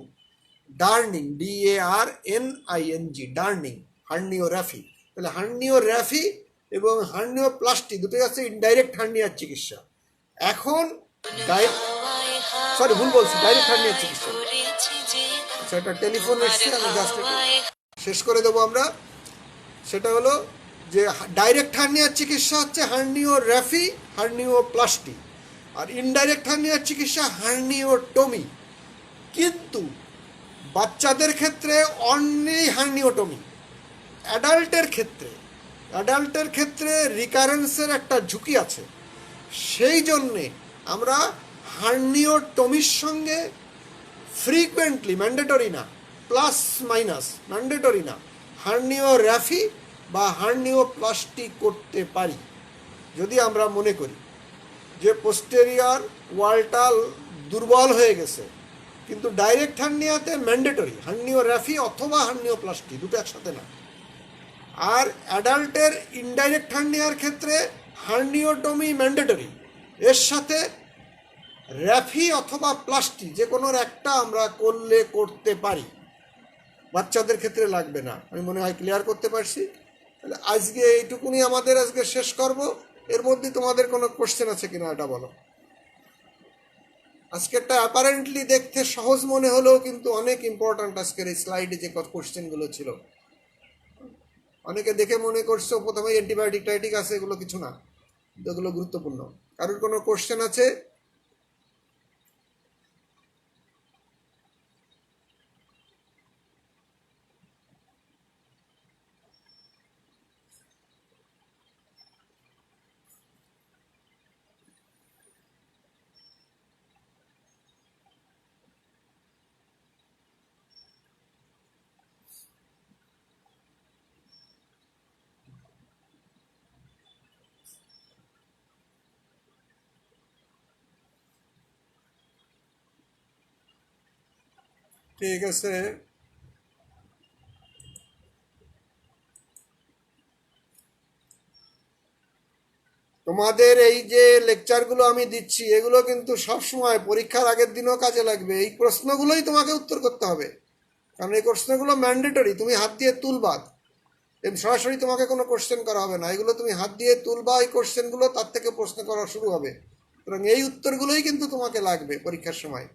[SPEAKER 1] ডার্নিং, DARNING, ডার্নিং, হার্নিওরাফি। তাহলে হার্নিওরাফি এবং হার্নিওপ্লাস্টি দুটোই আছে ইনডাইরেক্ট হার্নিয়ার চিকিৎসা। এখন সরি ভুল বলছি, ডাইরেক্ট হার্নিয়ার চিকিৎসা। আচ্ছা, একটা টেলিফোন এসছে, আমি জাস্ট শেষ করে দেবো আমরা। সেটা হলো যে ডাইরেক্ট হার্নিয়ার চিকিৎসা হচ্ছে হার্নিওরাফি, হার্নিওপ্লাস্টি, আর ইনডাইরেক্ট হার্নিয়ার চিকিৎসা হার্নিওটমি। কিন্তু বাচ্চাদের ক্ষেত্রে অনলি হার্নিওটমি। অ্যাডাল্টের ক্ষেত্রে রিকারেন্সের একটা ঝুঁকি আছে, সেই জন্যে আমরা হার্নিওটমির সঙ্গে ফ্রিকুয়েন্টলি, ম্যান্ডেটরি না, প্লাস মাইনাস, ম্যান্ডেটরি না, হার্নিওরাফি বা হার্নিওপ্লাস্টি করতে পারি যদি আমরা মনে করি যে পোস্টেরিয়ার ওয়ালটা দুর্বল হয়ে গেছে। কিন্তু ডাইরেক্ট হার্নিয়াতে ম্যান্ডেটরি হার্নিওরাফি অথবা হার্নিওপ্লাস্টি, দুটো একসাথে না। আর অ্যাডাল্টের ইনডাইরেক্ট হার্নিয়ার ক্ষেত্রে হার্নিওটমি ম্যান্ডেটরি, এর সাথে র্যাফি অথবা প্লাস্টি যে কোনো একটা আমরা করতে পারি, বাচ্চাদের ক্ষেত্রে লাগবে না। আমি মনে হয় ক্লিয়ার করতে পারছি। তাহলে আজকে এইটুকুনি আমাদের আজকে শেষ করব। এর মধ্যে তোমাদের কোনো কোশ্চেন আছে কিনা এটা বলো। আজকেরটা অ্যাপারেন্টলি দেখতে সহজ মনে হলেও কিন্তু অনেক ইম্পর্ট্যান্ট। আজকের এই স্লাইডে যে কোশ্চেনগুলো ছিল, অনেকে দেখে মনে করছো প্রথমে অ্যান্টিবায়োটিক টাইটিক আছে, এগুলো কিছু না, এগুলো গুরুত্বপূর্ণ। কারোর কোনো কোশ্চেন আছে? ঠিক আছে, তোমাদের এই যে লেকচারগুলো আমি দিচ্ছি এগুলো কিন্তু সবসময় পরীক্ষার আগের দিনও কাজে লাগবে। এই প্রশ্নগুলোই তোমাকে উত্তর করতে হবে, কারণ এই প্রশ্নগুলো ম্যান্ডেটরি, তুমি হাত দিয়ে তুলবা, সরাসরি তোমাকে কোনো কোশ্চেন করা হবে না, এগুলো তুমি হাত দিয়ে তুলবা, এই কোশ্চেনগুলো তার থেকে প্রশ্ন করা শুরু হবে। সুতরাং এই উত্তরগুলোই কিন্তু তোমাকে লাগবে পরীক্ষার সময়।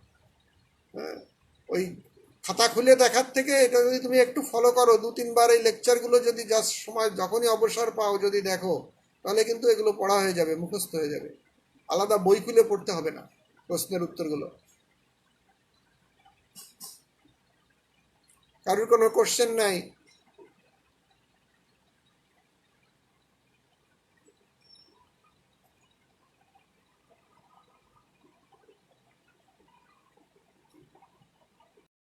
[SPEAKER 1] হ্যাঁ, ওই খাতা খুলে দেখার থেকে এটা যদি তুমি একটু ফলো করো, 2-3 বার এই লেকচারগুলো যদি সময় যখনই অবসর পাও যদি দেখো, তাহলে কিন্তু এগুলো পড়া হয়ে যাবে, মুখস্থ হয়ে যাবে, আলাদা বই খুলে পড়তে হবে না প্রশ্নের উত্তরগুলো। কারোর কোনো কোশ্চেন নাই?